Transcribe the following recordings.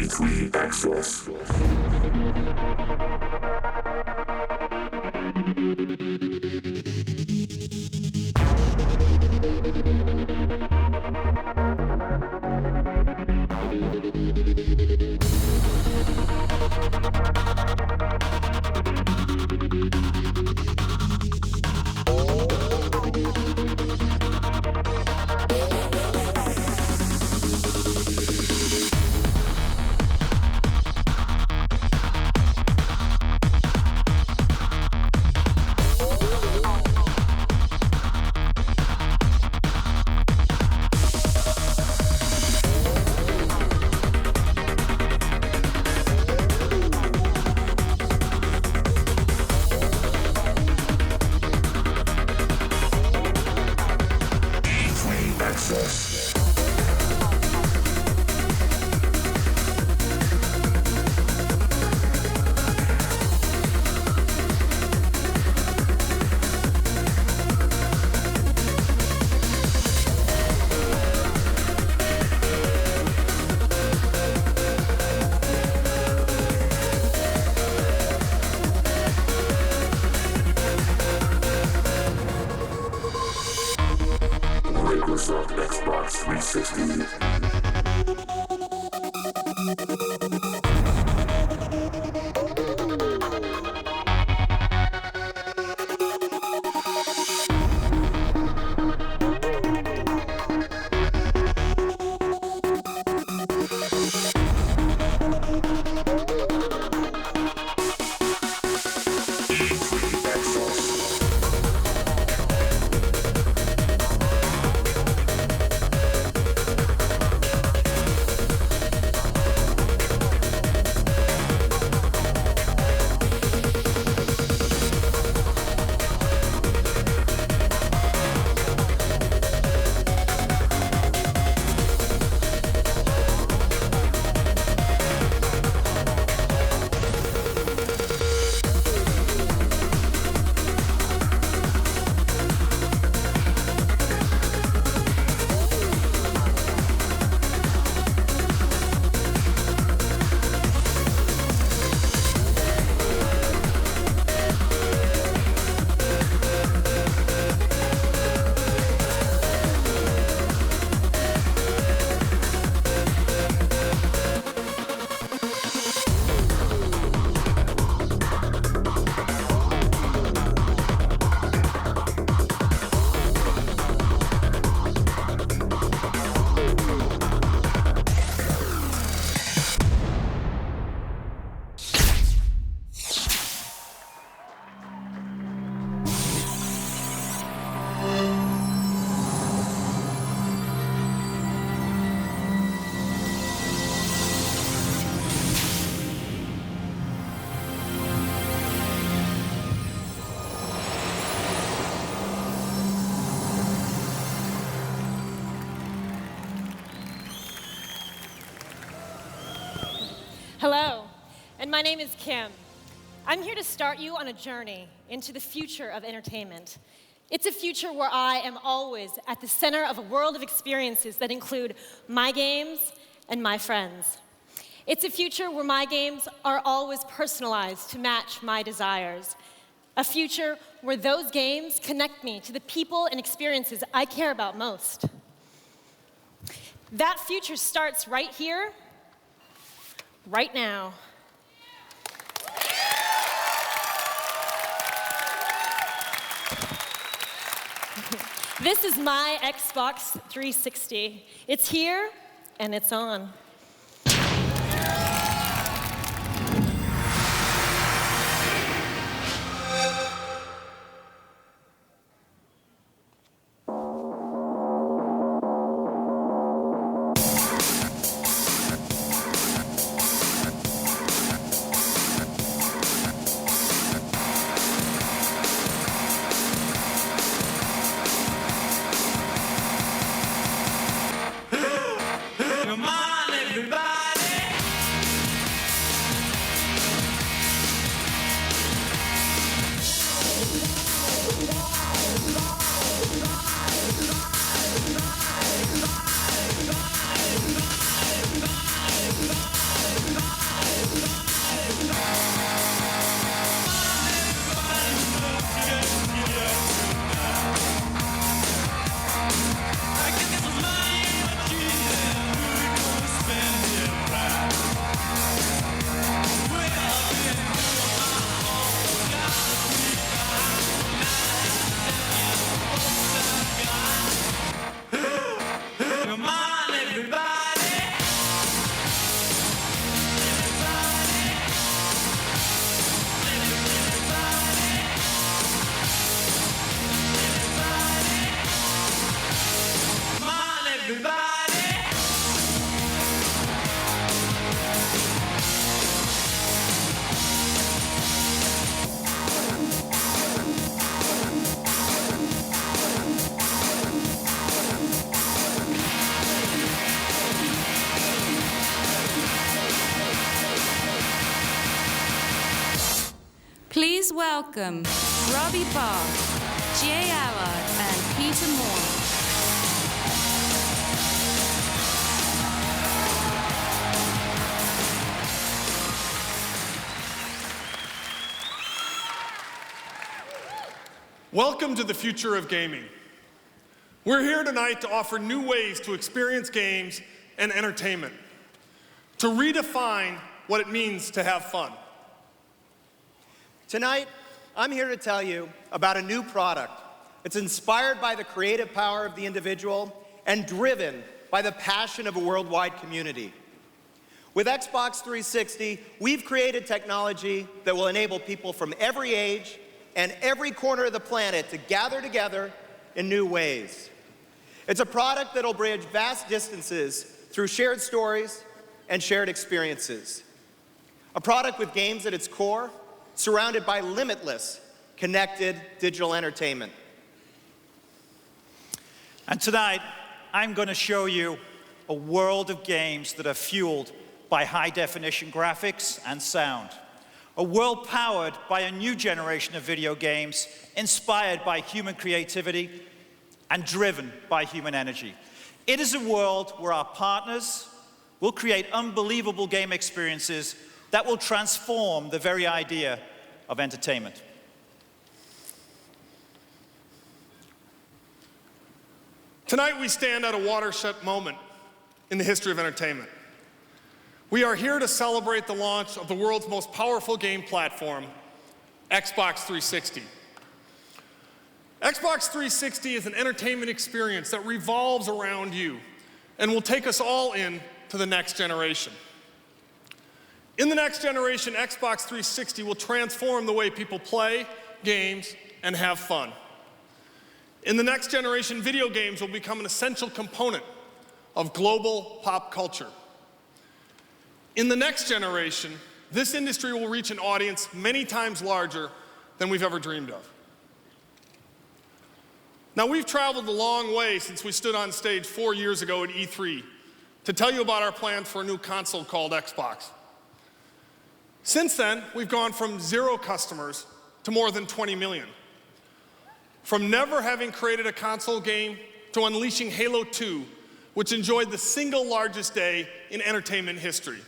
E3 Access. Microsoft Xbox 360. Hello, and my name is Kim. I'm here to start you on a journey into the future of entertainment. It's a future where I am always at the center of a world of experiences that include my games and my friends. It's a future where my games are always personalized to match my desires. A future where those games connect me to the people and experiences I care about most. That future starts right here, right now. This is my Xbox 360. It's here, and it's on. Please welcome Robbie Barr, Jay Allard, and Peter Moore. Welcome to the future of gaming. We're here tonight to offer new ways to experience games and entertainment, to redefine what it means to have fun. Tonight, I'm here to tell you about a new product. It's inspired by the creative power of the individual and driven by the passion of a worldwide community. With Xbox 360, we've created technology that will enable people from every age and every corner of the planet to gather together in new ways. It's a product that'll bridge vast distances through shared stories and shared experiences. A product with games at its core, surrounded by limitless, connected digital entertainment. And tonight, I'm going to show you a world of games that are fueled by high-definition graphics and sound. A world powered by a new generation of video games, inspired by human creativity and driven by human energy. It is a world where our partners will create unbelievable game experiences that will transform the very idea of entertainment. Tonight we stand at a watershed moment in the history of entertainment. We are here to celebrate the launch of the world's most powerful game platform, Xbox 360. Xbox 360 is an entertainment experience that revolves around you and will take us all in to the next generation. In the next generation, Xbox 360 will transform the way people play games and have fun. In the next generation, video games will become an essential component of global pop culture. In the next generation, this industry will reach an audience many times larger than we've ever dreamed of. Now, we've traveled a long way since we stood on stage 4 years ago at E3 to tell you about our plans for a new console called Xbox. Since then, we've gone from 0 customers to more than 20 million. From never having created a console game to unleashing Halo 2, which enjoyed the single largest day in entertainment history.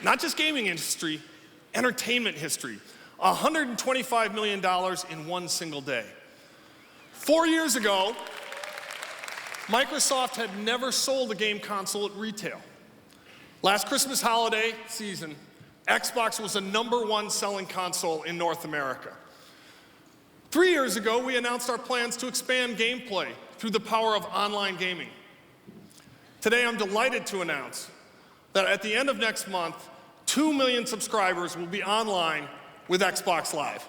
Not just gaming industry, entertainment history. $125 million in one single day. 4 years ago, Microsoft had never sold a game console at retail. Last Christmas holiday season, Xbox was the #1 selling console in North America. 3 years ago, we announced our plans to expand gameplay through the power of online gaming. Today, I'm delighted to announce that at the end of next month, 2 million subscribers will be online with Xbox Live.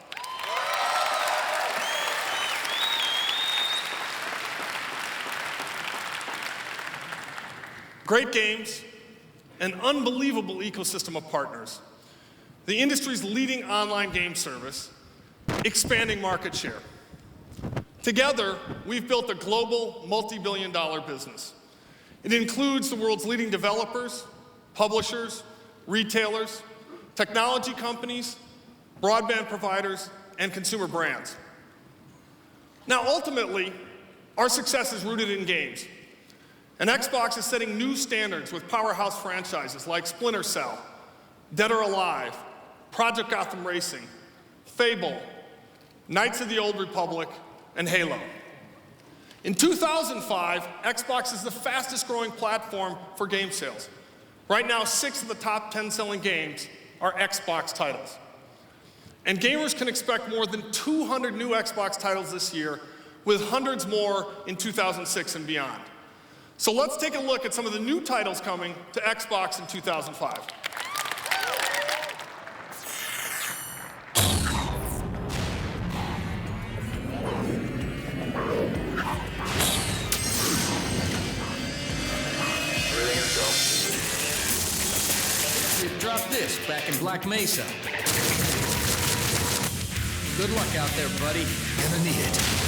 Great games, an unbelievable ecosystem of partners, the industry's leading online game service, expanding market share. Together, we've built a global multi-billion-dollar business. It includes the world's leading developers, publishers, retailers, technology companies, broadband providers, and consumer brands. Now, ultimately, our success is rooted in games. And Xbox is setting new standards with powerhouse franchises like Splinter Cell, Dead or Alive, Project Gotham Racing, Fable, Knights of the Old Republic, and Halo. In 2005, Xbox is the fastest growing platform for game sales. Right now, 6 of the top 10 selling games are Xbox titles. And gamers can expect more than 200 new Xbox titles this year, with hundreds more in 2006 and beyond. So let's take a look at some of the new titles coming to Xbox in 2005. Dropped this back in Black Mesa. Good luck out there, buddy. Gonna need it.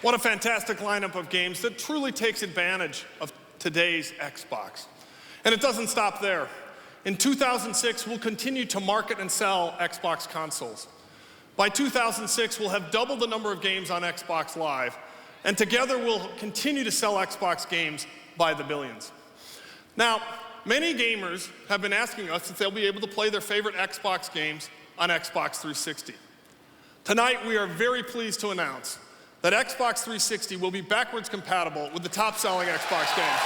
What a fantastic lineup of games that truly takes advantage of today's Xbox. And it doesn't stop there. In 2006, we'll continue to market and sell Xbox consoles. By 2006, we'll have doubled the number of games on Xbox Live, and together we'll continue to sell Xbox games by the billions. Now, many gamers have been asking us if they'll be able to play their favorite Xbox games on Xbox 360. Tonight, we are very pleased to announce that Xbox 360 will be backwards compatible with the top-selling Xbox games.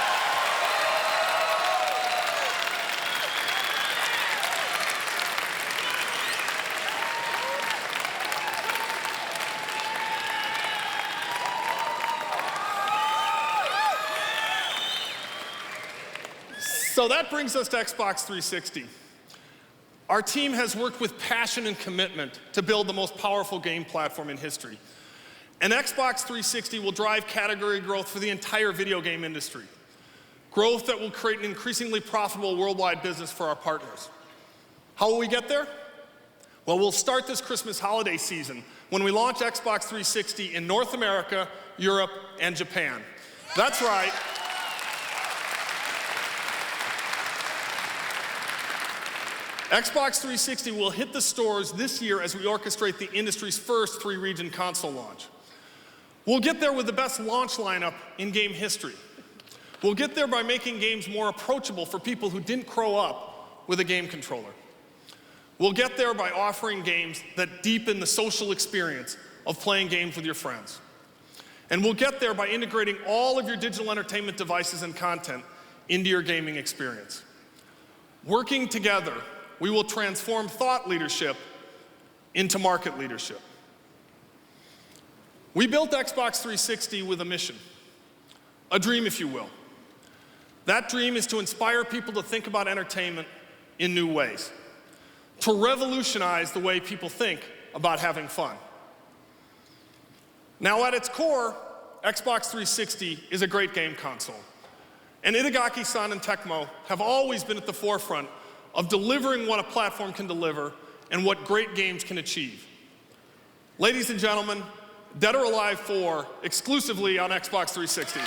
So that brings us to Xbox 360. Our team has worked with passion and commitment to build the most powerful game platform in history. And Xbox 360 will drive category growth for the entire video game industry. Growth that will create an increasingly profitable worldwide business for our partners. How will we get there? Well, we'll start this Christmas holiday season when we launch Xbox 360 in North America, Europe, and Japan. That's right. Xbox 360 will hit the stores this year as we orchestrate the industry's first 3-region console launch. We'll get there with the best launch lineup in game history. We'll get there by making games more approachable for people who didn't grow up with a game controller. We'll get there by offering games that deepen the social experience of playing games with your friends. And we'll get there by integrating all of your digital entertainment devices and content into your gaming experience. Working together, we will transform thought leadership into market leadership. We built Xbox 360 with a mission, a dream, if you will. That dream is to inspire people to think about entertainment in new ways, to revolutionize the way people think about having fun. Now, at its core, Xbox 360 is a great game console. And Itagaki-san and Tecmo have always been at the forefront of delivering what a platform can deliver and what great games can achieve. Ladies and gentlemen, Dead or Alive 4, exclusively on Xbox 360.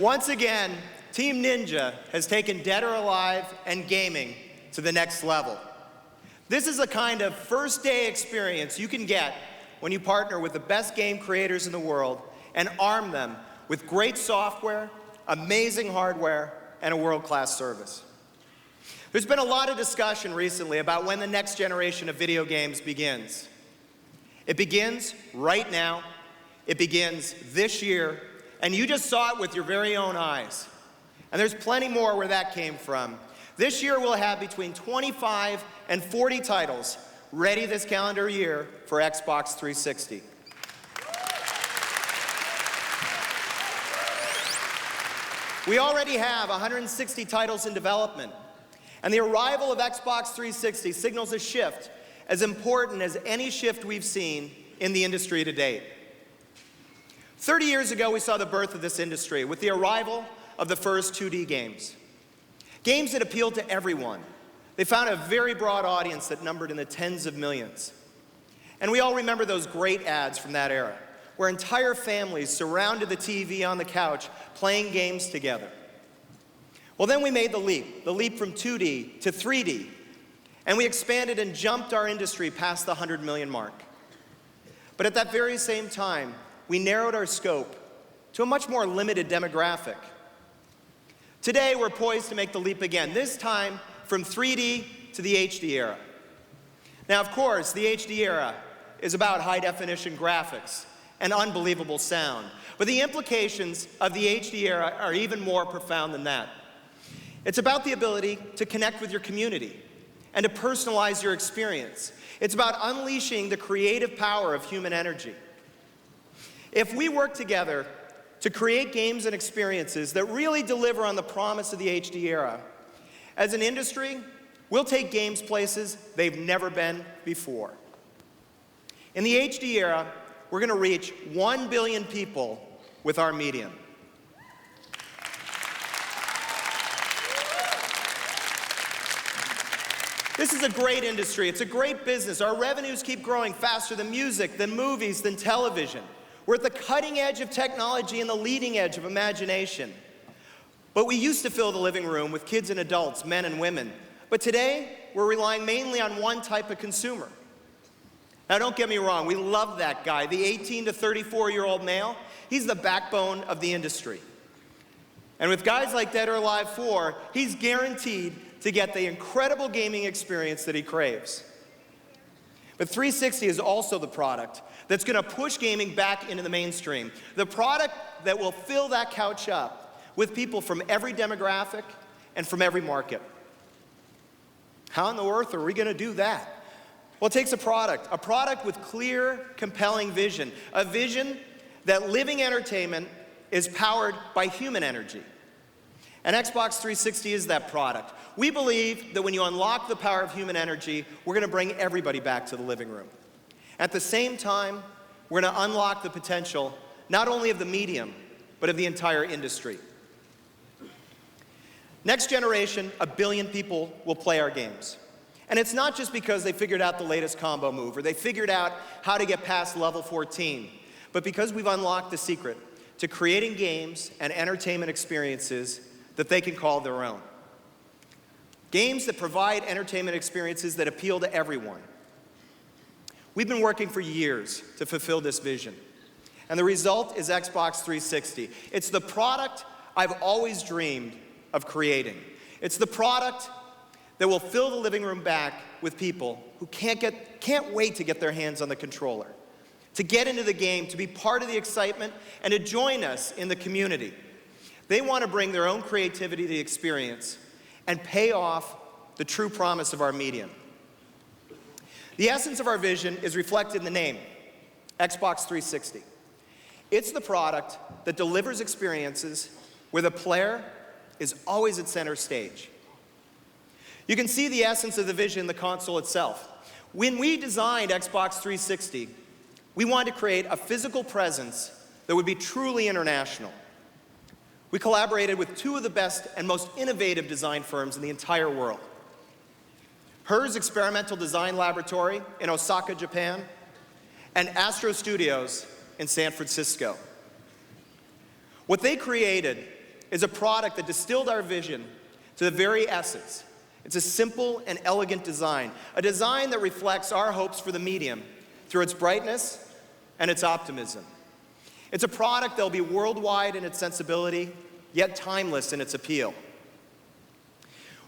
Once again, Team Ninja has taken Dead or Alive and gaming to the next level. This is a kind of first-day experience you can get when you partner with the best game creators in the world and arm them with great software, amazing hardware, and a world-class service. There's been a lot of discussion recently about when the next generation of video games begins. It begins right now. It begins this year, and you just saw it with your very own eyes. And there's plenty more where that came from. This year we'll have between 25 and 40 titles ready this calendar year for Xbox 360. We already have 160 titles in development, and the arrival of Xbox 360 signals a shift as important as any shift we've seen in the industry to date. 30 years ago, we saw the birth of this industry with the arrival of the first 2D games. Games that appealed to everyone. They found a very broad audience that numbered in the tens of millions. And we all remember those great ads from that era, where entire families surrounded the TV on the couch playing games together. Well, then we made the leap from 2D to 3D, and we expanded and jumped our industry past the 100 million mark. But at that very same time, we narrowed our scope to a much more limited demographic. Today, we're poised to make the leap again, this time from 3D to the HD era. Now, of course, the HD era is about high-definition graphics and unbelievable sound. But the implications of the HD era are even more profound than that. It's about the ability to connect with your community and to personalize your experience. It's about unleashing the creative power of human energy. If we work together to create games and experiences that really deliver on the promise of the HD era, as an industry, we'll take games places they've never been before. In the HD era, we're going to reach 1 billion people with our medium. This is a great industry. It's a great business. Our revenues keep growing faster than music, than movies, than television. We're at the cutting edge of technology and the leading edge of imagination. But we used to fill the living room with kids and adults, men and women. But today, we're relying mainly on one type of consumer. Now, don't get me wrong, we love that guy, the 18 to 34-year-old male. He's the backbone of the industry. And with guys like Dead or Alive 4, he's guaranteed to get the incredible gaming experience that he craves. But 360 is also the product that's going to push gaming back into the mainstream. The product that will fill that couch up with people from every demographic and from every market. How on the earth are we going to do that? Well, it takes a product with clear, compelling vision, a vision that living entertainment is powered by human energy. And Xbox 360 is that product. We believe that when you unlock the power of human energy, we're going to bring everybody back to the living room. At the same time, we're going to unlock the potential not only of the medium, but of the entire industry. Next generation, 1 billion people will play our games. And it's not just because they figured out the latest combo move or they figured out how to get past level 14, but because we've unlocked the secret to creating games and entertainment experiences that they can call their own. Games that provide entertainment experiences that appeal to everyone. We've been working for years to fulfill this vision. And the result is Xbox 360. It's the product I've always dreamed of creating. It's the product that will fill the living room back with people who can't wait to get their hands on the controller, to get into the game, to be part of the excitement, and to join us in the community. They want to bring their own creativity to the experience and pay off the true promise of our medium. The essence of our vision is reflected in the name, Xbox 360. It's the product that delivers experiences where the player is always at center stage. You can see the essence of the vision in the console itself. When we designed Xbox 360, we wanted to create a physical presence that would be truly international. We collaborated with 2 of the best and most innovative design firms in the entire world. HER's Experimental Design Laboratory in Osaka, Japan, and Astro Studios in San Francisco. What they created is a product that distilled our vision to the very essence. It's a simple and elegant design, a design that reflects our hopes for the medium through its brightness and its optimism. It's a product that will be worldwide in its sensibility, yet timeless in its appeal.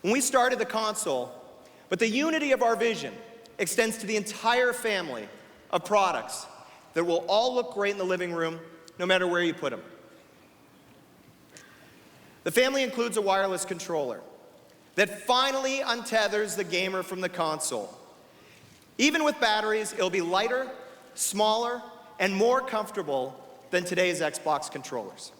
When we started the console, but the unity of our vision extends to the entire family of products that will all look great in the living room, no matter where you put them. The family includes a wireless controller that finally untethers the gamer from the console. Even with batteries, it'll be lighter, smaller, and more comfortable than today's Xbox controllers.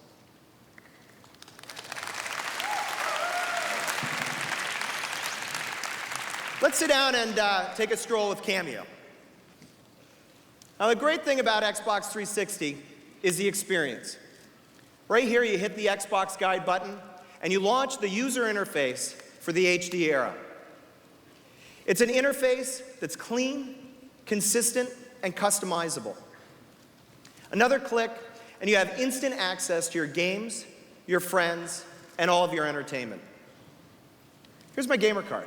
Let's sit down and take a stroll with Cameo. Now, the great thing about Xbox 360 is the experience. Right here, you hit the Xbox Guide button, and you launch the user interface for the HD era. It's an interface that's clean, consistent, and customizable. Another click, and you have instant access to your games, your friends, and all of your entertainment. Here's my gamer card.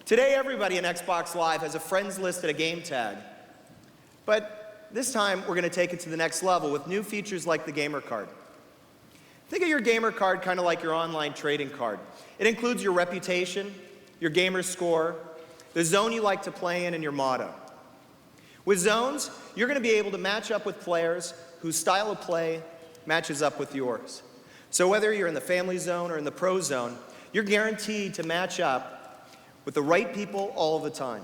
Today, everybody in Xbox Live has a friends list and a game tag. But this time, we're going to take it to the next level with new features like the gamer card. Think of your gamer card kind of like your online trading card. It includes your reputation, your gamer score, the zone you like to play in, and your motto. With zones, you're going to be able to match up with players whose style of play matches up with yours. So whether you're in the family zone or in the pro zone, you're guaranteed to match up with the right people all the time.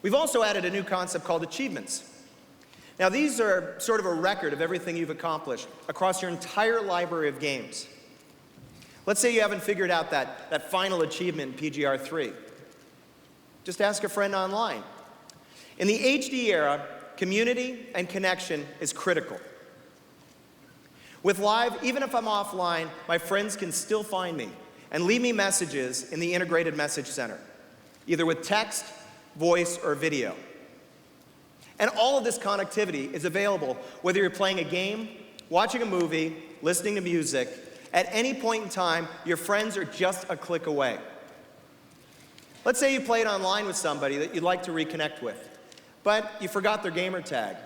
We've also added a new concept called achievements. Now, these are sort of a record of everything you've accomplished across your entire library of games. Let's say you haven't figured out that final achievement in PGR3. Just ask a friend online. In the HD era, community and connection is critical. With Live, even if I'm offline, my friends can still find me and leave me messages in the integrated message center, either with text, voice, or video. And all of this connectivity is available whether you're playing a game, watching a movie, listening to music. At any point in time, your friends are just a click away. Let's say you played online with somebody that you'd like to reconnect with, but you forgot their gamer tag.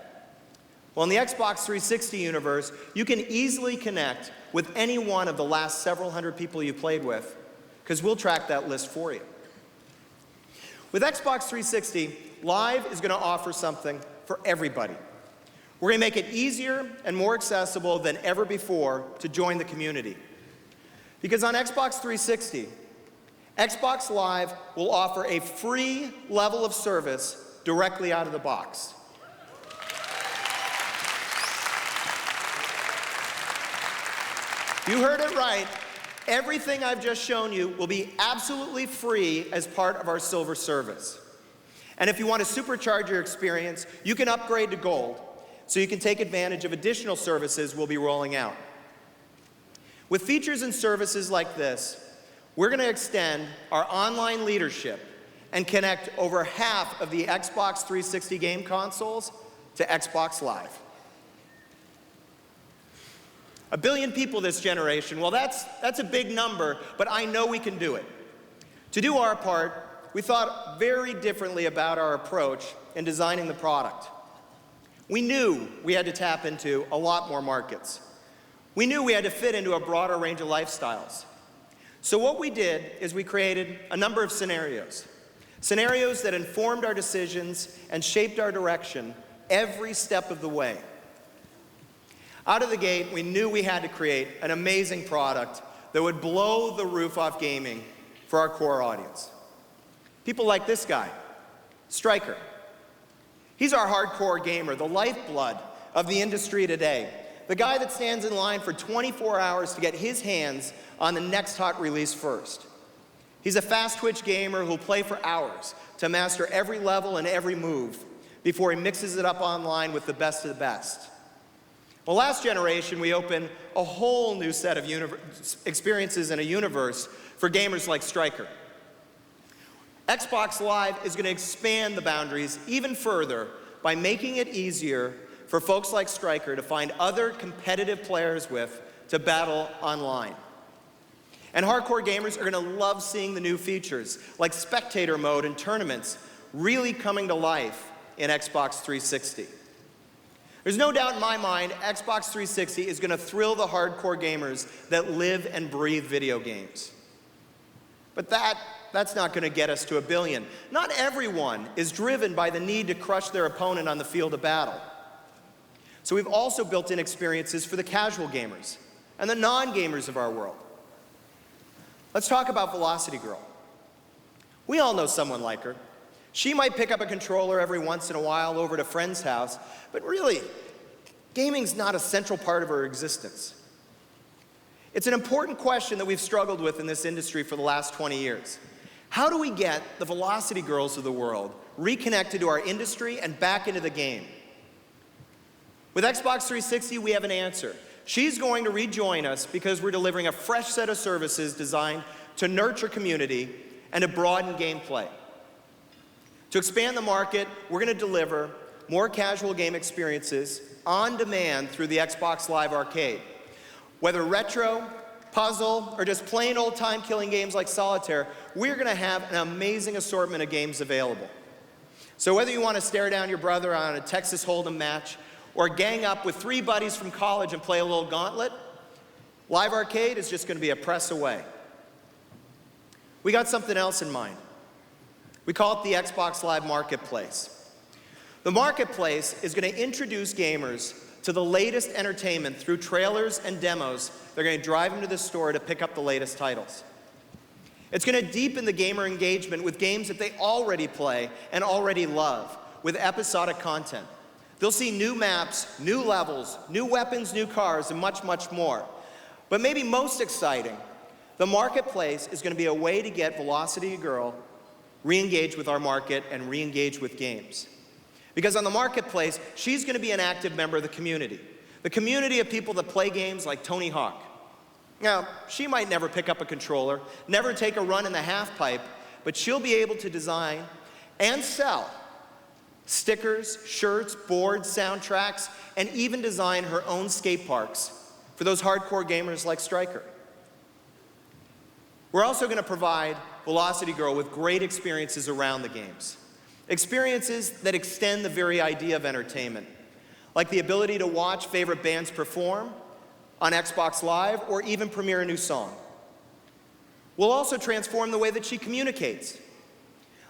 Well, in the Xbox 360 universe, you can easily connect with any one of the last several hundred people you played with, because we'll track that list for you. With Xbox 360, Live is going to offer something for everybody. We're going to make it easier and more accessible than ever before to join the community. Because on Xbox 360, Xbox Live will offer a free level of service directly out of the box. You heard it right. Everything I've just shown you will be absolutely free as part of our silver service. And if you want to supercharge your experience, you can upgrade to gold so you can take advantage of additional services we'll be rolling out. With features and services like this, we're going to extend our online leadership and connect over half of the Xbox 360 game consoles to Xbox Live. 1 billion people this generation, well, that's a big number, but I know we can do it. To do our part, we thought very differently about our approach in designing the product. We knew we had to tap into a lot more markets. We knew we had to fit into a broader range of lifestyles. So what we did is we created a number of scenarios that informed our decisions and shaped our direction every step of the way. Out of the gate, we knew we had to create an amazing product that would blow the roof off gaming for our core audience. People like this guy, Stryker. He's our hardcore gamer, the lifeblood of the industry today. The guy that stands in line for 24 hours to get his hands on the next hot release first. He's a fast-twitch gamer who'll play for hours to master every level and every move before he mixes it up online with the best of the best. Well, last generation, we opened a whole new set of experiences in a universe for gamers like Stryker. Xbox Live is going to expand the boundaries even further by making it easier for folks like Stryker to find other competitive players with to battle online. And hardcore gamers are gonna love seeing the new features, like spectator mode and tournaments, really coming to life in Xbox 360. There's no doubt in my mind, Xbox 360 is gonna thrill the hardcore gamers that live and breathe video games. But that's not gonna get us to 1 billion. Not everyone is driven by the need to crush their opponent on the field of battle. So we've also built in experiences for the casual gamers and the non-gamers of our world. Let's talk about Velocity Girl. We all know someone like her. She might pick up a controller every once in a while over at a friend's house, but really, gaming's not a central part of her existence. It's an important question that we've struggled with in this industry for the last 20 years. How do we get the Velocity Girls of the world reconnected to our industry and back into the game? With Xbox 360, we have an answer. She's going to rejoin us because we're delivering a fresh set of services designed to nurture community and to broaden gameplay. To expand the market, we're going to deliver more casual game experiences on demand through the Xbox Live Arcade. Whether retro, puzzle, or just plain old time-killing games like Solitaire, we're going to have an amazing assortment of games available. So whether you want to stare down your brother on a Texas Hold'em match, or gang up with 3 buddies from college and play a little gauntlet, Live Arcade is just going to be a press away. We got something else in mind. We call it the Xbox Live Marketplace. The Marketplace is going to introduce gamers to the latest entertainment through trailers and demos. They're going to drive them to the store to pick up the latest titles. It's going to deepen the gamer engagement with games that they already play and already love, with episodic content. They'll see new maps, new levels, new weapons, new cars, and much, much more. But maybe most exciting, the Marketplace is going to be a way to get Velocity Girl re-engaged with our market and re-engaged with games. Because on the Marketplace, she's going to be an active member of the community of people that play games like Tony Hawk. Now, she might never pick up a controller, never take a run in the half pipe, but she'll be able to design and sell stickers, shirts, boards, soundtracks, and even design her own skate parks for those hardcore gamers like Stryker. We're also going to provide Velocity Girl with great experiences around the games. Experiences that extend the very idea of entertainment, like the ability to watch favorite bands perform on Xbox Live or even premiere a new song. We'll also transform the way that she communicates.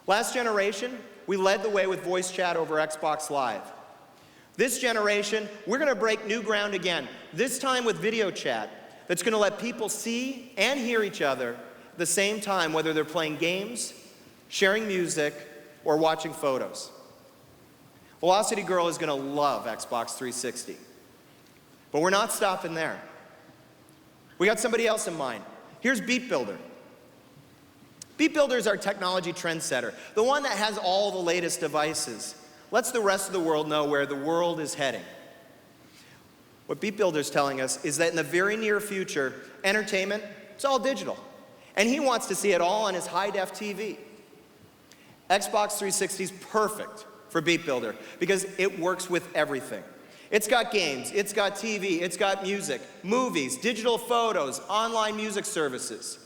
Last generation, we led the way with voice chat over Xbox Live. This generation, we're going to break new ground again, this time with video chat that's going to let people see and hear each other at the same time, whether they're playing games, sharing music, or watching photos. Velocity Girl is going to love Xbox 360. But we're not stopping there. We got somebody else in mind. Here's Beat Builder. Beat Builder is our technology trendsetter, the one that has all the latest devices, lets the rest of the world know where the world is heading. What Beat Builder is telling us is that in the very near future, entertainment, it's all digital. And he wants to see it all on his high-def TV. Xbox 360 is perfect for Beat Builder because it works with everything. It's got games, it's got TV, it's got music, movies, digital photos, online music services.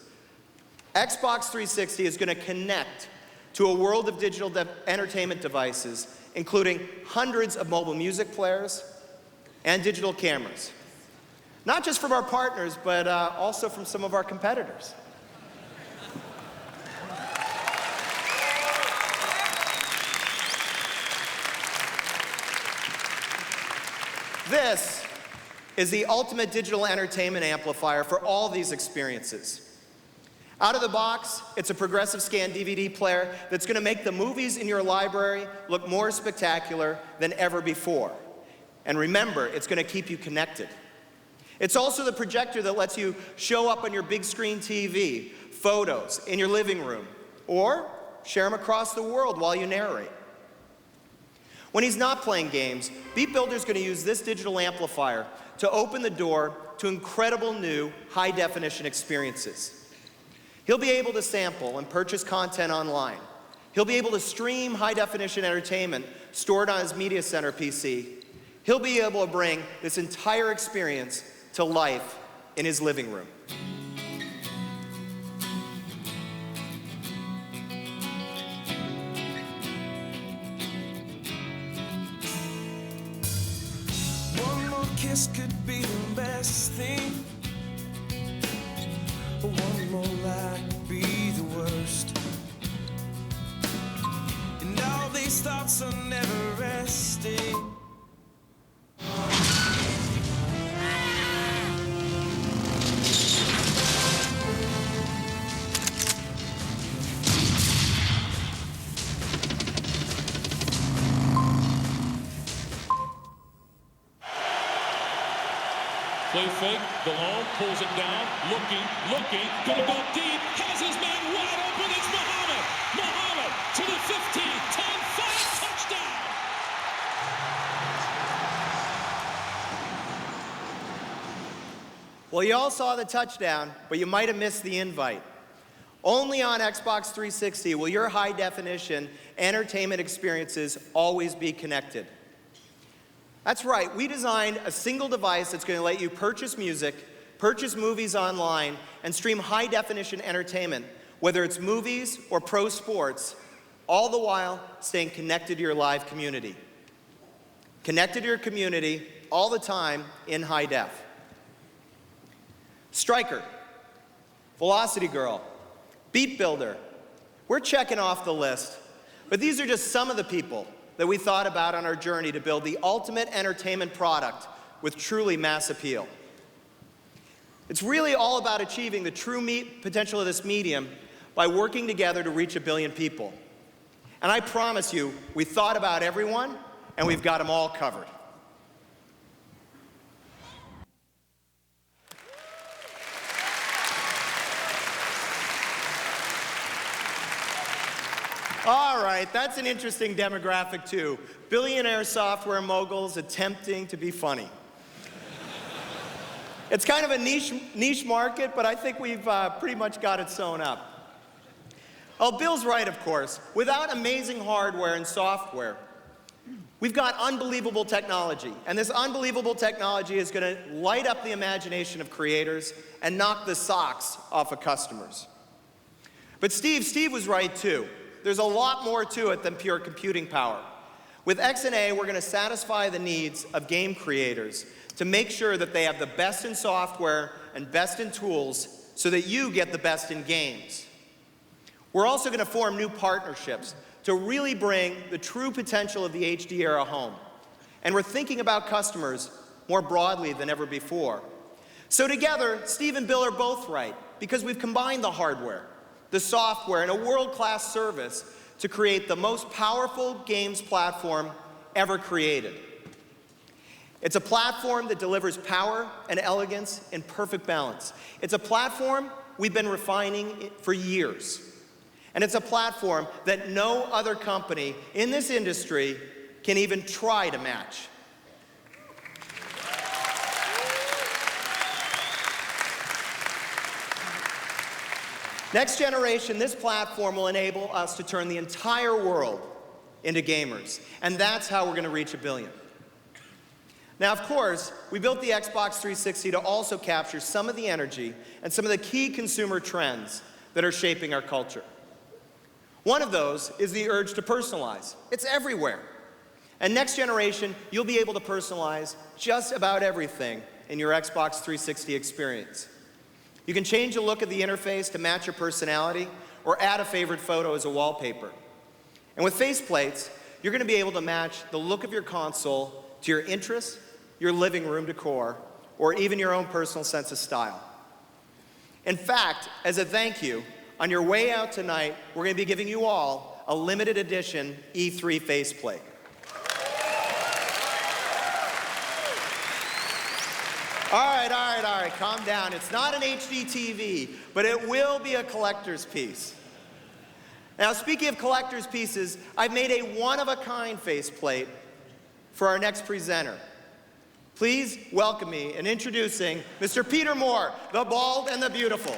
Xbox 360 is going to connect to a world of digital entertainment devices, including hundreds of mobile music players and digital cameras. Not just from our partners, but also from some of our competitors. This is the ultimate digital entertainment amplifier for all these experiences. Out of the box, it's a progressive scan DVD player that's going to make the movies in your library look more spectacular than ever before. And remember, it's going to keep you connected. It's also the projector that lets you show up on your big screen TV photos in your living room, or share them across the world while you narrate. When he's not playing games, Beat Builder is going to use this digital amplifier to open the door to incredible new high-definition experiences. He'll be able to sample and purchase content online. He'll be able to stream high-definition entertainment stored on his Media Center PC. He'll be able to bring this entire experience to life in his living room. One more kiss could be the best thing. One more lie could be the worst. And all these thoughts are never resting. Play fake, Delhomme pulls it down, looking, gonna go deep, has his man wide open, it's Muhammad! Muhammad to the 15, 10, 5, touchdown! Well, you all saw the touchdown, but you might have missed the invite. Only on Xbox 360 will your high-definition entertainment experiences always be connected. That's right, we designed a single device that's going to let you purchase music, purchase movies online, and stream high-definition entertainment, whether it's movies or pro sports, all the while staying connected to your live community. Connected to your community all the time in high def. Stryker, Velocity Girl, Beat Builder. We're checking off the list, but these are just some of the people that we thought about on our journey to build the ultimate entertainment product with truly mass appeal. It's really all about achieving the true potential of this medium by working together to reach 1 billion people. And I promise you, we thought about everyone, and we've got them all covered. All right, that's an interesting demographic too. Billionaire software moguls attempting to be funny. It's kind of a niche market, but I think we've pretty much got it sewn up. Oh, Bill's right, of course. Without amazing hardware and software, we've got unbelievable technology. And this unbelievable technology is going to light up the imagination of creators and knock the socks off of customers. But Steve was right too. There's a lot more to it than pure computing power. With XNA, we're going to satisfy the needs of game creators to make sure that they have the best in software and best in tools so that you get the best in games. We're also going to form new partnerships to really bring the true potential of the HD era home. And we're thinking about customers more broadly than ever before. So together, Steve and Bill are both right, because we've combined the hardware, the software, and a world-class service to create the most powerful games platform ever created. It's a platform that delivers power and elegance in perfect balance. It's a platform we've been refining for years. And it's a platform that no other company in this industry can even try to match. Next generation, this platform will enable us to turn the entire world into gamers. And that's how we're going to reach 1 billion. Now, of course, we built the Xbox 360 to also capture some of the energy and some of the key consumer trends that are shaping our culture. One of those is the urge to personalize. It's everywhere. And next generation, you'll be able to personalize just about everything in your Xbox 360 experience. You can change the look of the interface to match your personality or add a favorite photo as a wallpaper. And with faceplates, you're going to be able to match the look of your console to your interests, your living room decor, or even your own personal sense of style. In fact, as a thank you, on your way out tonight, we're going to be giving you all a limited edition E3 faceplate. All right, calm down. It's not an HD TV, but it will be a collector's piece. Now, speaking of collector's pieces, I've made a one-of-a-kind faceplate for our next presenter. Please welcome me in introducing Mr. Peter Moore, the Bald and the Beautiful.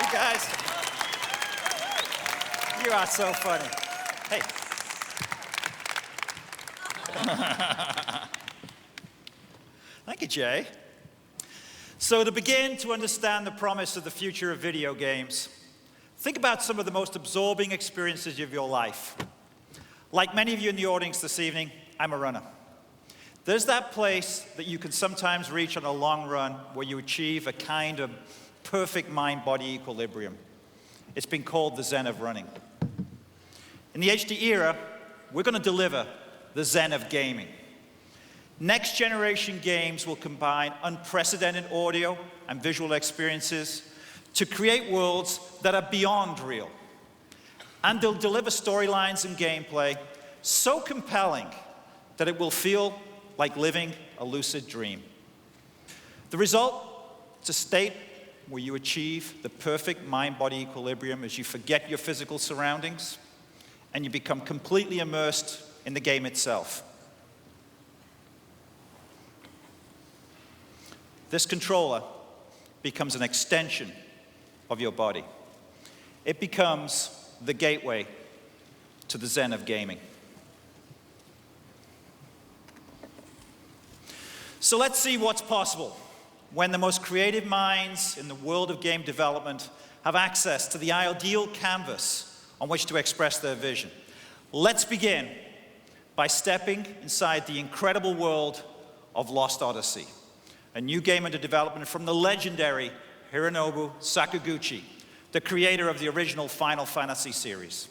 You guys, you are so funny. Hey. Thank you, Jay. So to begin to understand the promise of the future of video games, think about some of the most absorbing experiences of your life. Like many of you in the audience this evening, I'm a runner. There's that place that you can sometimes reach on a long run where you achieve a kind of perfect mind-body equilibrium. It's been called the Zen of running. In the HD era, we're going to deliver the Zen of gaming. Next generation games will combine unprecedented audio and visual experiences to create worlds that are beyond real. And they'll deliver storylines and gameplay so compelling that it will feel like living a lucid dream. The result is a state where you achieve the perfect mind-body equilibrium as you forget your physical surroundings and you become completely immersed in the game itself. This controller becomes an extension of your body. It becomes the gateway to the Zen of gaming. So let's see what's possible when the most creative minds in the world of game development have access to the ideal canvas on which to express their vision. Let's begin by stepping inside the incredible world of Lost Odyssey, a new game under development from the legendary Hironobu Sakaguchi, the creator of the original Final Fantasy series.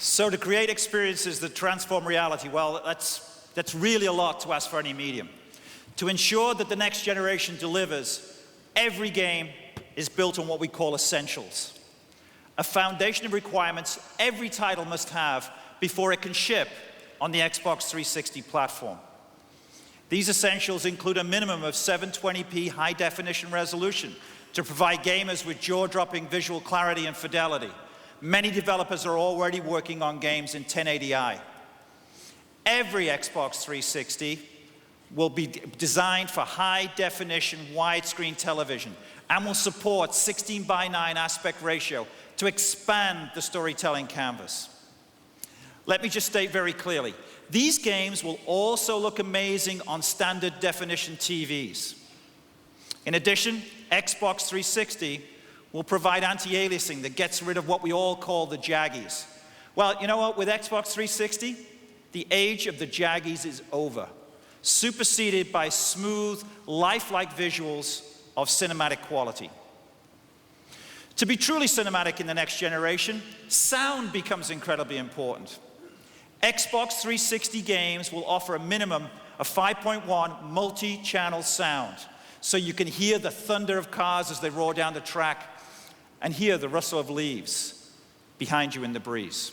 So to create experiences that transform reality, well, that's really a lot to ask for any medium. To ensure that the next generation delivers, every game is built on what we call essentials. A foundation of requirements every title must have before it can ship on the Xbox 360 platform. These essentials include a minimum of 720p high-definition resolution to provide gamers with jaw-dropping visual clarity and fidelity. Many developers are already working on games in 1080i. Every Xbox 360 will be designed for high-definition widescreen television and will support 16:9 aspect ratio to expand the storytelling canvas. Let me just state very clearly, these games will also look amazing on standard definition TVs. In addition, Xbox 360 will provide anti-aliasing that gets rid of what we all call the jaggies. Well, you know what? With Xbox 360, the age of the jaggies is over, superseded by smooth, lifelike visuals of cinematic quality. To be truly cinematic in the next generation, sound becomes incredibly important. Xbox 360 games will offer a minimum of 5.1 multi-channel sound, so you can hear the thunder of cars as they roar down the track and hear the rustle of leaves behind you in the breeze.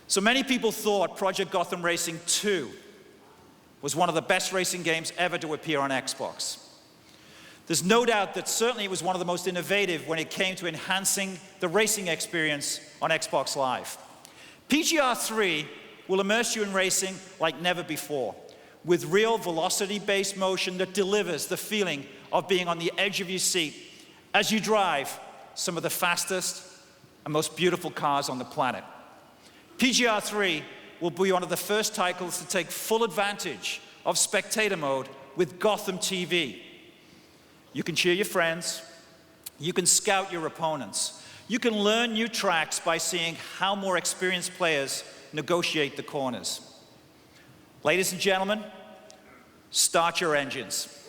So many people thought Project Gotham Racing 2 was one of the best racing games ever to appear on Xbox. There's no doubt that certainly it was one of the most innovative when it came to enhancing the racing experience on Xbox Live. PGR 3 will immerse you in racing like never before, with real velocity-based motion that delivers the feeling of being on the edge of your seat as you drive some of the fastest and most beautiful cars on the planet. PGR 3 will be one of the first titles to take full advantage of spectator mode with Gotham TV. You can cheer your friends, you can scout your opponents, you can learn new tracks by seeing how more experienced players negotiate the corners. Ladies and gentlemen, start your engines.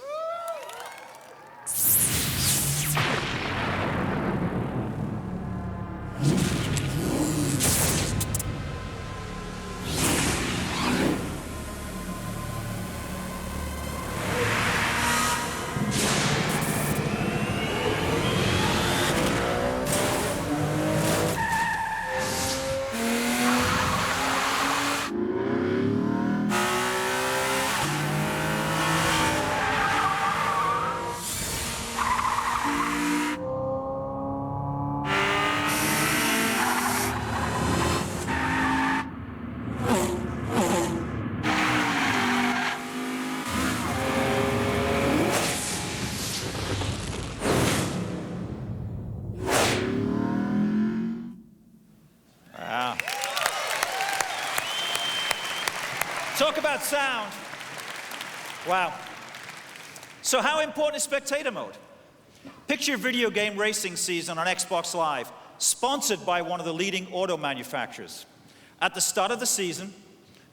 Talk about sound. Wow. So how important is spectator mode? Picture your video game racing season on Xbox Live, sponsored by one of the leading auto manufacturers. At the start of the season,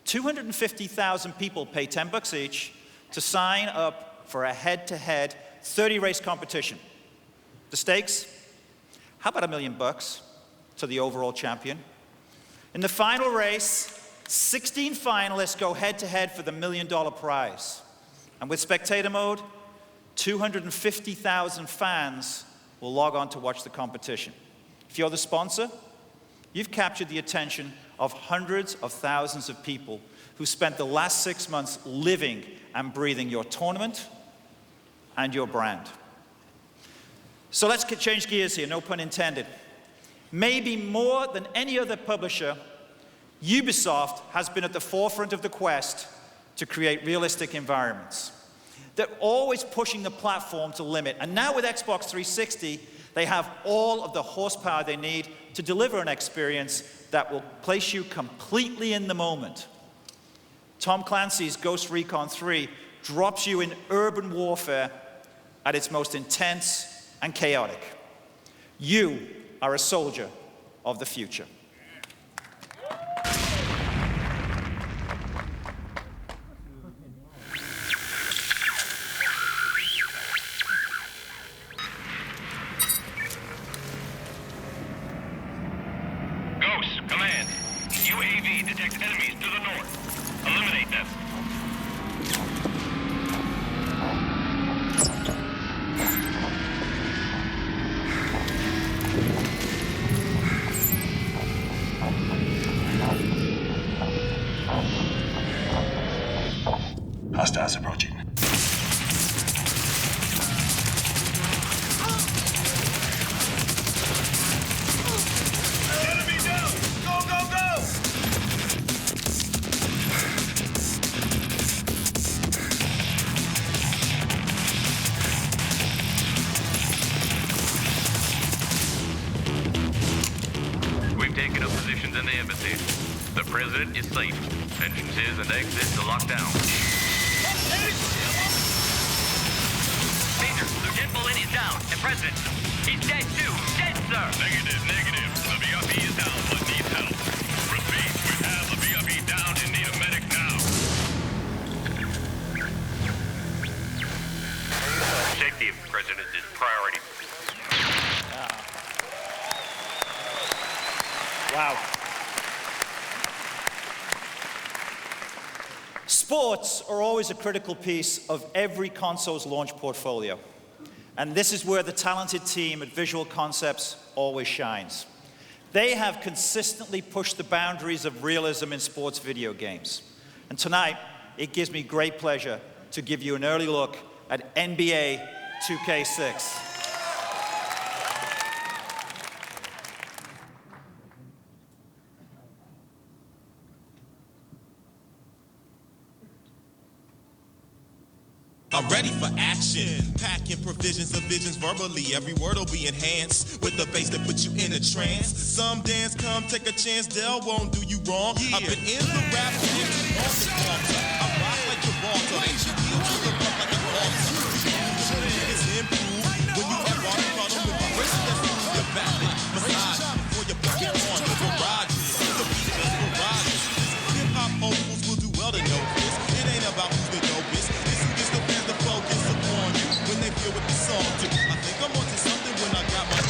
250,000 people pay $10 each to sign up for a head-to-head 30-race competition. The stakes? How about $1 million to the overall champion? In the final race, 16 finalists go head-to-head for the $1 million prize. And with spectator mode, 250,000 fans will log on to watch the competition. If you're the sponsor, you've captured the attention of hundreds of thousands of people who spent the last 6 months living and breathing your tournament and your brand. So let's change gears here, no pun intended. Maybe more than any other publisher, Ubisoft has been at the forefront of the quest to create realistic environments. They're always pushing the platform to limit, and now with Xbox 360, they have all of the horsepower they need to deliver an experience that will place you completely in the moment. Tom Clancy's Ghost Recon 3 drops you in urban warfare at its most intense and chaotic. You are a soldier of the future. Command. UAV detects enemies to the north. Eliminate them. Hostiles approaching. Taken up positions in the embassy. The president is safe. Entrances and exits are locked down. Major, Lieutenant Bolin is down. And President, he's dead too. Dead, sir. Negative, negative. The VIP is down, but needs help. Repeat, we have the VIP down and need a medic now. Safety of the president is priority. Wow. Sports are always a critical piece of every console's launch portfolio. And this is where the talented team at Visual Concepts always shines. They have consistently pushed the boundaries of realism in sports video games. And tonight, it gives me great pleasure to give you an early look at NBA 2K6. I'm ready for action. Packing provisions of visions verbally. Every word will be enhanced with the bass that puts you in a trance. Some dance, come take a chance. Dell won't do you wrong. I've been in the rap game too long to falter. I rock like your Walter. Make you feel to the rock like a altar. It's improved when you have water bottle with my wrist that's through your back. Massage before you back it on the garages. The beat just garages. Hip hop hopefuls will do well to know this. It ain't about who's the dopest. Focus upon you when they feel what the song do. I think I'm onto something when I got my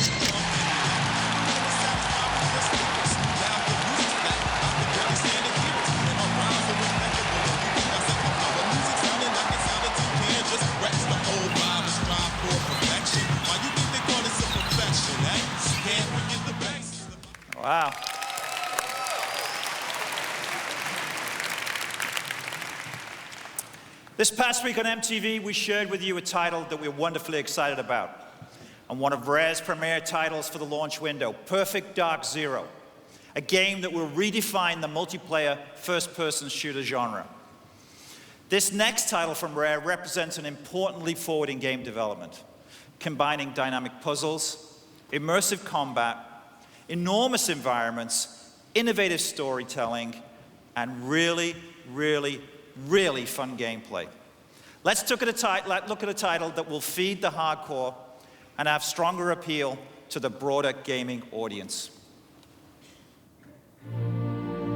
now the music's back. I can barely stand and hear it. And my rhymes are impeccable. I said my power music sounding like it sounded too clear. Just wrecks the whole vibe and strive for perfection. Why you think they call this a perfection, eh? Can't forget the bass. Wow. This past week on MTV, we shared with you a title that we're wonderfully excited about, and one of Rare's premier titles for the launch window, Perfect Dark Zero, a game that will redefine the multiplayer first-person shooter genre. This next title from Rare represents an important leap forward in game development, combining dynamic puzzles, immersive combat, enormous environments, innovative storytelling, and really, really, really fun gameplay. Let's look at a title that will feed the hardcore and have stronger appeal to the broader gaming audience.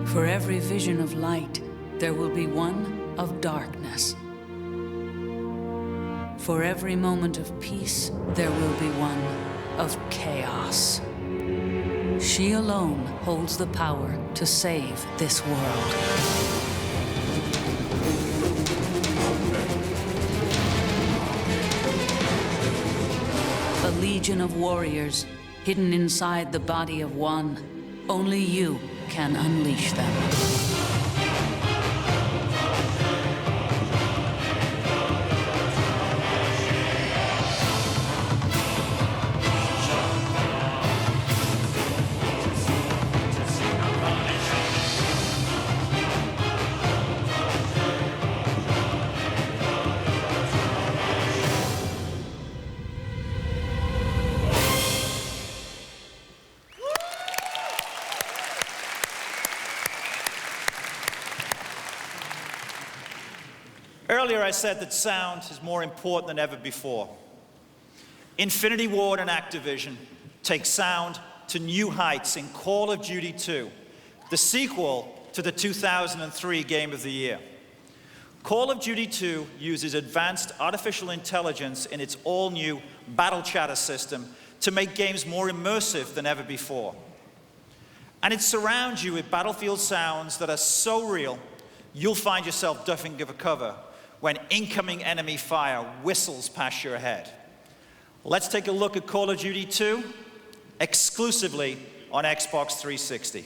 For every vision of light, there will be one of darkness. For every moment of peace, there will be one of chaos. She alone holds the power to save this world. A legion of warriors hidden inside the body of one. Only you can unleash them. Earlier I said that sound is more important than ever before. Infinity Ward and Activision take sound to new heights in Call of Duty 2, the sequel to the 2003 Game of the Year. Call of Duty 2 uses advanced artificial intelligence in its all-new Battle Chatter system to make games more immersive than ever before. And it surrounds you with battlefield sounds that are so real, you'll find yourself ducking for cover when incoming enemy fire whistles past your head. Let's take a look at Call of Duty 2, exclusively on Xbox 360.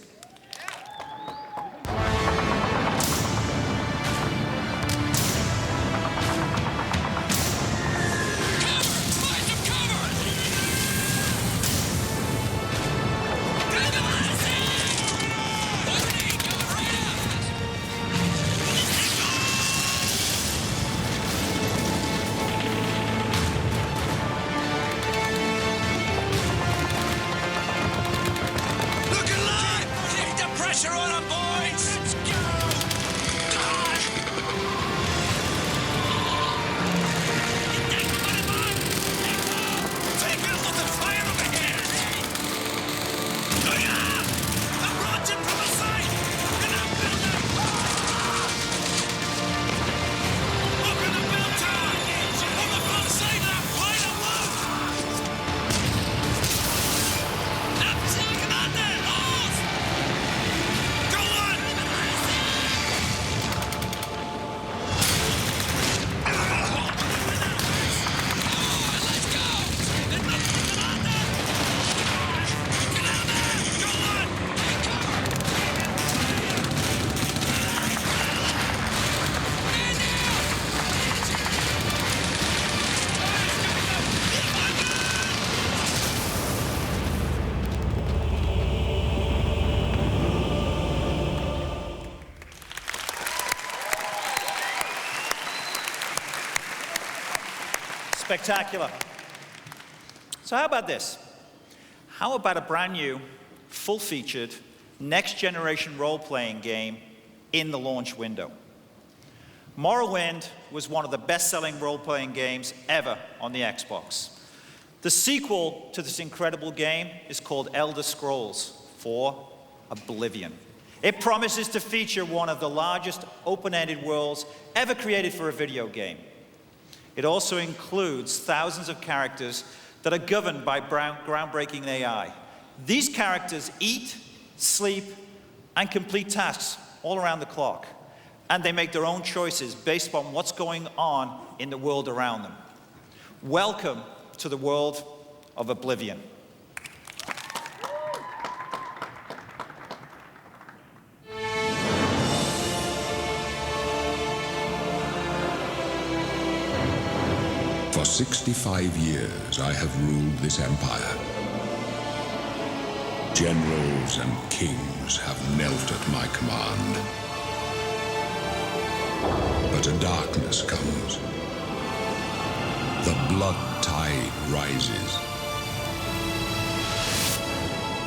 Spectacular. So how about this? How about a brand new, full-featured, next-generation role-playing game in the launch window? Morrowind was one of the best-selling role-playing games ever on the Xbox. The sequel to this incredible game is called Elder Scrolls IV: Oblivion. It promises to feature one of the largest open-ended worlds ever created for a video game. It also includes thousands of characters that are governed by groundbreaking AI. These characters eat, sleep, and complete tasks all around the clock. And they make their own choices based on what's going on in the world around them. Welcome to the world of Oblivion. For 65 years, I have ruled this empire. Generals and kings have knelt at my command. But a darkness comes. The blood tide rises.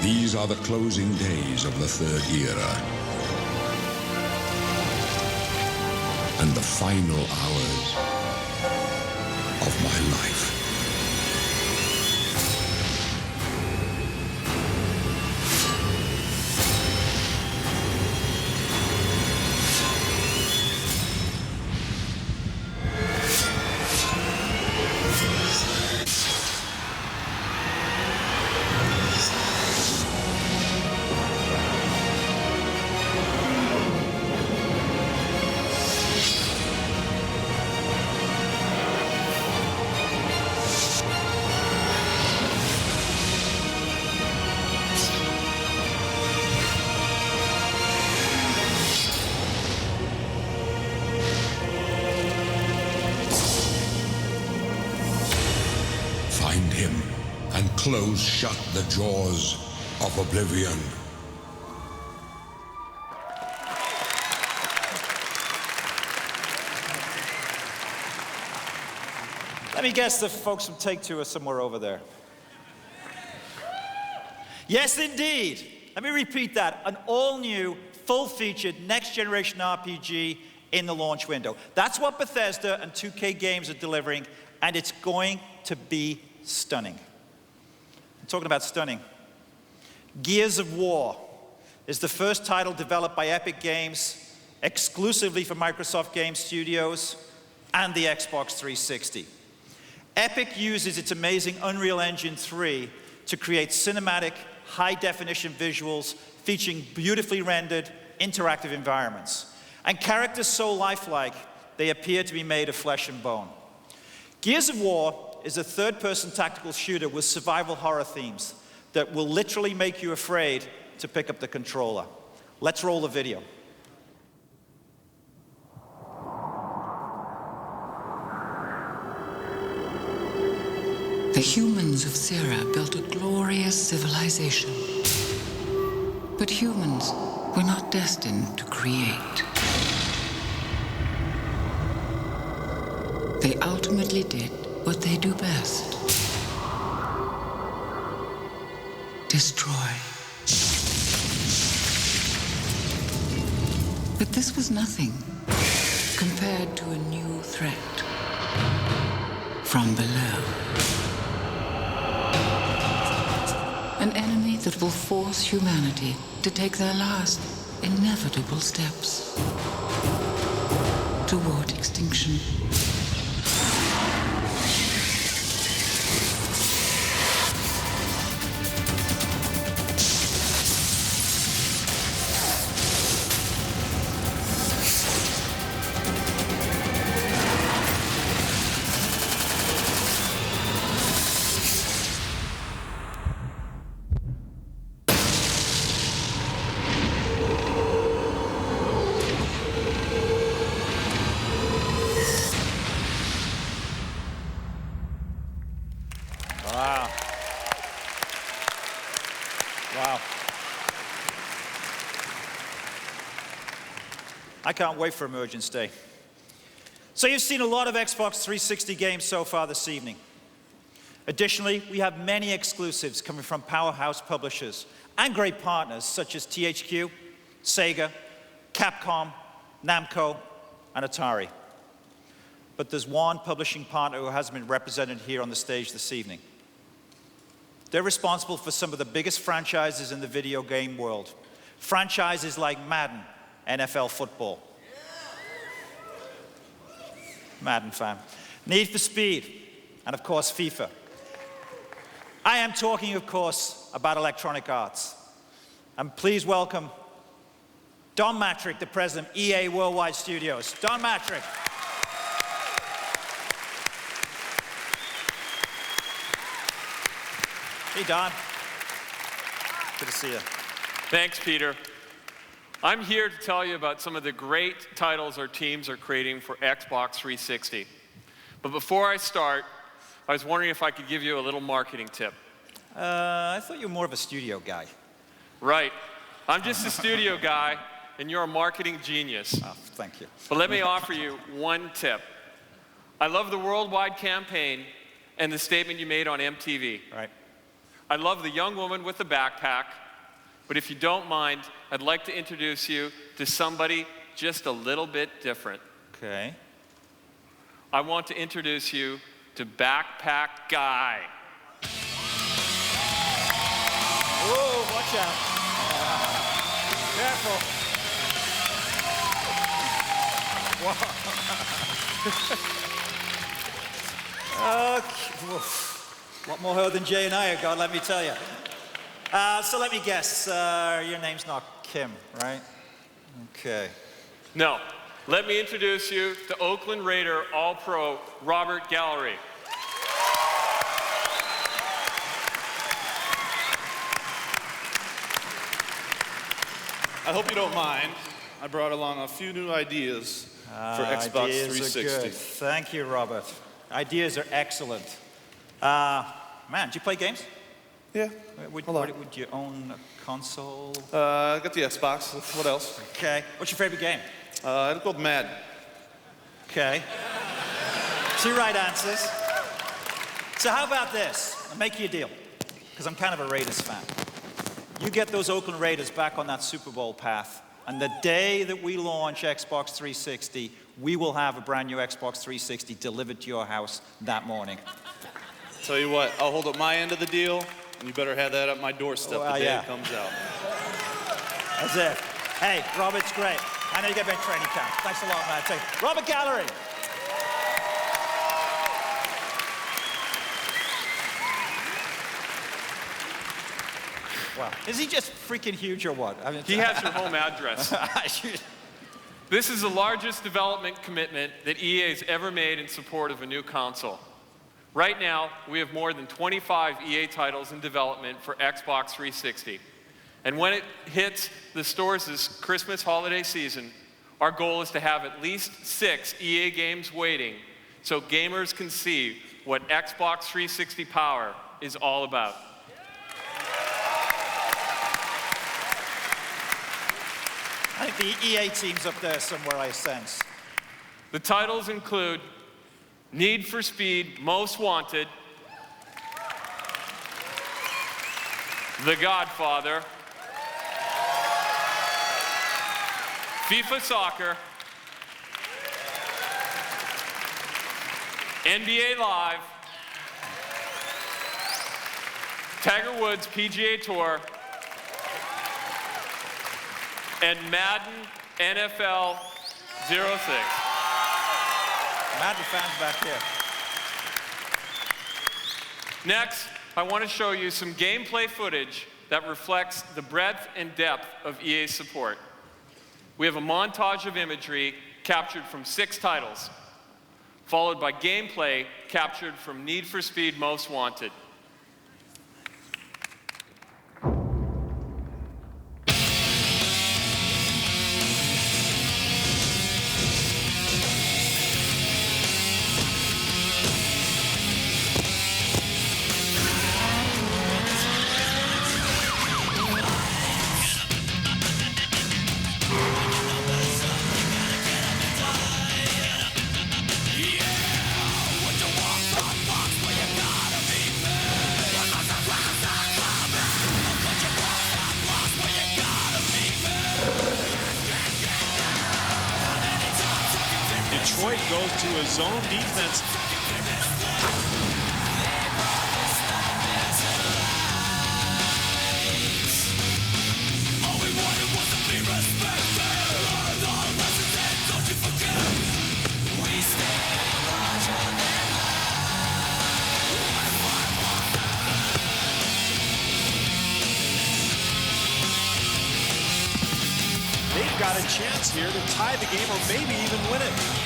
These are the closing days of the Third Era. And the final hours of my life. Find him and close shut the jaws of Oblivion. Let me guess the folks from Take-Two are somewhere over there. Yes, indeed. Let me repeat that. An all-new, full-featured, next-generation RPG in the launch window. That's what Bethesda and 2K Games are delivering, and it's going to be stunning. I'm talking about stunning. Gears of War is the first title developed by Epic Games exclusively for Microsoft Game Studios and the Xbox 360. Epic uses its amazing Unreal Engine 3 to create cinematic, high-definition visuals featuring beautifully rendered, interactive environments. And characters so lifelike, they appear to be made of flesh and bone. Gears of War is a third-person tactical shooter with survival horror themes that will literally make you afraid to pick up the controller. Let's roll the video. The humans of Thera built a glorious civilization. But humans were not destined to create. They ultimately did what they do best. Destroy. But this was nothing compared to a new threat from below. An enemy that will force humanity to take their last inevitable steps toward extinction. Wow. Wow. I can't wait for Emergence Day. So you've seen a lot of Xbox 360 games so far this evening. Additionally, we have many exclusives coming from powerhouse publishers and great partners such as THQ, Sega, Capcom, Namco, and Atari. But there's one publishing partner who hasn't been represented here on the stage this evening. They're responsible for some of the biggest franchises in the video game world. Franchises like Madden, NFL football. Madden fan. Need for Speed, and of course, FIFA. I am talking, of course, about Electronic Arts. And please welcome Don Mattrick, the president of EA Worldwide Studios. Don Mattrick. Hey, Don. Good to see you. Thanks, Peter. I'm here to tell you about some of the great titles our teams are creating for Xbox 360. But before I start, I was wondering if I could give you a little marketing tip. I thought you were more of a studio guy. Right. I'm just a studio guy, and you're a marketing genius. Oh, thank you. But let me offer you one tip. I love the worldwide campaign and the statement you made on MTV. Right. I love the young woman with the backpack, but if you don't mind, I'd like to introduce you to somebody just a little bit different. Okay. I want to introduce you to Backpack Guy. Whoa, watch out. Careful. Okay. A lot more hair than Jay and I have got, let me tell you. So let me guess, your name's not Kim, right? Okay. No. Let me introduce you to Oakland Raider All-Pro Robert Gallery. I hope you don't mind. I brought along a few new ideas for Xbox Ideas 360. Are good. Thank you, Robert. Ideas are excellent. Man, do you play games? Yeah. Would you own a console? I got the Xbox. What else? Okay. What's your favorite game? It's called Madden. Okay. 2 right answers. So how about this? I'll make you a deal, because I'm kind of a Raiders fan. You get those Oakland Raiders back on that Super Bowl path, and the day that we launch Xbox 360, we will have a brand new Xbox 360 delivered to your house that morning. Tell you what, I'll hold up my end of the deal, and you better have that at my doorstep the day it comes out. That's it. Hey, Robert's great. I know you get back training camp. Thanks a lot, man. Take Robert Gallery. Wow. Is he just freaking huge or what? I mean, He has your home address. This is the largest development commitment that EA has ever made in support of a new console. Right now, we have more than 25 EA titles in development for Xbox 360. And when it hits the stores this Christmas holiday season, our goal is to have at least 6 EA games waiting so gamers can see what Xbox 360 power is all about. I think the EA team's up there somewhere, I sense. The titles include Need for Speed Most Wanted, The Godfather, FIFA Soccer, NBA Live, Tiger Woods PGA Tour, and Madden NFL 06. Madden fans back here. Next, I want to show you some gameplay footage that reflects the breadth and depth of EA's support. We have a montage of imagery captured from 6 titles, followed by gameplay captured from Need for Speed Most Wanted. to a zone defense. They've got a chance here to tie the game or maybe even win it.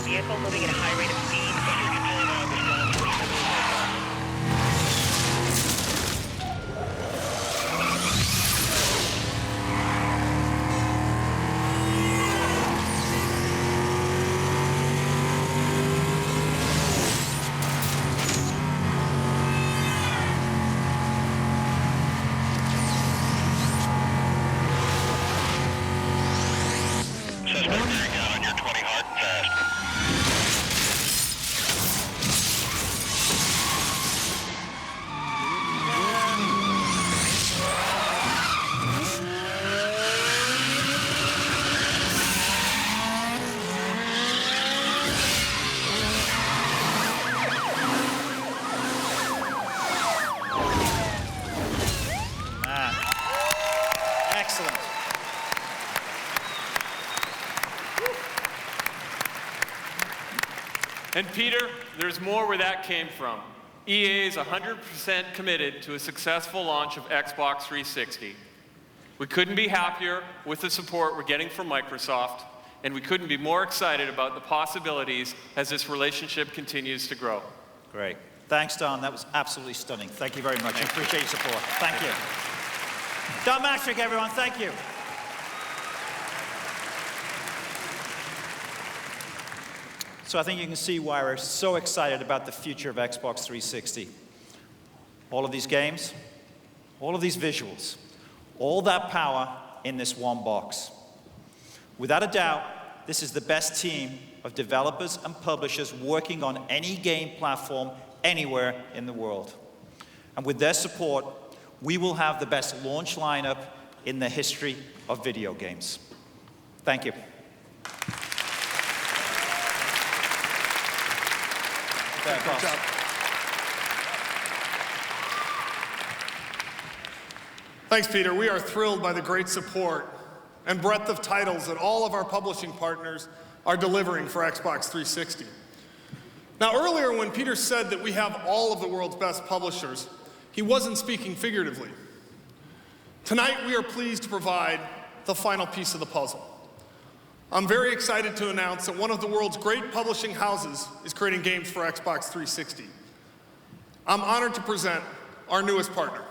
Vehicle moving at a high rate of Excellent. And Peter, there's more where that came from. EA is 100% committed to a successful launch of Xbox 360. We couldn't be happier with the support we're getting from Microsoft, and we couldn't be more excited about the possibilities as this relationship continues to grow. Great. Thanks, Don. That was absolutely stunning. Thank you very much. I appreciate your support. Thank you. Don Mattrick, everyone. Thank you. So I think you can see why we're so excited about the future of Xbox 360. All of these games, all of these visuals, all that power in this one box. Without a doubt, this is the best team of developers and publishers working on any game platform anywhere in the world. And with their support, we will have the best launch lineup in the history of video games. Thank you. Good job. Thanks, Peter. We are thrilled by the great support and breadth of titles that all of our publishing partners are delivering for Xbox 360. Now, earlier when Peter said that we have all of the world's best publishers, he wasn't speaking figuratively. Tonight, we are pleased to provide the final piece of the puzzle. I'm very excited to announce that one of the world's great publishing houses is creating games for Xbox 360. I'm honored to present our newest partner.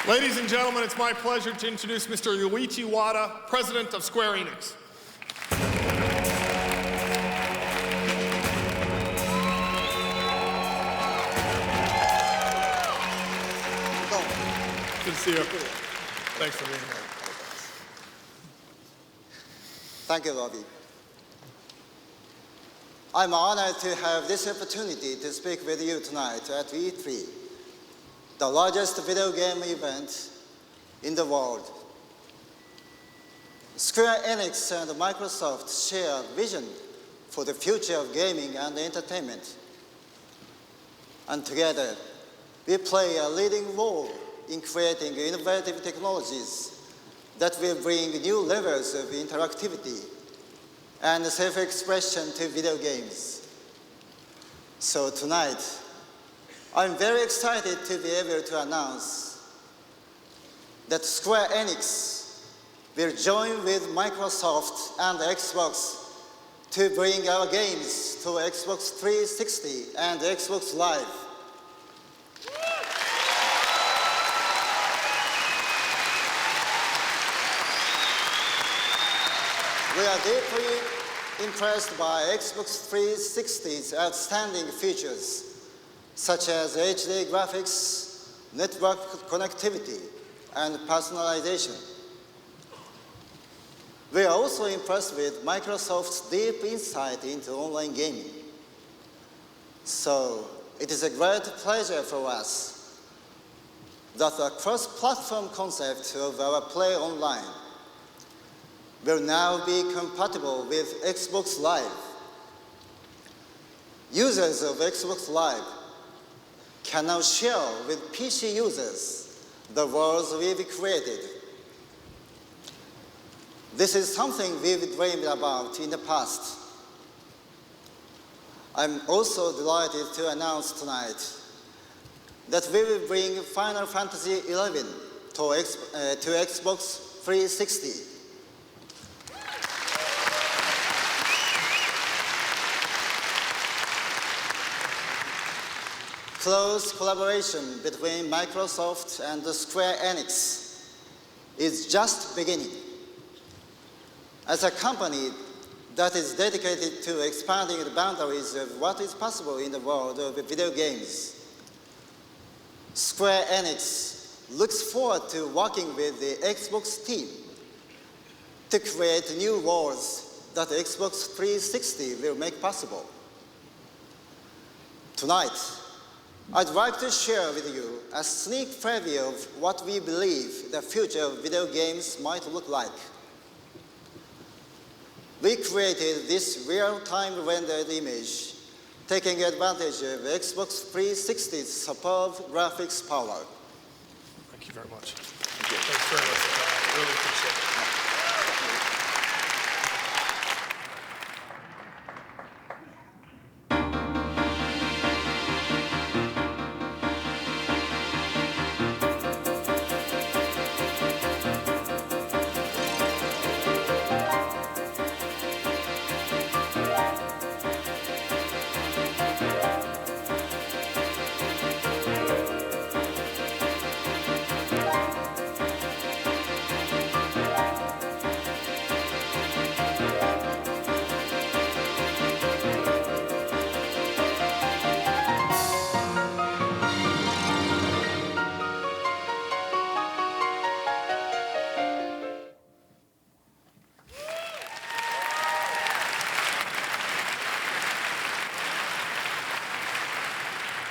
Ladies and gentlemen, it's my pleasure to introduce Mr. Yuichi Wada, President of Square Enix. Good to see you. Thanks for being here. Thank you, Robbie. I'm honored to have this opportunity to speak with you tonight at E3, the largest video game event in the world. Square Enix and Microsoft share a vision for the future of gaming and entertainment. And together, we play a leading role in creating innovative technologies that will bring new levels of interactivity and self-expression to video games. So tonight, I'm very excited to be able to announce that Square Enix will join with Microsoft and Xbox to bring our games to Xbox 360 and Xbox Live. We are deeply impressed by Xbox 360's outstanding features, such as HD graphics, network connectivity, and personalization. We are also impressed with Microsoft's deep insight into online gaming. So it is a great pleasure for us that the cross-platform concept of our Play Online will now be compatible with Xbox Live. Users of Xbox Live can now share with PC users the worlds we've created. This is something we've dreamed about in the past. I'm also delighted to announce tonight that we will bring Final Fantasy XI to Xbox 360. Close collaboration between Microsoft and Square Enix is just beginning. As a company that is dedicated to expanding the boundaries of what is possible in the world of video games, Square Enix looks forward to working with the Xbox team to create new worlds that Xbox 360 will make possible. Tonight, I'd like to share with you a sneak preview of what we believe the future of video games might look like. We created this real-time rendered image, taking advantage of Xbox 360's superb graphics power. Thank you very much. Thanks very much. I really appreciate it.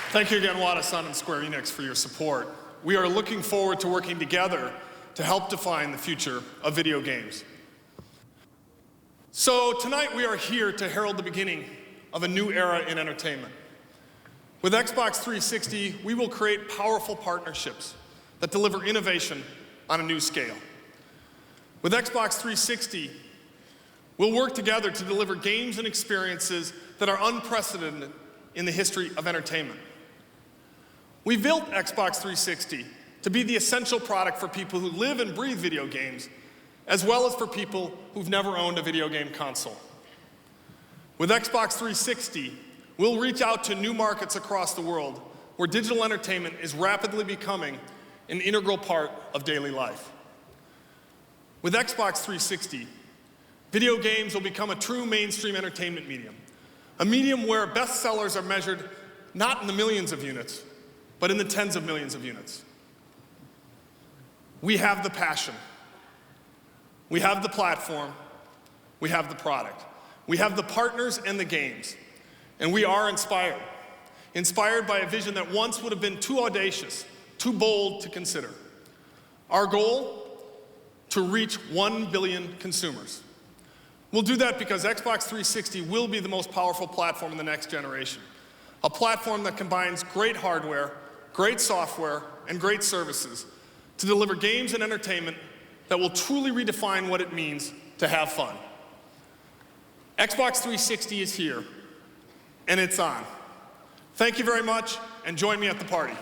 Thank you again, Wada-san and Square Enix, for your support. We are looking forward to working together to help define the future of video games. So tonight we are here to herald the beginning of a new era in entertainment. With Xbox 360, we will create powerful partnerships that deliver innovation on a new scale. With Xbox 360, we'll work together to deliver games and experiences that are unprecedented in the history of entertainment. We built Xbox 360 to be the essential product for people who live and breathe video games, as well as for people who've never owned a video game console. With Xbox 360, we'll reach out to new markets across the world where digital entertainment is rapidly becoming an integral part of daily life. With Xbox 360, video games will become a true mainstream entertainment medium, a medium where bestsellers are measured not in the millions of units, but in the tens of millions of units. We have the passion. We have the platform. We have the product. We have the partners and the games. And we are inspired. Inspired by a vision that once would have been too audacious, too bold to consider. Our goal? To reach 1 billion consumers. We'll do that because Xbox 360 will be the most powerful platform in the next generation. A platform that combines great hardware, great software, and great services to deliver games and entertainment that will truly redefine what it means to have fun. Xbox 360 is here, and it's on. Thank you very much, and join me at the party.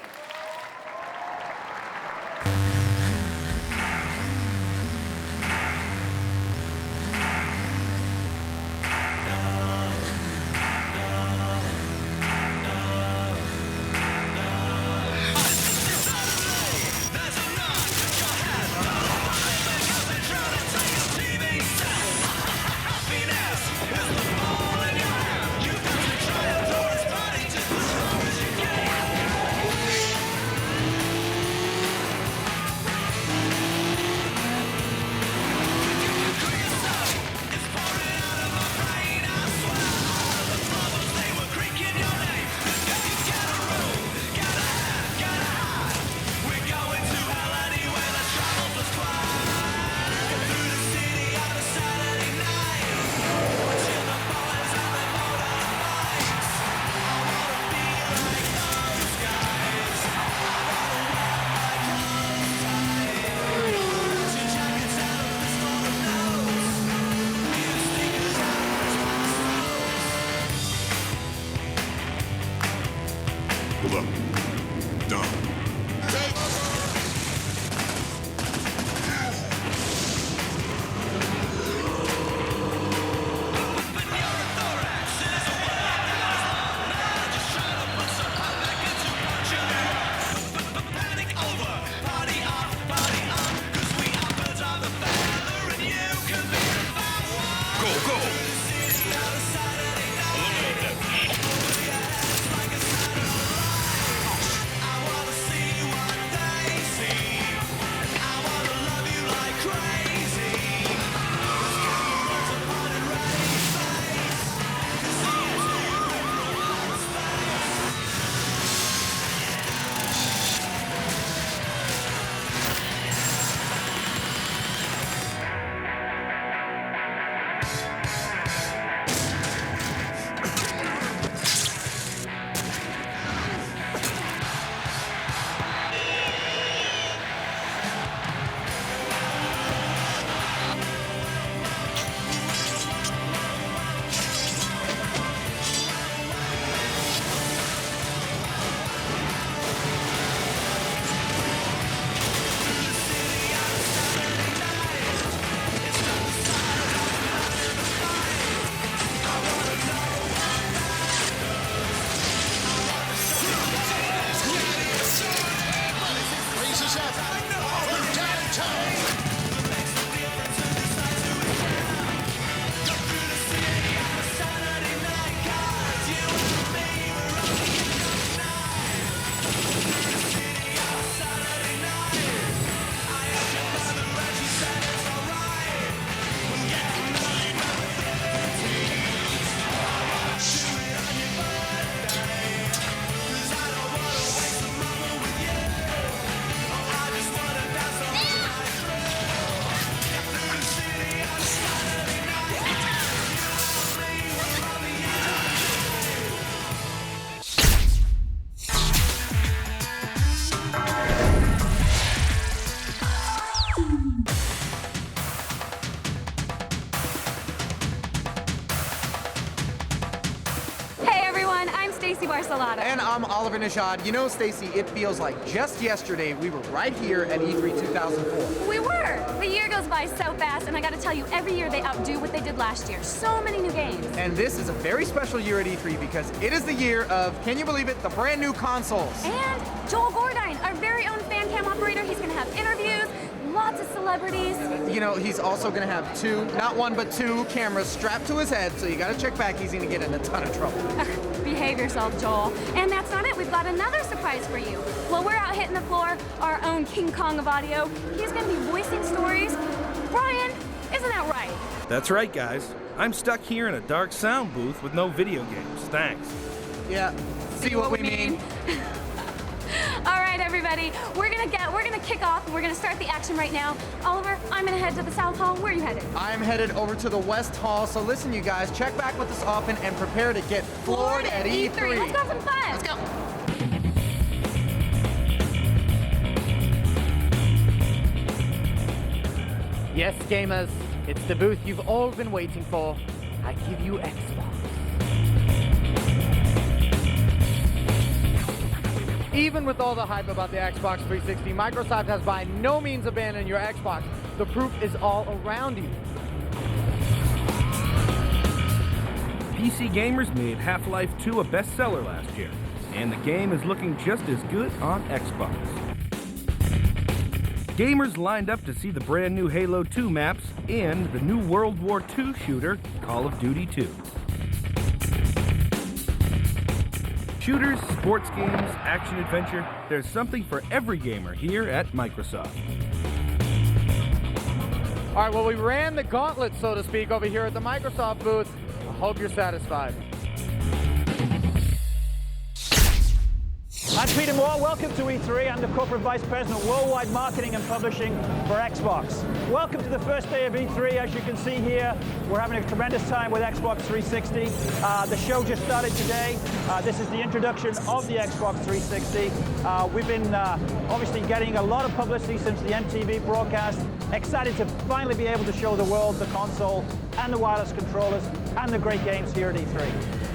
Hold up. Done. Oliver Najad. You know, Stacy, it feels like just yesterday we were right here at E3 2004. We were. The year goes by so fast, and I gotta tell you, every year they outdo what they did last year. So many new games. And this is a very special year at E3 because it is the year of, can you believe it, the brand new consoles. And Joel Gordine, our very own fan cam operator, he's gonna have interviews, lots of celebrities. You know, he's also gonna have not one, but two cameras strapped to his head, so you gotta check back. He's gonna get in a ton of trouble. Behave yourself, Joel. And that's not it. We've got another surprise for you. While we're out hitting the floor, our own King Kong of audio, he's gonna be voicing stories. Brian, isn't that right? That's right, guys. I'm stuck here in a dark sound booth with no video games. Thanks. Yeah, see what we mean. All right, everybody, we're gonna kick off, and we're gonna start the action right now. Oliver, I'm gonna head to the South Hall. Where are you headed? I'm headed over to the West Hall, so listen, you guys, check back with us often and prepare to get floored at E3. Let's go have some fun. Let's go. Yes, gamers, it's the booth you've all been waiting for. I give you Xbox. Even with all the hype about the Xbox 360, Microsoft has by no means abandoned your Xbox. The proof is all around you. PC Gamers made Half-Life 2 a bestseller last year, and the game is looking just as good on Xbox. Gamers lined up to see the brand new Halo 2 maps and the new World War II shooter, Call of Duty 2. Shooters, sports games, action-adventure, there's something for every gamer here at Microsoft. All right, well, we ran the gauntlet, so to speak, over here at the Microsoft booth. I hope you're satisfied. I'm Peter Moore. Welcome to E3. I'm the Corporate Vice President of Worldwide Marketing and Publishing for Xbox. Welcome to the first day of E3. As you can see here, we're having a tremendous time with Xbox 360. The show just started today. This is the introduction of the Xbox 360. We've been obviously getting a lot of publicity since the MTV broadcast. Excited to finally be able to show the world the console and the wireless controllers and the great games here at E3.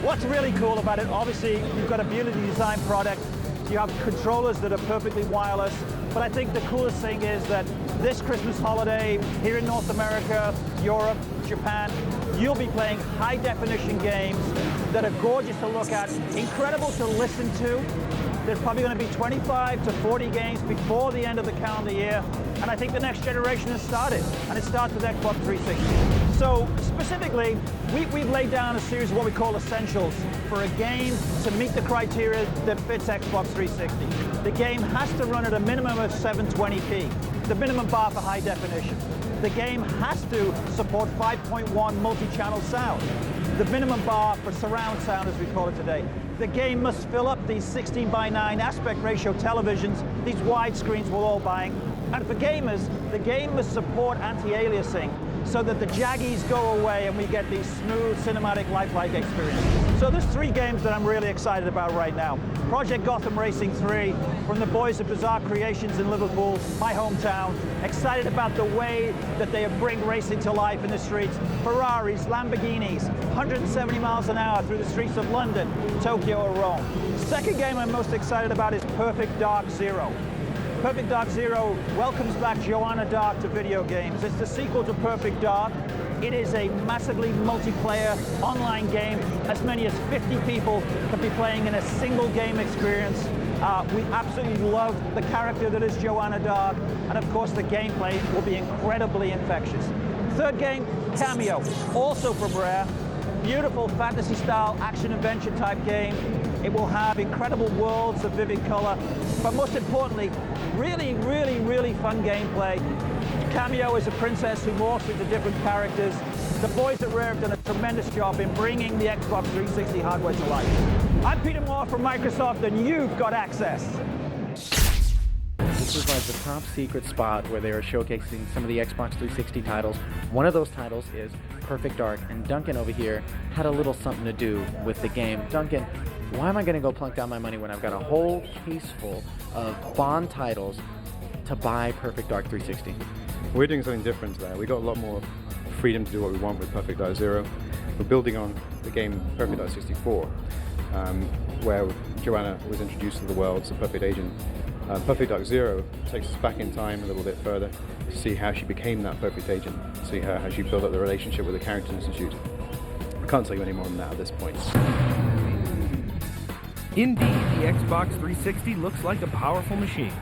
What's really cool about it, obviously, you've got a beautifully designed product. You have controllers that are perfectly wireless, but I think the coolest thing is that this Christmas holiday here in North America, Europe, Japan, you'll be playing high-definition games that are gorgeous to look at, incredible to listen to. There's probably going to be 25 to 40 games before the end of the calendar year, and I think the next generation has started, and it starts with Xbox 360. So specifically, we've laid down a series of what we call essentials for a game to meet the criteria that fits Xbox 360. The game has to run at a minimum of 720p, the minimum bar for high definition. The game has to support 5.1 multi-channel sound, the minimum bar for surround sound as we call it today. The game must fill up these 16:9 aspect ratio televisions, these wide screens we're all buying. And for gamers, the game must support anti-aliasing so that the jaggies go away and we get these smooth, cinematic, lifelike experiences. So there's three games that I'm really excited about right now. Project Gotham Racing 3 from the boys at Bizarre Creations in Liverpool, my hometown. Excited about the way that they bring racing to life in the streets. Ferraris, Lamborghinis, 170 miles an hour through the streets of London, Tokyo, or Rome. Second game I'm most excited about is Perfect Dark Zero. Perfect Dark Zero welcomes back Joanna Dark to video games. It's the sequel to Perfect Dark. It is a massively multiplayer online game. As many as 50 people can be playing in a single game experience. We absolutely love the character that is Joanna Dark, and of course the gameplay will be incredibly infectious. Third game, Cameo, also from Rare. Beautiful fantasy-style action-adventure type game. It will have incredible worlds of vivid color, but most importantly, really, really, really fun gameplay. Cameo is a princess who morphs into different characters. The boys at Rare have done a tremendous job in bringing the Xbox 360 hardware to life. I'm Peter Moore from Microsoft, and you've got access. This was like the top secret spot where they were showcasing some of the Xbox 360 titles. One of those titles is Perfect Dark, and Duncan over here had a little something to do with the game. Duncan, why am I going to go plunk down my money when I've got a whole case full of Bond titles to buy Perfect Dark 360? We're doing something different there. We got a lot more freedom to do what we want with Perfect Dark Zero. We're building on the game Perfect Dark 64, where Joanna was introduced to the world as a Perfect Agent. Perfect Dark Zero takes us back in time a little bit further to see how she became that Perfect Agent, see how she built up the relationship with the Character Institute. I can't tell you any more than that at this point. Indeed, the Xbox 360 looks like a powerful machine,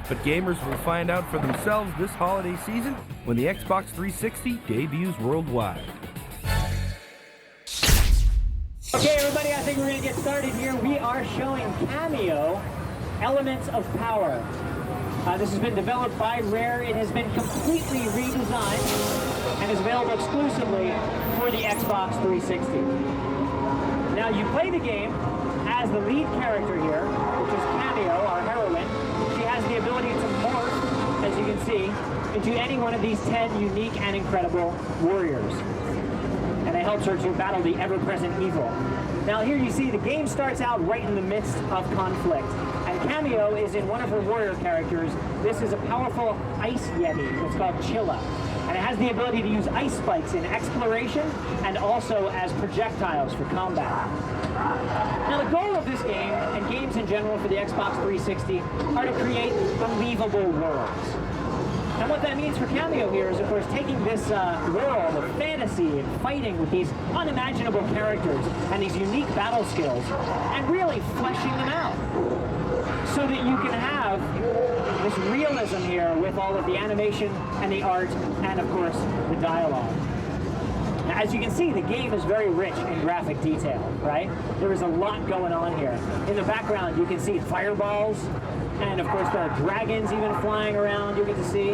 but gamers will find out for themselves this holiday season when the Xbox 360 debuts worldwide. Okay, everybody, I think we're going to get started here. We are showing Kameo, Elements of Power. This has been developed by Rare. It has been completely redesigned and is available exclusively for the Xbox 360. Now, you play the game as the lead character here, which is Kameo, our heroine. She has the ability to morph, as you can see, into any one of these 10 unique and incredible warriors. And it helps her to battle the ever-present evil. Now here you see the game starts out right in the midst of conflict. And Kameo is in one of her warrior characters. This is a powerful ice yeti. It's called Chilla. And it has the ability to use ice spikes in exploration and also as projectiles for combat. Now the goal of this game, and games in general for the Xbox 360, are to create believable worlds. And what that means for Kameo here is, of course, taking this world of fantasy and fighting with these unimaginable characters and these unique battle skills and really fleshing them out so that you can have this realism here with all of the animation and the art and, of course, the dialogue. Now, as you can see, the game is very rich in graphic detail, right? There is a lot going on here. In the background, you can see fireballs, and of course there are dragons even flying around you get to see.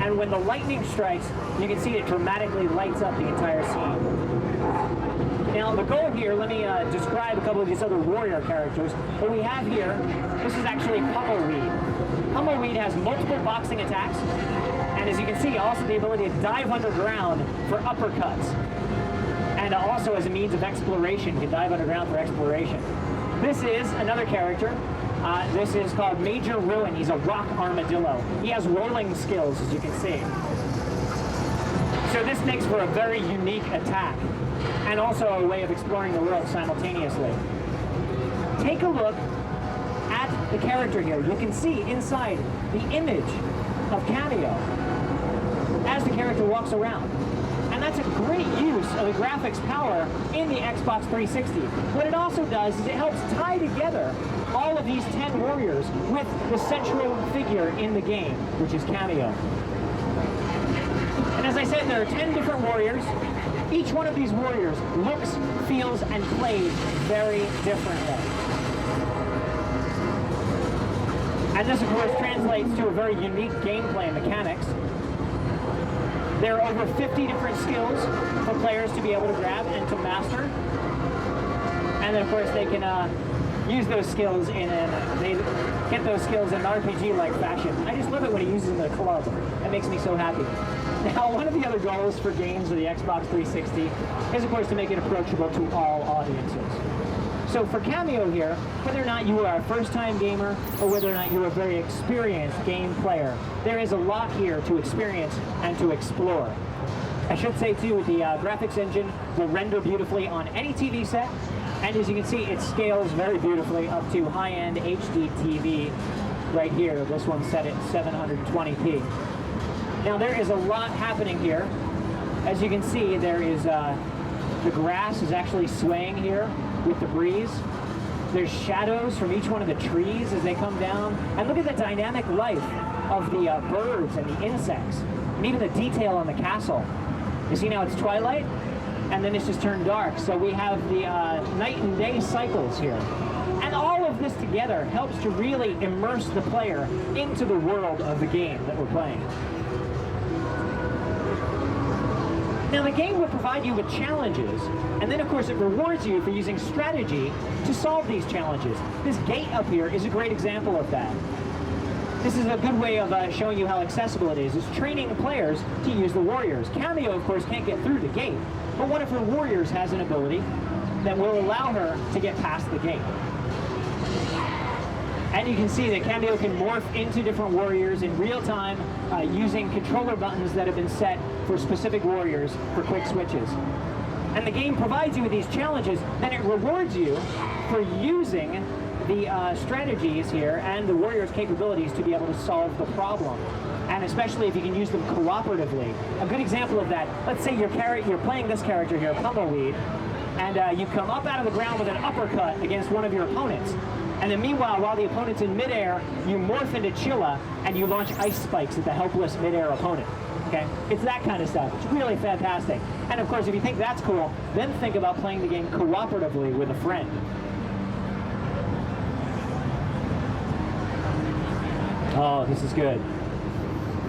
And when the lightning strikes, you can see it dramatically lights up the entire scene. Now the goal here, let me describe a couple of these other warrior characters. What we have here, this is actually Pummleweed. Pummleweed has multiple boxing attacks, and as you can see, also the ability to dive underground for uppercuts. And also as a means of exploration, can dive underground for exploration. This is another character. This is called Major Ruin. He's a rock armadillo. He has rolling skills, as you can see. So this makes for a very unique attack, and also a way of exploring the world simultaneously. Take a look at the character here. You can see inside the image of Kameo as the character walks around. And that's a great use of the graphics power in the Xbox 360. What it also does is it helps tie together all of these 10 warriors with the central figure in the game, which is Kameo. And as I said, there are 10 different warriors. Each one of these warriors looks, feels, and plays very differently. And this, of course, translates to a very unique gameplay mechanics. There are over 50 different skills for players to be able to grab and to master. And then, of course, they can use those skills they get those skills in an RPG-like fashion. I just love it when he uses them in a club. That makes me so happy. Now, one of the other goals for games of the Xbox 360 is, of course, to make it approachable to all audiences. So for Kameo here, whether or not you are a first-time gamer or whether or not you're a very experienced game player, there is a lot here to experience and to explore. I should say, too, the graphics engine will render beautifully on any TV set, and as you can see, it scales very beautifully up to high-end HD TV right here. This one's set at 720p. Now, there is a lot happening here. As you can see, there is the grass is actually swaying here with the breeze. There's shadows from each one of the trees as they come down. And look at the dynamic life of the birds and the insects, and even the detail on the castle. You see now it's twilight, and then it's just turned dark. So we have the night and day cycles here. And all of this together helps to really immerse the player into the world of the game that we're playing. Now the game will provide you with challenges, and then of course it rewards you for using strategy to solve these challenges. This gate up here is a great example of that. This is a good way of showing you how accessible it is. It's training players to use the warriors. Kameo, of course, can't get through the gate, but one of her warriors has an ability that will allow her to get past the gate. And you can see that Kameo can morph into different warriors in real time using controller buttons that have been set for specific warriors for quick switches. And the game provides you with these challenges, then it rewards you for using the strategies here and the warrior's capabilities to be able to solve the problem. And especially if you can use them cooperatively. A good example of that, let's say you're playing this character here, Pumbleweed, and you come up out of the ground with an uppercut against one of your opponents. And then meanwhile, while the opponent's in midair, you morph into Chilla and you launch ice spikes at the helpless midair opponent. Okay? It's that kind of stuff. It's really fantastic. And of course, if you think that's cool, then think about playing the game cooperatively with a friend. Oh, this is good.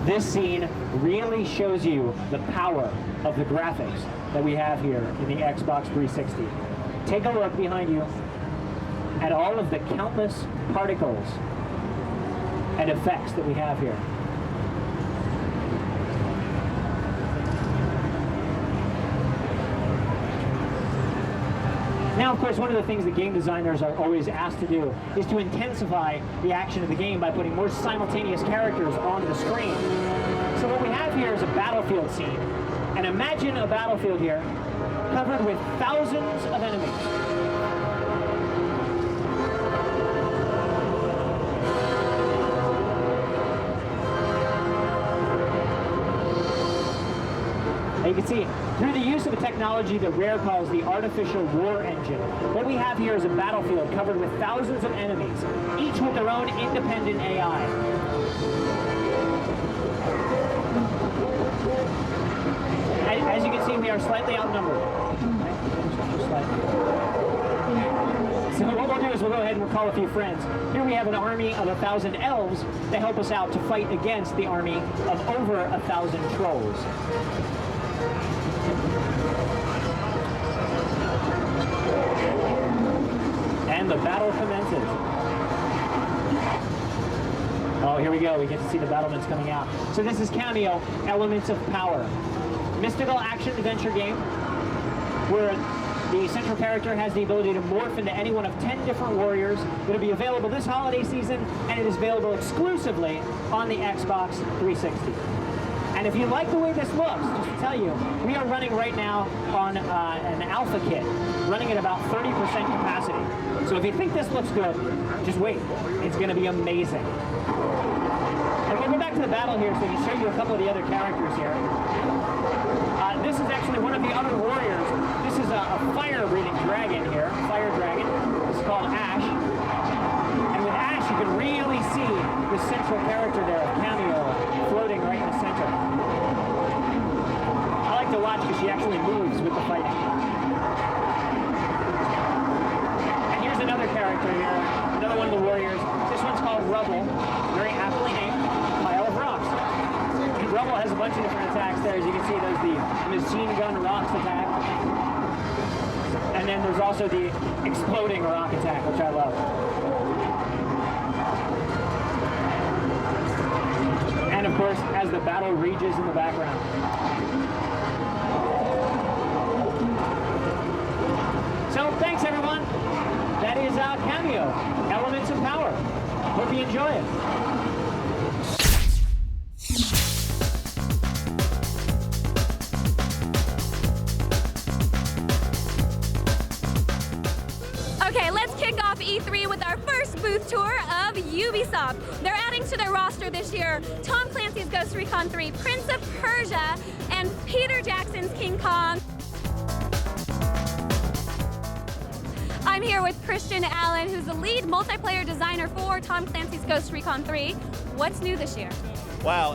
This scene really shows you the power of the graphics that we have here in the Xbox 360. Take a look behind you at all of the countless particles and effects that we have here. Now, of course, one of the things that game designers are always asked to do is to intensify the action of the game by putting more simultaneous characters on the screen. So what we have here is a battlefield scene. And imagine a battlefield here covered with thousands of enemies. You can see, through the use of a technology that Rare calls the Artificial War Engine, what we have here is a battlefield covered with thousands of enemies, each with their own independent AI. As you can see, we are slightly outnumbered. So what we'll do is we'll go ahead and we'll call a few friends. Here we have an army of 1,000 elves to help us out to fight against the army of over 1,000 trolls. And the battle commences. Oh, here we go. We get to see the battlements coming out. So this is Kameo, Elements of Power. Mystical action-adventure game where the central character has the ability to morph into any one of 10 different warriors. It'll be available this holiday season, and it is available exclusively on the Xbox 360. And if you like the way this looks, just to tell you, we are running right now on an alpha kit, running at about 30% capacity. So if you think this looks good, just wait. It's going to be amazing. And we'll go back to the battle here so we can show you a couple of the other characters here. This is actually one of the other warriors. This is a fire-breathing dragon here, fire dragon. This is called Ash. And with Ash, you can really see the central character there, Kameo, floating right in the center. I like to watch because she actually moves with the fighting. And here's another character here, another one of the warriors. This one's called Rubble, very aptly named, Pile of Rocks. Rubble has a bunch of different attacks there. As you can see, there's the machine gun rocks attack. And then there's also the exploding rock attack, which I love. And of course, as the battle rages in the background. So thanks everyone. That is Kameo, Elements of Power. Hope you enjoy it. Okay, let's kick off E3 with our first booth tour of Ubisoft. They're adding to their roster this year Tom Clancy's Ghost Recon 3, Prince of Persia, and Peter Jackson's King Kong. I'm here with Christian Allen, who's the lead multiplayer designer for Tom Clancy's Ghost Recon 3. What's new this year? Wow,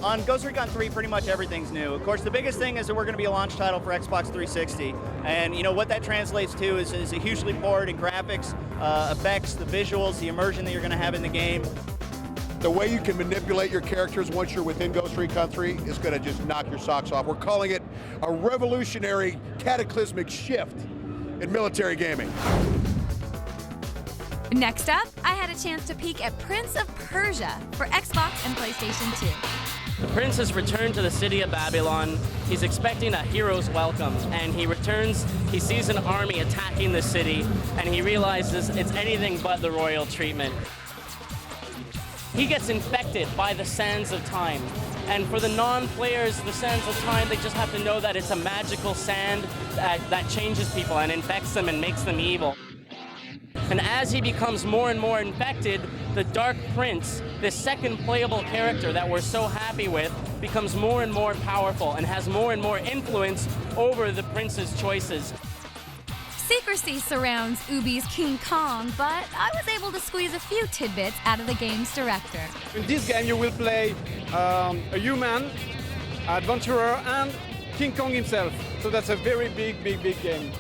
on Ghost Recon 3, pretty much everything's new. Of course, the biggest thing is that we're going to be a launch title for Xbox 360. And you know what that translates to is a huge leap forward in graphics, effects, the visuals, the immersion that you're going to have in the game. The way you can manipulate your characters once you're within Ghost Recon 3 is going to just knock your socks off. We're calling it a revolutionary, cataclysmic shift in military gaming. Next up, I had a chance to peek at Prince of Persia for Xbox and PlayStation 2. The prince has returned to the city of Babylon. He's expecting a hero's welcome, and he returns, he sees an army attacking the city, and he realizes it's anything but the royal treatment. He gets infected by the Sands of Time. And for the non-players, the Sands of Time, they just have to know that it's a magical sand that changes people and infects them and makes them evil. And as he becomes more and more infected, the Dark Prince, this second playable character that we're so happy with, becomes more and more powerful and has more and more influence over the Prince's choices. Secrecy surrounds Ubi's King Kong, but I was able to squeeze a few tidbits out of the game's director. In this game you will play a human, adventurer, and King Kong himself. So that's a very big game.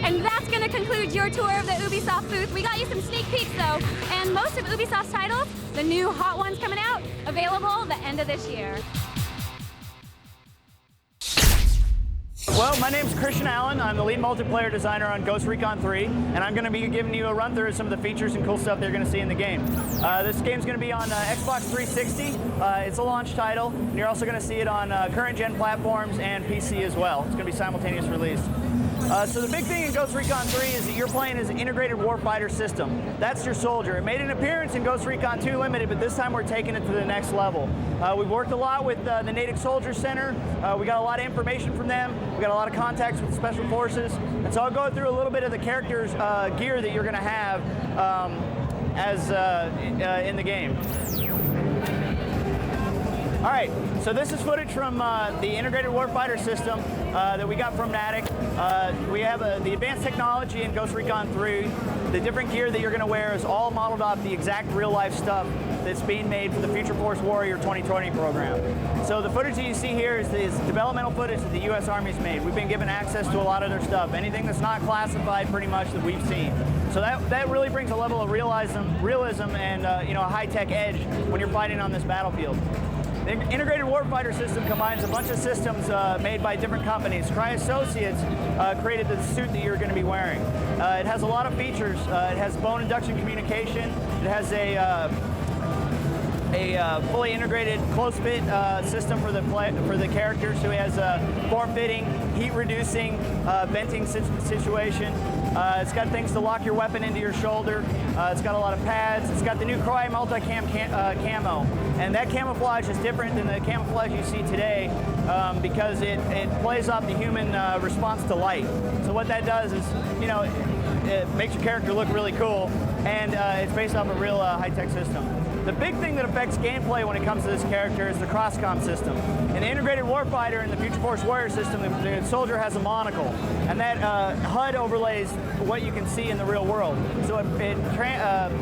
And that's going to conclude your tour of the Ubisoft booth. We got you some sneak peeks though, and most of Ubisoft's titles, the new hot ones coming out, available the end of this year. Well, my name's Christian Allen. I'm the lead multiplayer designer on Ghost Recon 3, and I'm going to be giving you a run through of some of the features and cool stuff they're going to see in the game. This game's going to be on Xbox 360. It's a launch title, and you're also going to see it on current gen platforms and PC as well. It's going to be simultaneous release. So the big thing in Ghost Recon 3 is that you're playing as an integrated warfighter system. That's your soldier. It made an appearance in Ghost Recon 2 Limited, but this time we're taking it to the next level. We've worked a lot with the Natick Soldier Center. We got a lot of information from them. We got a lot of contacts with Special Forces. And so I'll go through a little bit of the character's gear that you're going to have in the game. All right, so this is footage from the integrated warfighter system that we got from Natick. We have the advanced technology in Ghost Recon 3. The different gear that you're going to wear is all modeled off the exact real-life stuff that's being made for the Future Force Warrior 2020 program. So the footage that you see here is developmental footage that the U.S. Army's made. We've been given access to a lot of their stuff, anything that's not classified pretty much that we've seen. So that really brings a level of realism and a high-tech edge when you're fighting on this battlefield. The integrated warfighter system combines a bunch of systems made by different companies. Cry Associates created the suit that you're going to be wearing. It has a lot of features. It has bone induction communication. It has a fully integrated close fit system for the characters. So it has a form-fitting, heat-reducing venting situation. It's got things to lock your weapon into your shoulder. It's got a lot of pads. It's got the new Cry Multicam camo. And that camouflage is different than the camouflage you see today because it plays off the human response to light. So what that does is, it makes your character look really cool, and it's based off a real high-tech system. The big thing that affects gameplay when it comes to this character is the cross-comm system. In the integrated warfighter and the Future Force Warrior system, the soldier has a monocle, and that HUD overlays what you can see in the real world. So it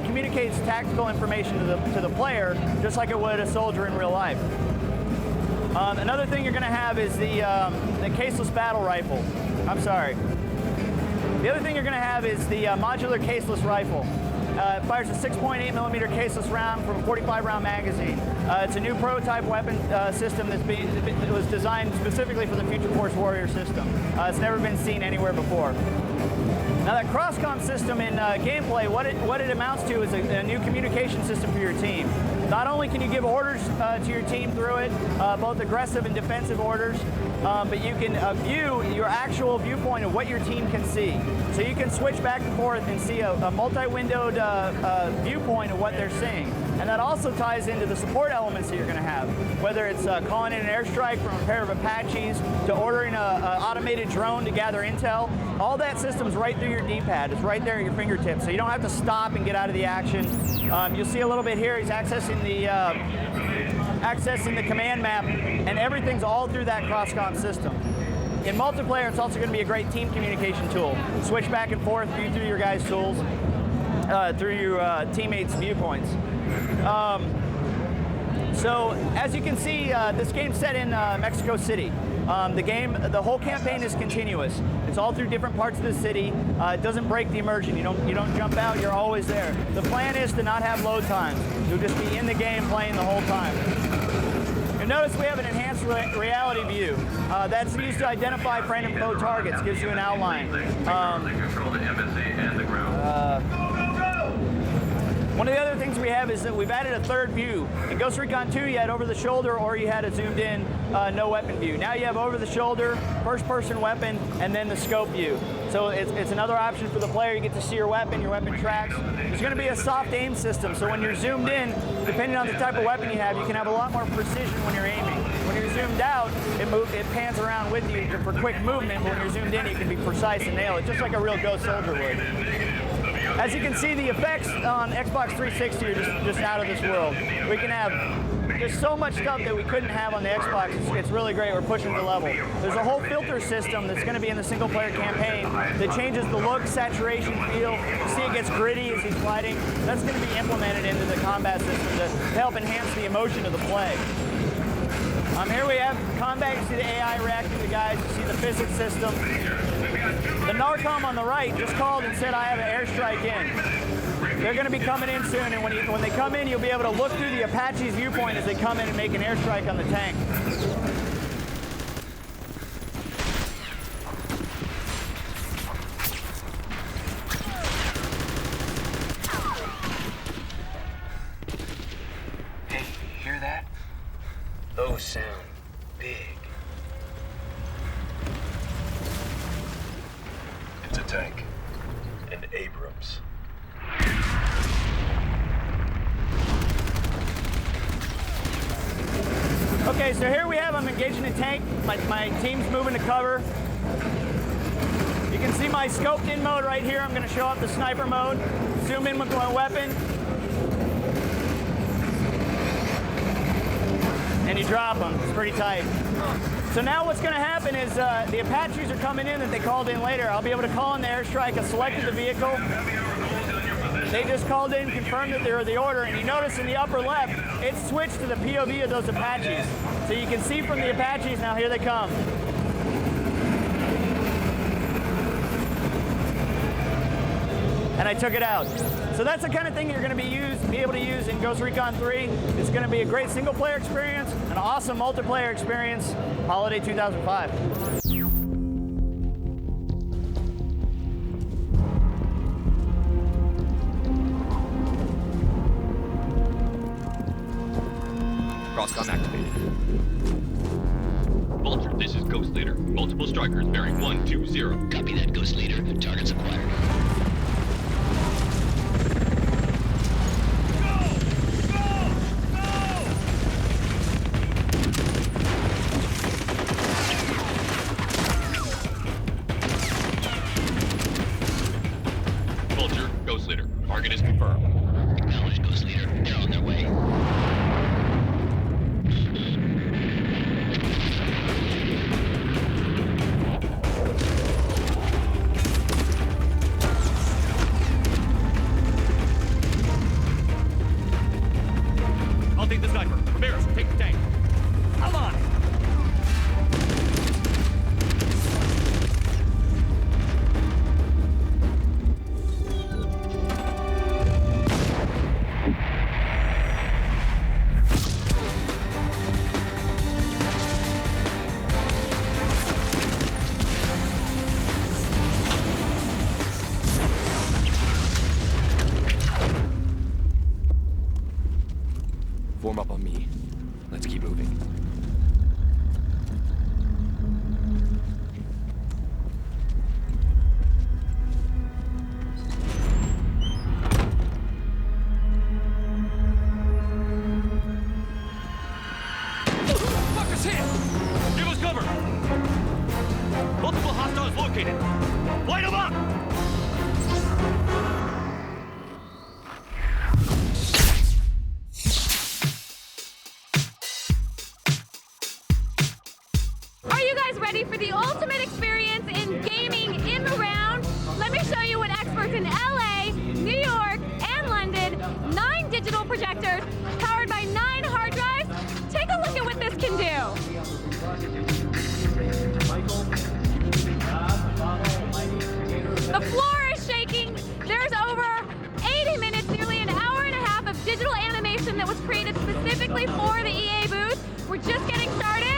communicates tactical information to the player, just like it would a soldier in real life. Another thing you're going to have is the caseless battle rifle. I'm sorry. The other thing you're going to have is the modular caseless rifle. It fires a 6.8mm caseless round from a 45-round magazine. It's a new prototype weapon system that was designed specifically for the Future Force Warrior system. It's never been seen anywhere before. Now that cross-comm system in gameplay, what it amounts to is a new communication system for your team. Not only can you give orders to your team through it, both aggressive and defensive orders, but you can view your actual viewpoint of what your team can see. So you can switch back and forth and see a multi-windowed viewpoint of what they're seeing. And that also ties into the support elements that you're going to have, whether it's calling in an airstrike from a pair of Apaches to ordering an automated drone to gather intel. All that system's right through your D-pad. It's right there at your fingertips, so you don't have to stop and get out of the action. You'll see a little bit here. He's accessing the command map, and everything's all through that cross-comm system. In multiplayer, it's also going to be a great team communication tool. Switch back and forth, view through your guys' tools, through your teammates' viewpoints. So as you can see, this game's set in Mexico City. The whole campaign is continuous. It's all through different parts of the city. It doesn't break the immersion. You don't jump out. You're always there. The plan is to not have load times. You'll just be in the game playing the whole time. You'll notice we have an enhanced reality view. That's used to identify friend and foe targets. Gives you an outline. One of the other things we have is that we've added a third view. In Ghost Recon 2, you had over-the-shoulder, or you had a zoomed-in no-weapon view. Now you have over-the-shoulder, first-person weapon, and then the scope view. So it's another option for the player. You get to see your weapon tracks. There's going to be a soft aim system, so when you're zoomed in, depending on the type of weapon you can have a lot more precision when you're aiming. When you're zoomed out, it pans around with you for quick movement, but when you're zoomed in, you can be precise and nail it, just like a real Ghost Soldier would. As you can see, the effects on Xbox 360 are just out of this world. We can have, there's so much stuff that we couldn't have on the Xbox. It's really great. We're pushing the level. There's a whole filter system that's going to be in the single-player campaign that changes the look, saturation, feel. You see it gets gritty as he's fighting. That's going to be implemented into the combat system to help enhance the emotion of the play. Here we have combat. You see the AI reacting to guys. You see the physics system. The Narcom on the right just called and said, I have an airstrike in. They're going to be coming in soon, and when they come in, you'll be able to look through the Apache's viewpoint as they come in and make an airstrike on the tank. Hey, you hear that? Those sound big. It's a tank. And Abrams. Okay, so here we have, I'm engaging a tank. My team's moving to cover. You can see my scoped in mode right here. I'm going to show up the sniper mode. Zoom in with my weapon. And you drop them. It's pretty tight. So now what's going to happen is the Apaches are coming in that they called in later. I'll be able to call in the airstrike. I selected the vehicle. They just called in, confirmed that they were the order, and you notice in the upper left, it switched to the POV of those Apaches. So you can see from the Apaches, now here they come. And I took it out. So that's the kind of thing you're going to be able to use in Ghost Recon 3. It's going to be a great single-player experience, an awesome multiplayer experience, holiday 2005. Crosscom activated. Vulture, this is Ghost Leader. Multiple strikers bearing 120. Copy that, Ghost Leader. Targets acquired. Vulture, Ghost Leader. Target is confirmed. Acknowledged, Ghost Leader. They're on their way. I'll take the sniper. Ramirez, take the tank. I'm on it. Form up on me. Let's keep moving. Fuckers hit! Give us cover! Multiple hostiles located. Light them up! Ready for the ultimate experience in gaming in the round? Let me show you what experts in LA, New York, and London, 9 digital projectors powered by 9 hard drives. Take a look at what this can do. The floor is shaking. There's over 80 minutes, nearly an hour and a half of digital animation that was created specifically for the EA booth. We're just getting started.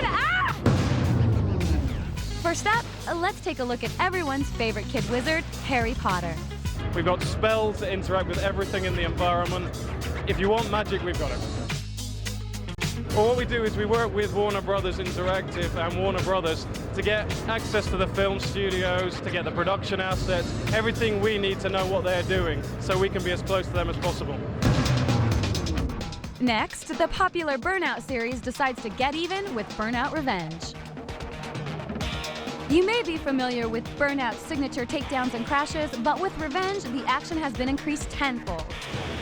First up, let's take a look at everyone's favorite kid wizard, Harry Potter. We've got spells that interact with everything in the environment. If you want magic, we've got it. Well, what we do is we work with Warner Brothers Interactive and Warner Brothers to get access to the film studios, to get the production assets, everything we need to know what they're doing so we can be as close to them as possible. Next, the popular Burnout series decides to get even with Burnout Revenge. You may be familiar with Burnout's signature takedowns and crashes, but with Revenge, the action has been increased tenfold.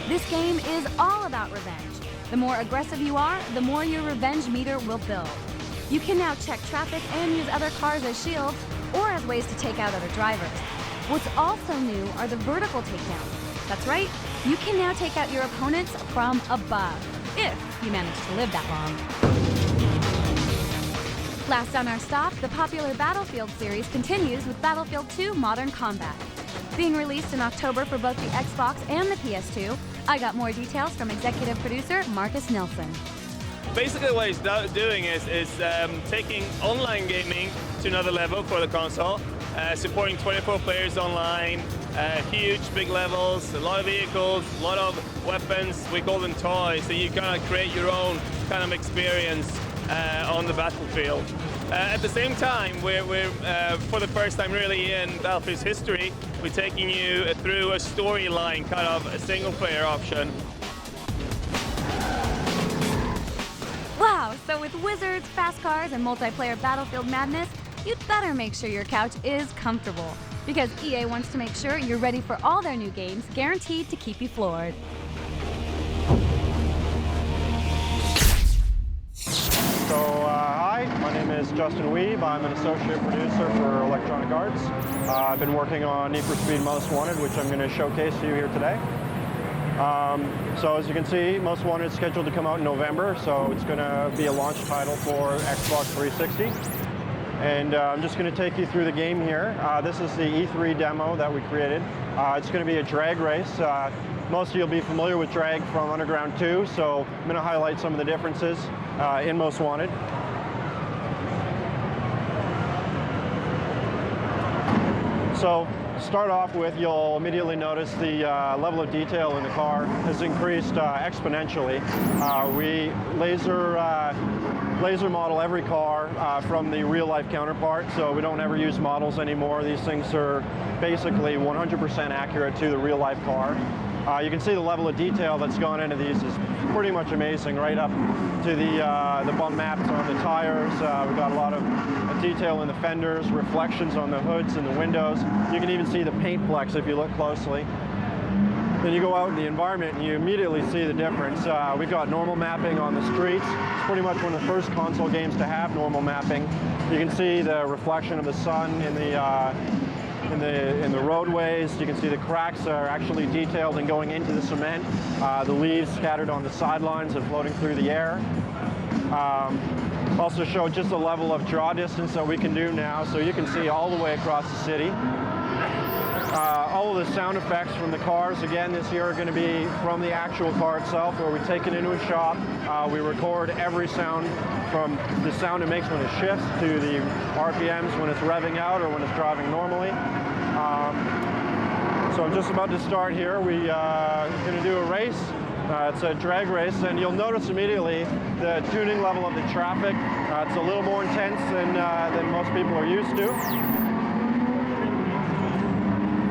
This game is all about revenge. The more aggressive you are, the more your revenge meter will build. You can now check traffic and use other cars as shields or as ways to take out other drivers. What's also new are the vertical takedowns. That's right, you can now take out your opponents from above, if you manage to live that long. Last on our stop, the popular Battlefield series continues with Battlefield 2 Modern Combat. Being released in October for both the Xbox and the PS2, I got more details from executive producer Marcus Nelson. Basically what it's doing is taking online gaming to another level for the console, supporting 24 players online, huge big levels, a lot of vehicles, a lot of weapons, we call them toys, so you kind of create your own kind of experience on the battlefield. At the same time, we're for the first time really in Battlefield's history, we're taking you through a storyline, kind of a single-player option. Wow, so with wizards, fast cars, and multiplayer Battlefield madness, you'd better make sure your couch is comfortable, because EA wants to make sure you're ready for all their new games, guaranteed to keep you floored. So, hi, my name is Justin Weeb. I'm an associate producer for Electronic Arts. I've been working on Need for Speed Most Wanted, which I'm going to showcase to you here today. So as you can see, Most Wanted is scheduled to come out in November, so it's going to be a launch title for Xbox 360. And I'm just going to take you through the game here. This is the E3 demo that we created. It's going to be a drag race. Most of you will be familiar with drag from Underground 2, so I'm going to highlight some of the differences in Most Wanted. So to start off with, you'll immediately notice the level of detail in the car has increased exponentially. We laser model every car from the real-life counterpart, so we don't ever use models anymore. These things are basically 100% accurate to the real-life car. You can see the level of detail that's gone into these is pretty much amazing, right up to the bump maps on the tires. We've got a lot of detail in the fenders, reflections on the hoods and the windows. You can even see the paint flecks if you look closely. Then you go out in the environment and you immediately see the difference. We've got normal mapping on the streets. It's pretty much one of the first console games to have normal mapping. You can see the reflection of the sun in the roadways. You can see the cracks are actually detailed and going into the cement. The leaves scattered on the sidelines and floating through the air. Also show just the level of draw distance that we can do now, so you can see all the way across the city. All of the sound effects from the cars, again, this year are going to be from the actual car itself, where we take it into a shop. We record every sound, from the sound it makes when it shifts to the RPMs when it's revving out or when it's driving normally. So I'm just about to start here. We're going to do a race. It's a drag race, and you'll notice immediately the tuning level of the traffic. It's a little more intense than most people are used to.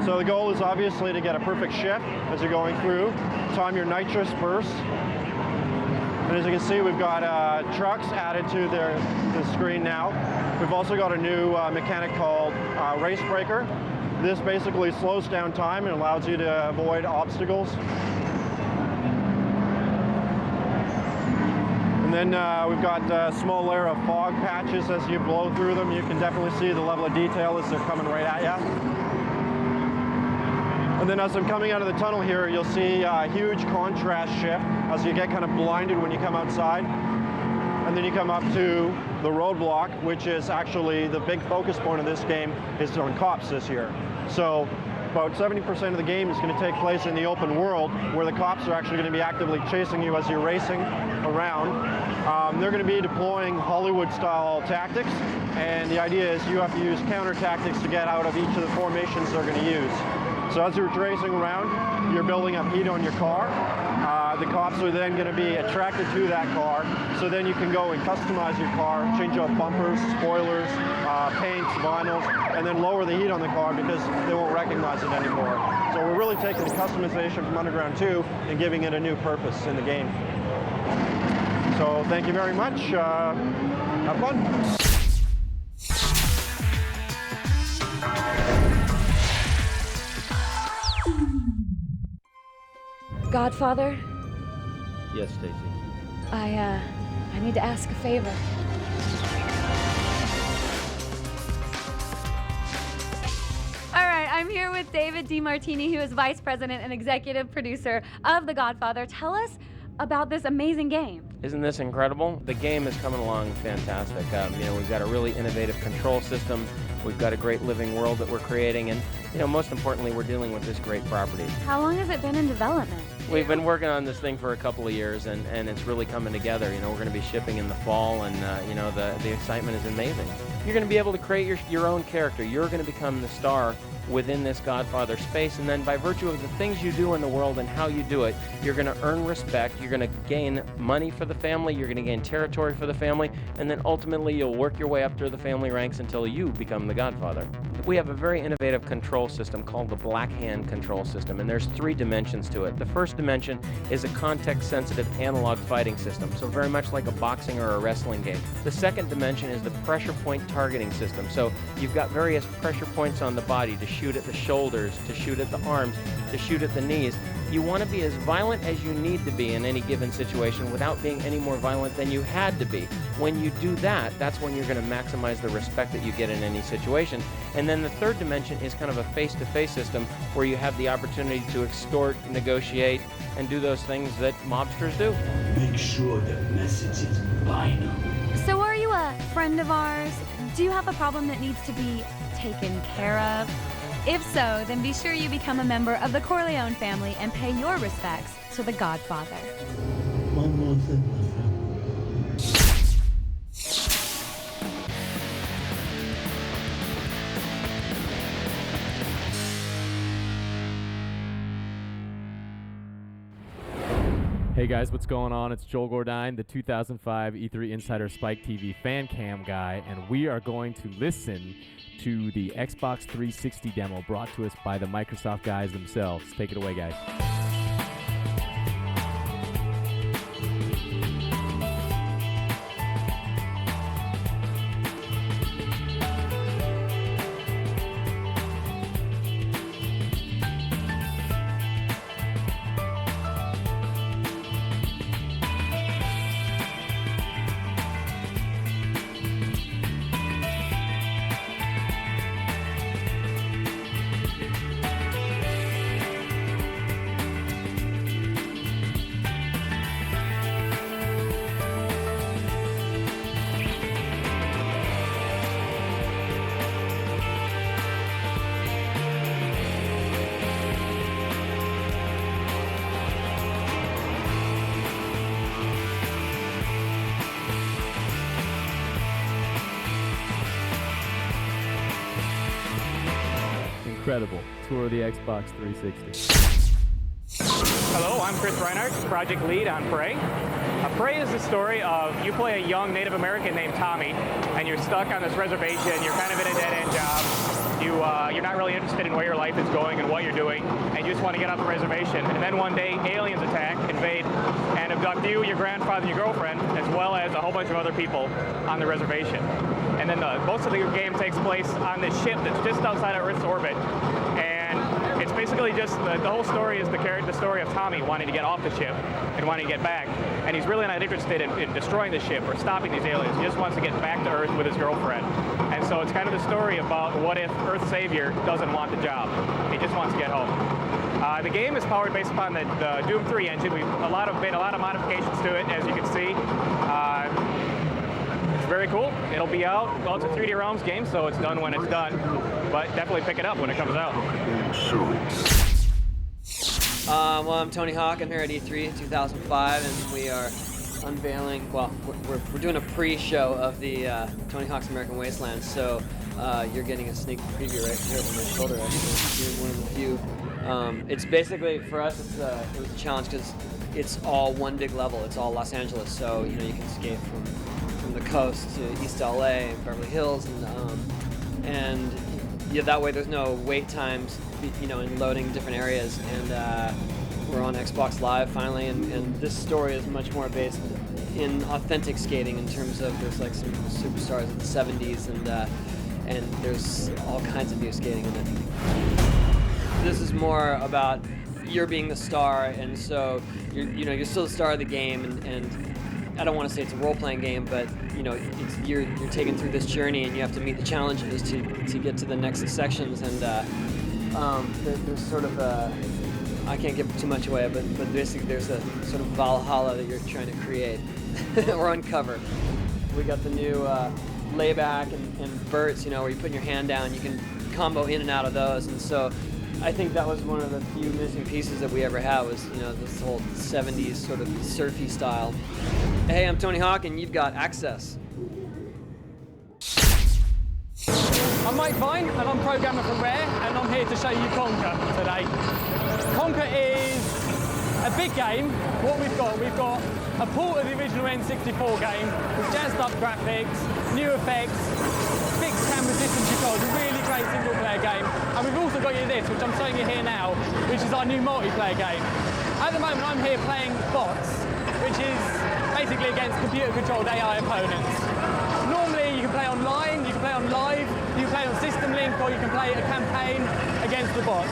So the goal is obviously to get a perfect shift as you're going through. Time your nitrous bursts. And as you can see, we've got trucks added to the screen now. We've also got a new mechanic called Race Breaker. This basically slows down time and allows you to avoid obstacles. And then we've got a small layer of fog patches as you blow through them. You can definitely see the level of detail as they're coming right at you. And then as I'm coming out of the tunnel here, you'll see a huge contrast shift as you get kind of blinded when you come outside. And then you come up to the roadblock, which is actually the big focus point of this game, is on cops this year. So about 70% of the game is going to take place in the open world, where the cops are actually going to be actively chasing you as you're racing around. They're going to be deploying Hollywood-style tactics, and the idea is you have to use counter tactics to get out of each of the formations they're going to use. So as you're racing around, you're building up heat on your car. The cops are then going to be attracted to that car, so then you can go and customize your car, change up bumpers, spoilers, paints, vinyls, and then lower the heat on the car because they won't recognize it anymore. So we're really taking the customization from Underground 2 and giving it a new purpose in the game. So thank you very much. Have fun. Godfather, Yes, Stacy. I need to ask a favor. All right, I'm here with David DeMartini, who is Vice President and Executive Producer of The Godfather. Tell us about this amazing game. Isn't this incredible? The game is coming along fantastic. We've got a really innovative control system. We've got a great living world that we're creating, and most importantly, we're dealing with this great property. How long has it been in development? We've been working on this thing for a couple of years, and it's really coming together. We're going to be shipping in the fall, and the excitement is amazing. You're going to be able to create your own character. You're going to become the star within this Godfather space, and then by virtue of the things you do in the world and how you do it, you're going to earn respect, you're going to gain money for the family, you're going to gain territory for the family, and then ultimately you'll work your way up through the family ranks until you become the Godfather. We have a very innovative control system called the Black Hand control system, and there's 3 dimensions to it. The first dimension is a context-sensitive analog fighting system, so very much like a boxing or a wrestling game. The second dimension is the pressure point targeting system, so you've got various pressure points on the body to shoot at the shoulders, to shoot at the arms, to shoot at the knees. You want to be as violent as you need to be in any given situation without being any more violent than you had to be. When you do that, that's when you're going to maximize the respect that you get in any situation. And then the third dimension is kind of a face-to-face system where you have the opportunity to extort, negotiate, and do those things that mobsters do. Make sure the message is final. So are you a friend of ours? Do you have a problem that needs to be taken care of? If so, then be sure you become a member of the Corleone family and pay your respects to the Godfather. One more thing, my friend. Hey guys, what's going on? It's Joel Gordine, the 2005 E3 Insider Spike TV fan cam guy, and we are going to listen to the Xbox 360 demo brought to us by the Microsoft guys themselves. Take it away, guys. Incredible tour of the Xbox 360. Hello, I'm Chris Reinhardt, project lead on Prey. Prey is the story of you play a young Native American named Tommy, and you're stuck on this reservation. You're kind of in a dead-end job. You're not really interested in where your life is going and what you're doing, and you just want to get off the reservation. And then one day, aliens attack, invade, and abduct you, your grandfather, and your girlfriend, as well as a whole bunch of other people on the reservation. And then most of the game takes place on this ship that's just outside of Earth's orbit. And it's basically just the whole story is the story of Tommy wanting to get off the ship and wanting to get back. And he's really not interested in destroying the ship or stopping these aliens. He just wants to get back to Earth with his girlfriend. And so it's kind of the story about what if Earth's savior doesn't want the job. He just wants to get home. The game is powered based upon the Doom 3 engine. We've made a lot of modifications to it, as you can see. It's very cool. It'll be out. Well, it's a 3D Realms game, so it's done when it's done. But definitely pick it up when it comes out. Well, I'm Tony Hawk. I'm here at E3 2005, and we are unveiling, well, we're doing a pre-show of the Tony Hawk's American Wasteland, so you're getting a sneak preview right here over my shoulder, actually. You're one of the few It's basically, for us, it was a challenge because it's all one big level. It's all Los Angeles, so you can skate from the coast to East LA and Beverly Hills, and yeah, that way there's no wait times, in loading different areas. And we're on Xbox Live finally, and this story is much more based in authentic skating in terms of there's like some superstars of the 70s, and there's all kinds of new skating in it. This is more about you're being the star, and so you're still the star of the game, and I don't want to say it's a role-playing game, but you're taken through this journey, and you have to meet the challenges to get to the next sections, and there's sort of I can't give too much away, but basically there's a sort of Valhalla that you're trying to create or uncover. We got the new layback and burts, where you put your hand down, you can combo in and out of those, and so I think that was one of the few missing pieces that we ever had was, this whole 70s sort of surfy style. Hey, I'm Tony Hawk, and you've got Access. I'm Mike Vine, and I'm programmer for Rare, and I'm here to show you Conker today. Conker is a big game. What we've got a port of the original N64 game with jazzed up graphics, new effects, fixed camera system controls, a really great single player game. And we've also got you this, which I'm showing you here now, which is our new multiplayer game. At the moment I'm here playing Bots, which is basically against computer controlled AI opponents. Normally you can play online, you can play on live, you can play on System Link, or you can play a campaign against the bots.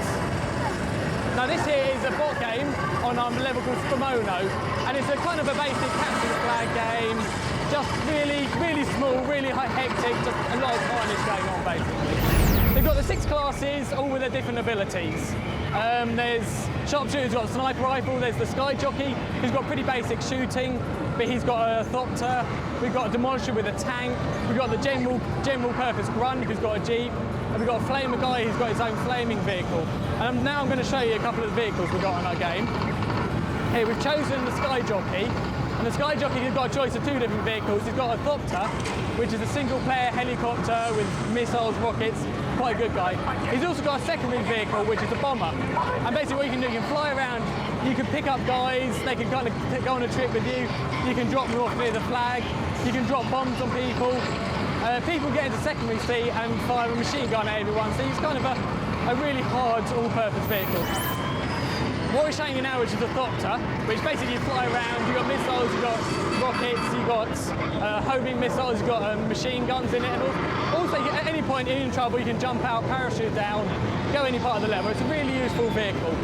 Now this here is a bot game on a level called Spamono, and it's a kind of a basic capture the flag game, just really small, really hectic, just a lot of carnage going on basically. They've got the 6 classes, all with their different abilities. There's Sharpshooter who's got a sniper rifle, there's the Sky Jockey who's got pretty basic shooting, but he's got a Thopter, we've got a Demolisher with a tank, we've got the general purpose Grunt who's got a Jeep, and we've got a Flamer guy who's got his own flaming vehicle. And now I'm going to show you a couple of the vehicles we've got in our game. Here we've chosen the Sky Jockey, and the Sky Jockey has got a choice of 2 different vehicles. He's got a Thopter, which is a single player helicopter with missiles, rockets, quite a good guy. He's also got a secondary vehicle, which is a bomber. And basically what you can do, you can fly around, you can pick up guys, they can kind of go on a trip with you, you can drop them off near the flag, you can drop bombs on people. People get into secondary seat and fire a machine gun at everyone, so it's kind of a really hard all-purpose vehicle. What we're showing you now, which is a Thopter, which basically you fly around, you've got missiles, you've got rockets, you've got homing missiles, you've got machine guns in it, and also at any point in trouble you can jump out, parachute down, go any part of the level. It's a really useful vehicle.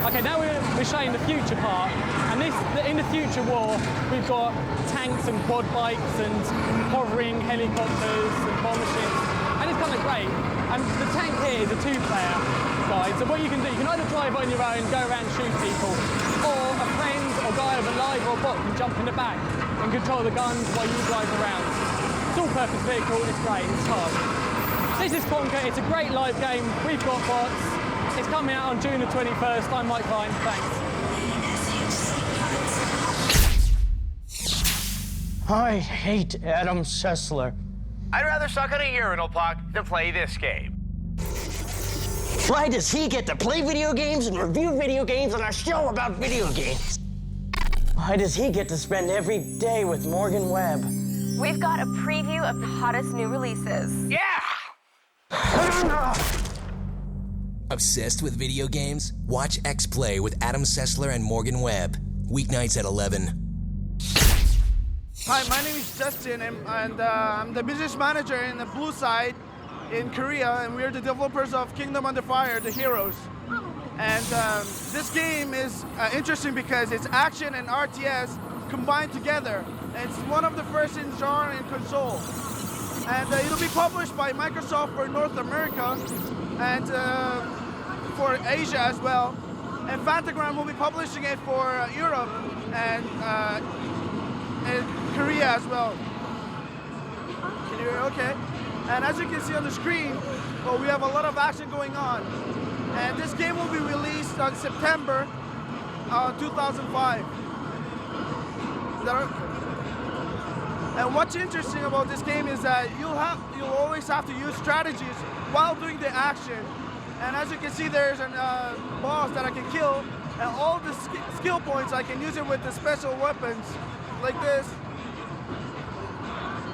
Okay, now we're showing the future part, and in the future war we've got tanks and quad bikes and hovering helicopters and bomber ships, and it's kind of great. And the tank here is a 2-player guide, so what you can do, you can either drive on your own, go around and shoot people, or a friend or guy of a live or bot can jump in the back and control the guns while you drive around. It's all-purpose vehicle, it's great, it's hard. This is Conker, it's a great live game, we've got bots, it's coming out on June the 21st, I'm Mike Vine, thanks. I hate Adam Sessler. I'd rather suck on a urinal puck than play this game. Why does he get to play video games and review video games on our show about video games? Why does he get to spend every day with Morgan Webb? We've got a preview of the hottest new releases. Yeah! Obsessed with video games? Watch X-Play with Adam Sessler and Morgan Webb. Weeknights at 11. Hi, my name is Justin, and I'm the business manager in the Blue Side in Korea, and we're the developers of Kingdom Under Fire, The Heroes. And this game is interesting because it's action and RTS combined together. And it's one of the first in genre in console. And it'll be published by Microsoft for North America and for Asia as well. And Fantagram will be publishing it for Europe and Korea as well. Can you hear? Okay. And as you can see on the screen, well, we have a lot of action going on. And this game will be released on September 2005. Is that okay? And what's interesting about this game is that you'll always have to use strategies while doing the action. And as you can see, there's a boss that I can kill, and all the skill points, I can use it with the special weapons like this.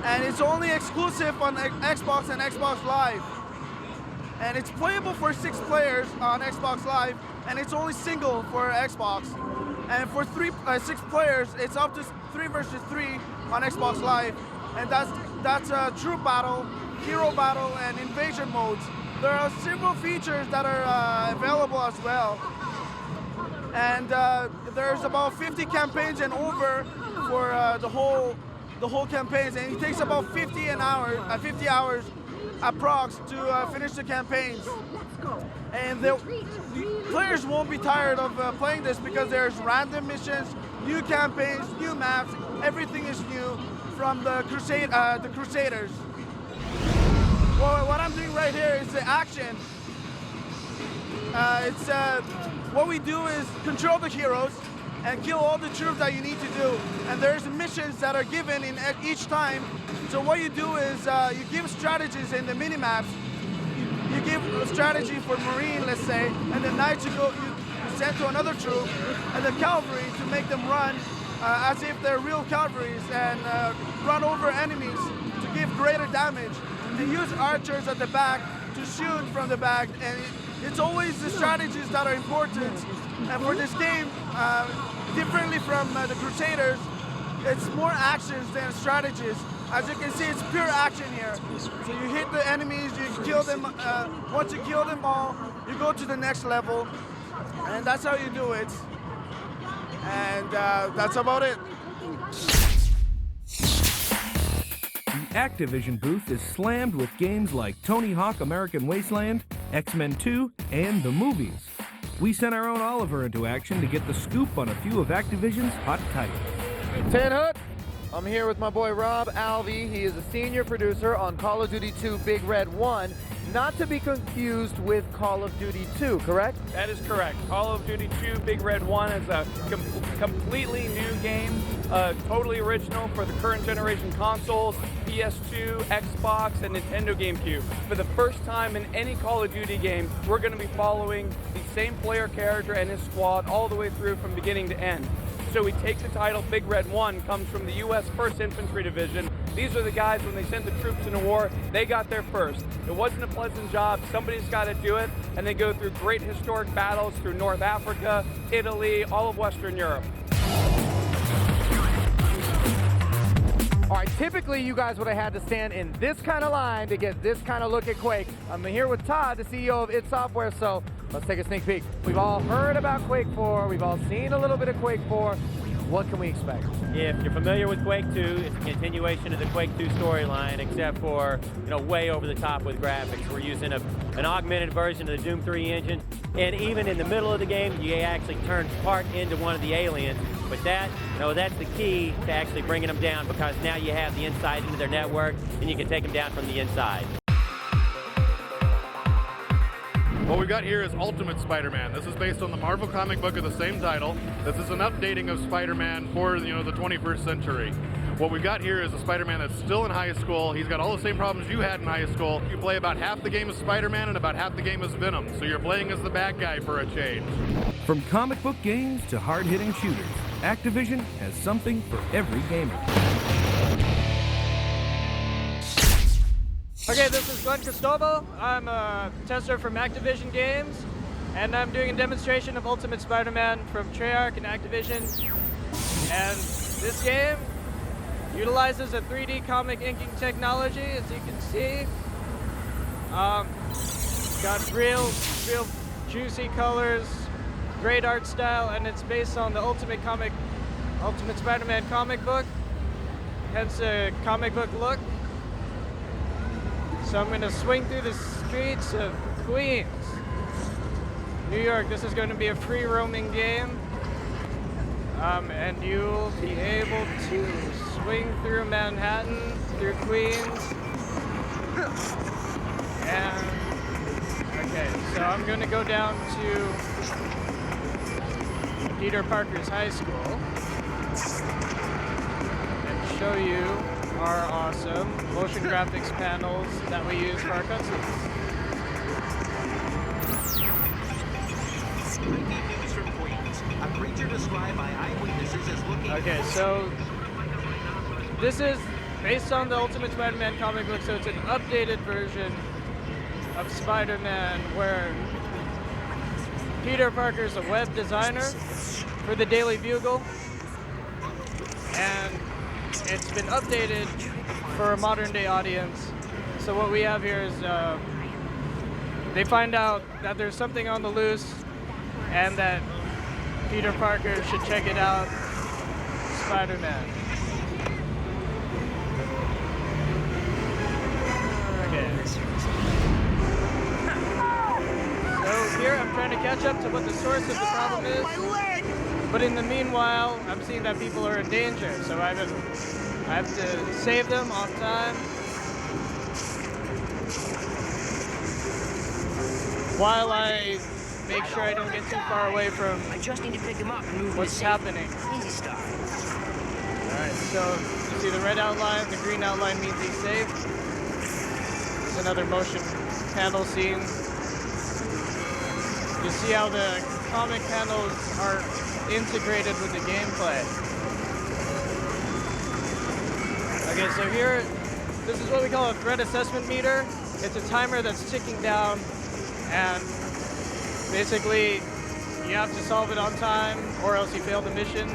And it's only exclusive on Xbox and Xbox Live. And it's playable for 6 players on Xbox Live, and it's only single for Xbox. And for 6 players, it's up to 3 versus 3 on Xbox Live. And that's a troop battle, hero battle, and invasion modes. There are several features that are available as well. And there's about 50 campaigns and over for the whole campaigns, and it takes about 50 hours approx to finish the campaigns. And the players won't be tired of playing this because there's random missions, new campaigns, new maps. Everything is new from the Crusaders. Well, what I'm doing right here is the action. What we do is control the heroes and kill all the troops that you need to do. And there's missions that are given in each time. So what you do is you give strategies in the mini-maps. You give a strategy for Marine, let's say, and the Knights you send to another troop, and the Cavalry to make them run as if they're real cavalries and run over enemies to give greater damage. They use archers at the back to shoot from the back, and it's always the strategies that are important. And for this game, differently from the Crusaders, it's more actions than strategies. As you can see, it's pure action here. So you hit the enemies, you kill them. Once you kill them all, you go to the next level, and that's how you do it. And that's about it. The Activision booth is slammed with games like Tony Hawk American Wasteland, X-Men 2, and the movies. We sent our own Oliver into action to get the scoop on a few of Activision's hot titles. Tan Hood, I'm here with my boy Rob Alvey. He is a senior producer on Call of Duty 2 Big Red 1, not to be confused with Call of Duty 2, correct? That is correct. Call of Duty 2 Big Red 1 is a completely new game, totally original for the current generation consoles, PS2, Xbox, and Nintendo GameCube. For the first time in any Call of Duty game, we're going to be following the same player character and his squad all the way through from beginning to end. So we take the title Big Red 1, comes from the U.S. 1st Infantry Division. These are the guys, when they sent the troops into war, they got there first. It wasn't a pleasant job. Somebody's got to do it, and they go through great historic battles through North Africa, Italy, all of Western Europe. All right, typically you guys would have had to stand in this kind of line to get this kind of look at Quake. I'm here with Todd, the CEO of id Software, so let's take a sneak peek. We've all heard about Quake 4, we've all seen a little bit of Quake 4. What can we expect? If you're familiar with Quake 2, it's a continuation of the Quake 2 storyline, except for, way over the top with graphics. We're using an augmented version of the Doom 3 engine, and even in the middle of the game, you actually turn part into one of the aliens. But that's the key to actually bringing them down, because now you have the insight into their network, and you can take them down from the inside. What we've got here is Ultimate Spider-Man. This is based on the Marvel comic book of the same title. This is an updating of Spider-Man for the 21st century. What we've got here is a Spider-Man that's still in high school. He's got all the same problems you had in high school. You play about half the game as Spider-Man and about half the game as Venom, so you're playing as the bad guy for a change. From comic book games to hard-hitting shooters, Activision has something for every gamer. Okay, this is Glenn Cristobal. I'm a tester from Activision Games, and I'm doing a demonstration of Ultimate Spider-Man from Treyarch and Activision. And this game utilizes a 3D comic inking technology, as you can see. Got real juicy colors, great art style, and it's based on the Ultimate Spider-Man comic book, hence a comic book look. So I'm going to swing through the streets of Queens, New York. This is going to be a free roaming game, and you'll be able to swing through Manhattan, through Queens, and okay, so I'm going to go down to Peter Parker's high school and show you our awesome motion graphics panels that we use for our cutscenes. creature described by eyewitnesses as looking... Okay, so this is based on the Ultimate Spider-Man comic book, so it's an updated version of Spider-Man where Peter Parker is a web designer for the Daily Bugle, and it's been updated for a modern day audience. So what we have here is they find out that there's something on the loose and that Peter Parker should check it out. Spider-Man. Okay. So here I'm trying to catch up to what the source of the problem is. But in the meanwhile, I'm seeing that people are in danger, so I have to save them on time. While I make sure I don't get too far away from what's happening. Easy stuff. Alright, so you see the red outline, the green outline means he's safe. There's another motion panel scene. You see how the comic panels are integrated with the gameplay. Okay, so here, this is what we call a threat assessment meter. It's a timer that's ticking down, and basically you have to solve it on time or else you fail the mission.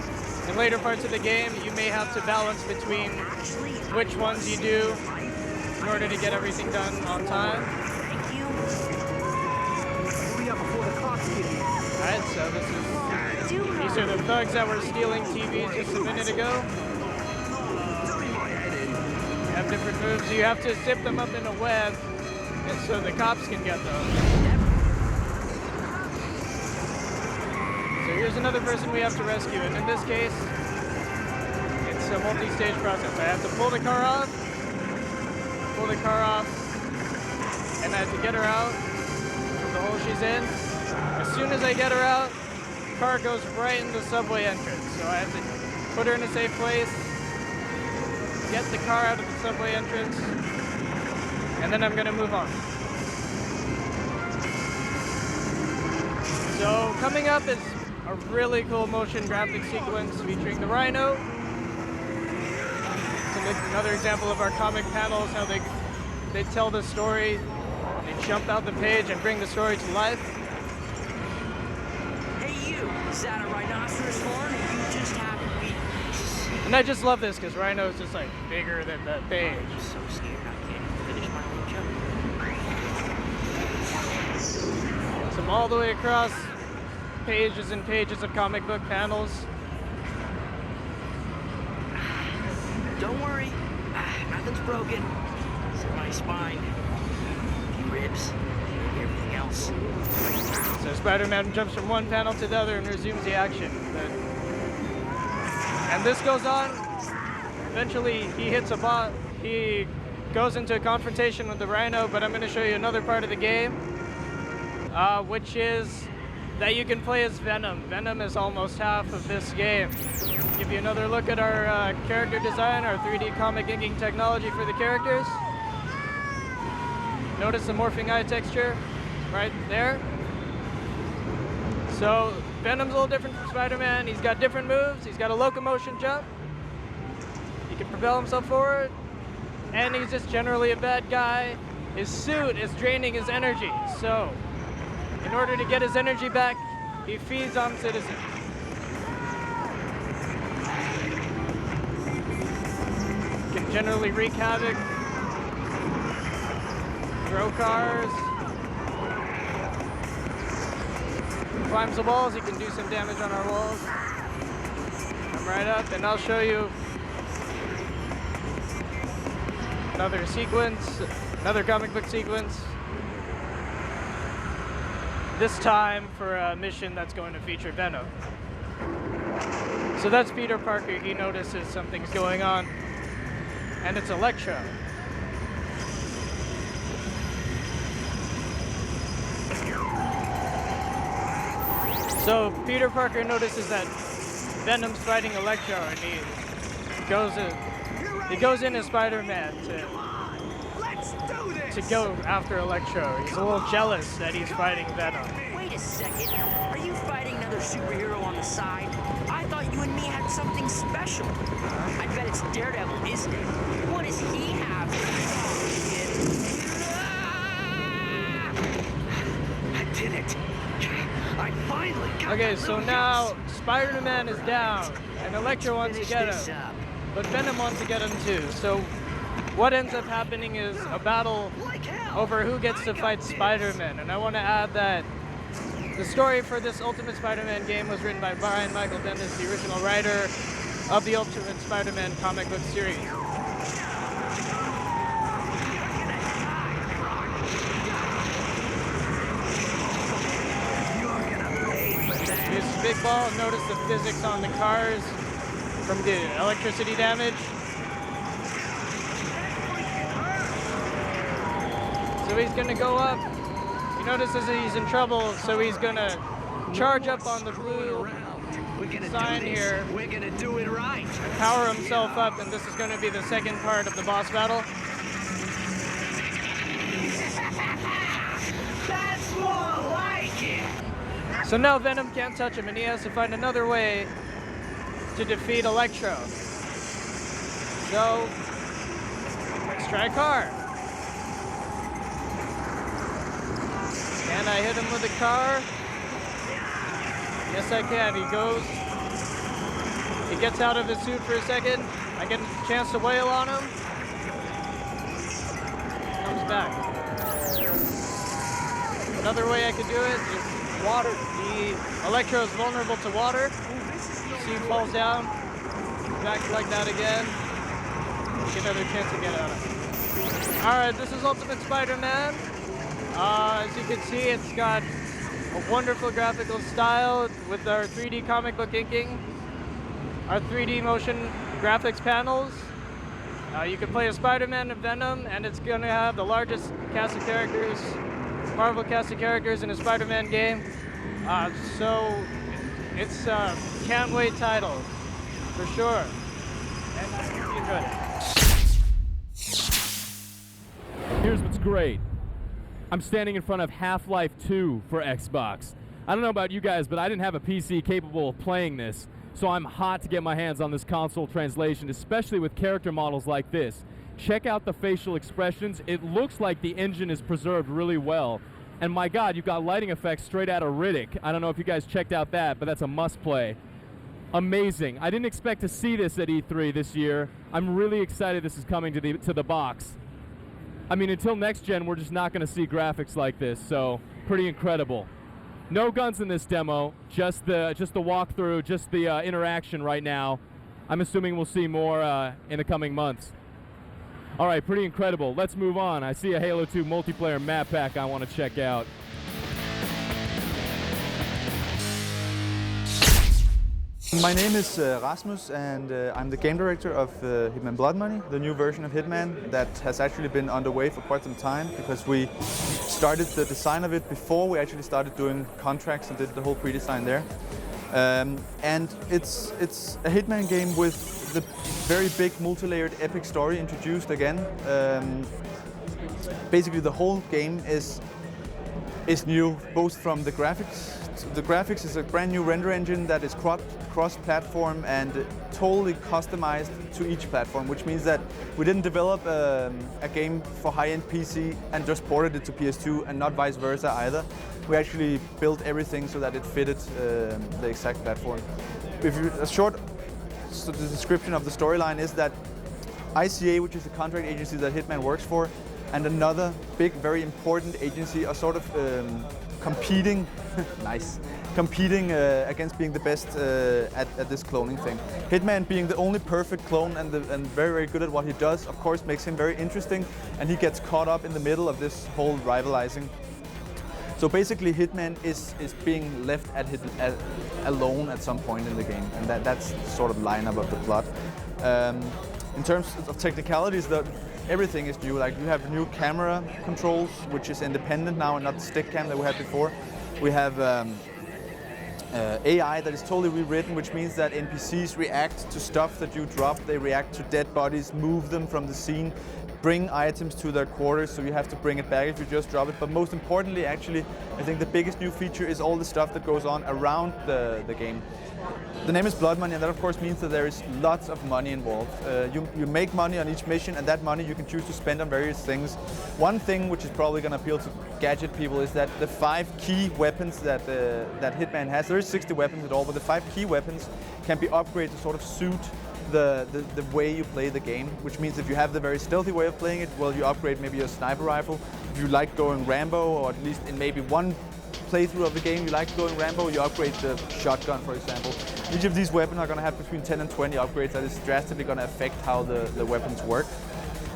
In later parts of the game, you may have to balance between which ones you do in order to get everything done on time. Alright, so these are the thugs that were stealing TVs just a minute ago. You have different moves. You have to zip them up in a web and so the cops can get them. So here's another person we have to rescue, and in this case, it's a multi-stage process. I have to pull the car off, and I have to get her out from the hole she's in. As soon as I get her out, the car goes right in the subway entrance. So I have to put her in a safe place, get the car out of the subway entrance, and then I'm gonna move on. So coming up is a really cool motion graphic sequence featuring the Rhino. It's another example of our comic panels, how they tell the story, they jump out the page and bring the story to life. Hey you, is that a rhinoceros horn or you just happen to be... And I just love this because Rhino is just like bigger than the page. I'm so scared I can't finish my own joke. So I'm all the way across pages and pages of comic book panels. Don't worry, nothing's broken. It's in my spine, a few ribs, everything else. So Spider-Man jumps from one panel to the other and resumes the action. And this goes on. Eventually he hits a bot. He goes into a confrontation with the Rhino, but I'm going to show you another part of the game, which is that you can play as Venom. Venom is almost half of this game. Give you another look at our character design, our 3D comic inking technology for the characters. Notice the morphing eye texture right there. So Venom's a little different from Spider-Man. He's got different moves. He's got a locomotion jump. He can propel himself forward. And he's just generally a bad guy. His suit is draining his energy. So in order to get his energy back, he feeds on citizens. He can generally wreak havoc, throw cars, climbs the walls. He can do some damage on our walls. Come right up, and I'll show you another sequence, another comic book sequence. This time for a mission that's going to feature Venom. So that's Peter Parker. He notices something's going on, and it's Electro. So Peter Parker notices that Venom's fighting Electro, and he goes in as Spider-Man to go after Electro. He's a little jealous that he's fighting Venom. Wait a second, are you fighting another superhero on the side? something special. I bet it's Daredevil, isn't it? What does he have? I did it. I finally got Okay, so now Spider-Man is down, and Electro wants to get him, but Venom wants to get him too. So what ends up happening is a battle over who gets to fight Spider-Man. And I want to add that the story for this Ultimate Spider-Man game was written by Brian Michael Bendis, the original writer of the Ultimate Spider-Man comic book series. Use Big Ball, notice the physics on the cars from the electricity damage. So he's gonna go up. He notices that he's in trouble, so he's gonna charge up on the blue sign here. We're gonna do it right. And power himself up, and this is gonna be the second part of the boss battle. That's more like it. So now Venom can't touch him, and he has to find another way to defeat Electro. So let's try a car. Can I hit him with a car? Yes, I can. He goes. He gets out of his suit for a second. I get a chance to wail on him. Comes back. Another way I could do it is water. The Electro is vulnerable to water. See, he falls down. Back like that again. Get another chance to get out of it. All right, this is Ultimate Spider-Man. As you can see, it's got a wonderful graphical style with our 3D comic book inking, our 3D motion graphics panels. You can play a Spider-Man and Venom, and it's going to have the largest cast of characters, Marvel cast of characters in a Spider-Man game. So it's a can't wait title, for sure. And I hope you enjoyed it. Here's what's great. I'm standing in front of Half-Life 2 for Xbox. I don't know about you guys, but I didn't have a PC capable of playing this, so I'm hot to get my hands on this console translation, especially with character models like this. Check out the facial expressions. It looks like the engine is preserved really well. And my God, you've got lighting effects straight out of Riddick. I don't know if you guys checked out that, but that's a must-play. Amazing. I didn't expect to see this at E3 this year. I'm really excited this is coming to the box. I mean, until next gen, we're just not going to see graphics like this, so pretty incredible. No guns in this demo, just the walkthrough, just the interaction right now. I'm assuming we'll see more in the coming months. All right, pretty incredible. Let's move on. I see a Halo 2 multiplayer map pack I want to check out. My name is Rasmus, and I'm the game director of Hitman Blood Money, the new version of Hitman that has actually been underway for quite some time, because we started the design of it before we actually started doing contracts and did the whole pre-design there. And it's a Hitman game with the very big multi-layered epic story introduced again. Basically the whole game is new, both from the graphics. The graphics is a brand new render engine that is cross-platform and totally customized to each platform, which means that we didn't develop a game for high-end PC and just ported it to PS2, and not vice versa either. We actually built everything so that it fitted the exact platform. A short description of the storyline is that ICA, which is the contract agency that Hitman works for, and another big, very important agency are sort of competing against being the best at this cloning thing. Hitman, being the only perfect clone and very, very good at what he does, of course makes him very interesting, and he gets caught up in the middle of this whole rivalizing. So basically Hitman is being left alone at some point in the game, and that's the sort of lineup of the plot. In terms of technicalities, everything is new. Like, you have new camera controls, which is independent now and not the stick cam that we had before. We have AI that is totally rewritten, which means that NPCs react to stuff that you drop. They react to dead bodies, move them from the scene, bring items to their quarters, so you have to bring it back if you just drop it. But most importantly, actually, I think the biggest new feature is all the stuff that goes on around the game. The name is Blood Money, and that of course means that there is lots of money involved. You make money on each mission, and that money you can choose to spend on various things. One thing which is probably going to appeal to gadget people is that the 5 key weapons that Hitman has, there is 60 weapons in all, but the 5 key weapons can be upgraded to sort of suit the way you play the game, which means if you have the very stealthy way of playing it, well, you upgrade maybe your sniper rifle. If you like going Rambo, or at least in maybe one playthrough of the game you like going Rambo, you upgrade the shotgun, for example. Each of these weapons are going to have between 10 and 20 upgrades that is drastically going to affect how the weapons work.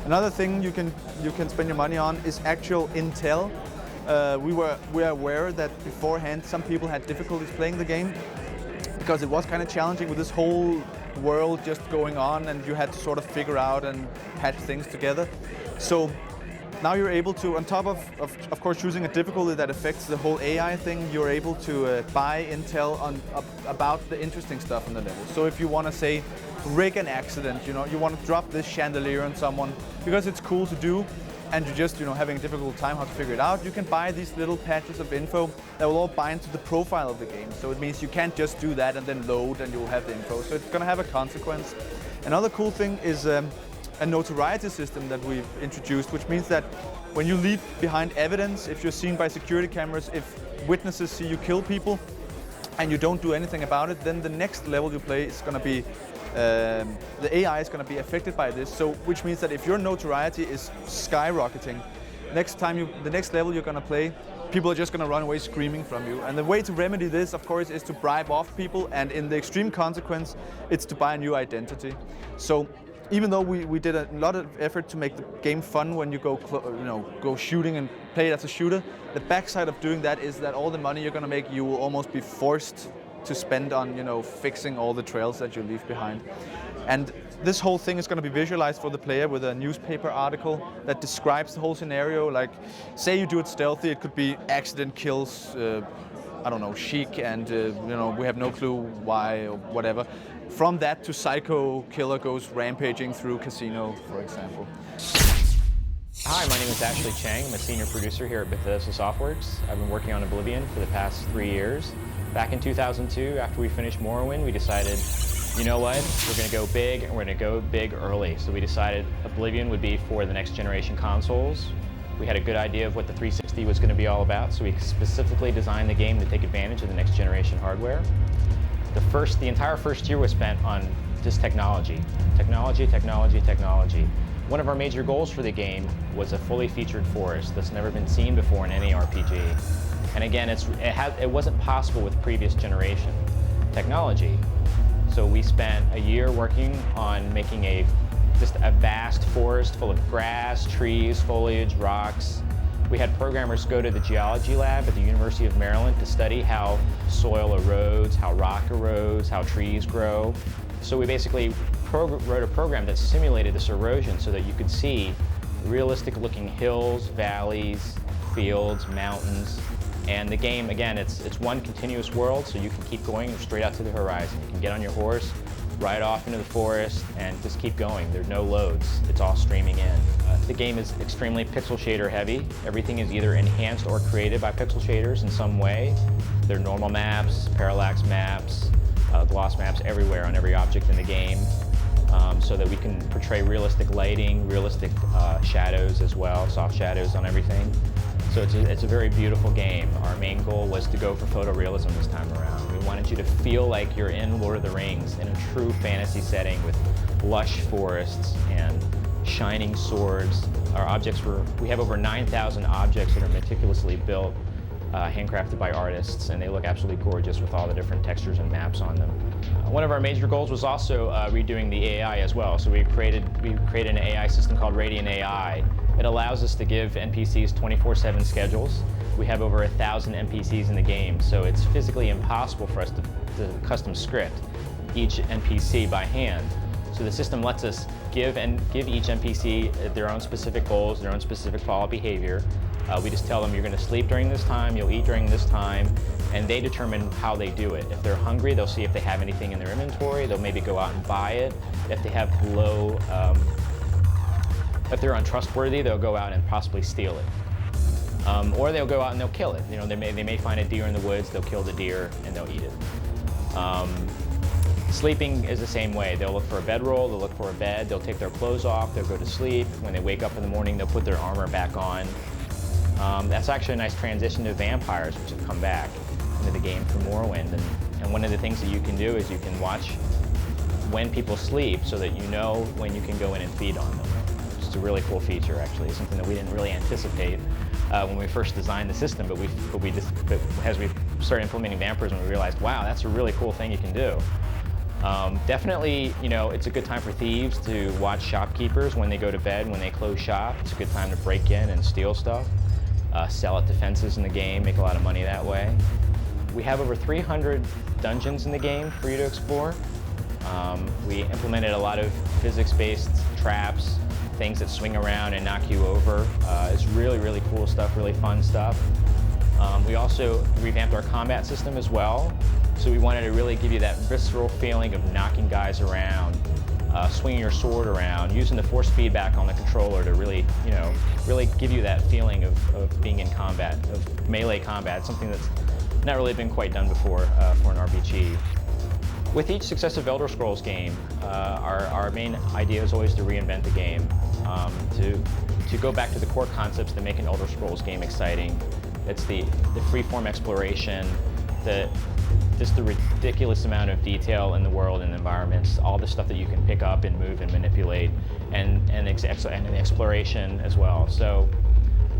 Another thing you can spend your money on is actual intel. We are aware that beforehand some people had difficulties playing the game because it was kind of challenging with this whole world just going on, and you had to sort of figure out and patch things together. So now you're able to, on top of course choosing a difficulty that affects the whole AI thing, you're able to buy intel about the interesting stuff in the level. So if you want to say rig an accident, you want to drop this chandelier on someone because it's cool to do, and you're just having a difficult time how to figure it out, you can buy these little patches of info that will all bind to the profile of the game. So it means you can't just do that and then load and you'll have the info. So it's going to have a consequence. Another cool thing is a notoriety system that we've introduced, which means that when you leave behind evidence, if you're seen by security cameras, if witnesses see you kill people and you don't do anything about it, then the next level you play is going to be the AI is going to be affected by this. So, which means that if your notoriety is skyrocketing, the next level you're going to play, people are just going to run away screaming from you. And the way to remedy this, of course, is to bribe off people, and in the extreme consequence, it's to buy a new identity. So, even though we did a lot of effort to make the game fun when you go shooting and play it as a shooter, the backside of doing that is that all the money you're going to make, you will almost be forced to spend on fixing all the trails that you leave behind. And this whole thing is going to be visualized for the player with a newspaper article that describes the whole scenario. Like, say you do it stealthy, it could be accident kills, I don't know, Sheik, and we have no clue why or whatever. From that to psycho killer goes rampaging through casino, for example. Hi, my name is Ashley Chang. I'm a senior producer here at Bethesda Softworks. I've been working on Oblivion for the past 3 years. Back in 2002, after we finished Morrowind, we decided, you know what, we're going to go big, and we're going to go big early. So we decided Oblivion would be for the next generation consoles. We had a good idea of what the 360 was going to be all about, so we specifically designed the game to take advantage of the next generation hardware. The entire first year was spent on just technology. Technology. One of our major goals for the game was a fully featured forest that's never been seen before in any RPG. And again, it wasn't possible with previous generation technology. So we spent a year working on making just a vast forest full of grass, trees, foliage, rocks. We had programmers go to the geology lab at the University of Maryland to study how soil erodes, how rock erodes, how trees grow. So we basically wrote a program that simulated this erosion so that you could see realistic looking hills, valleys, fields, mountains. And the game, again, it's one continuous world, so you can keep going straight out to the horizon. You can get on your horse, ride off into the forest, and just keep going. There's no loads. It's all streaming in. The game is extremely pixel shader heavy. Everything is either enhanced or created by pixel shaders in some way. There are normal maps, parallax maps, gloss maps everywhere on every object in the game, so that we can portray realistic lighting, realistic shadows as well, soft shadows on everything. So it's a very beautiful game. Our main goal was to go for photorealism this time around. We wanted you to feel like you're in Lord of the Rings in a true fantasy setting with lush forests and shining swords. We have over 9,000 objects that are meticulously built, handcrafted by artists, and they look absolutely gorgeous with all the different textures and maps on them. One of our major goals was also redoing the AI as well. So we created an AI system called Radiant AI. It allows us to give NPCs 24/7 schedules. We have over 1,000 NPCs in the game, so it's physically impossible for us to custom script each NPC by hand. So the system lets us give each NPC their own specific goals, their own specific follow behavior. We just tell them you're going to sleep during this time, you'll eat during this time, and they determine how they do it. If they're hungry, they'll see if they have anything in their inventory. They'll maybe go out and buy it. If they have if they're untrustworthy, they'll go out and possibly steal it. Or they'll go out and they'll kill it. They may find a deer in the woods, they'll kill the deer and they'll eat it. Sleeping is the same way. They'll look for a bedroll, they'll look for a bed, they'll take their clothes off, they'll go to sleep. When they wake up in the morning, they'll put their armor back on. That's actually a nice transition to vampires, which have come back into the game from Morrowind. And one of the things that you can do is you can watch when people sleep so that you know when you can go in and feed on them. It's a really cool feature, actually. It's something that we didn't really anticipate when we first designed the system, but as we started implementing vampirism, we realized, wow, that's a really cool thing you can do. Definitely, you know, it's a good time for thieves to watch shopkeepers when they go to bed, when they close shop. It's a good time to break in and steal stuff, sell at defenses in the game, make a lot of money that way. We have over 300 dungeons in the game for you to explore. We implemented a lot of physics-based traps, things that swing around and knock you over. It's really, really cool stuff, really fun stuff. We also revamped our combat system as well. So we wanted to really give you that visceral feeling of knocking guys around, swinging your sword around, using the force feedback on the controller to really, you know, really give you that feeling of being in combat, of melee combat, something that's not really been quite done before for an RPG. With each successive Elder Scrolls game, our main idea is always to reinvent the game, to go back to the core concepts that make an Elder Scrolls game exciting. It's the free-form exploration, just the ridiculous amount of detail in the world and environments, all the stuff that you can pick up and move and manipulate, and the exploration as well. So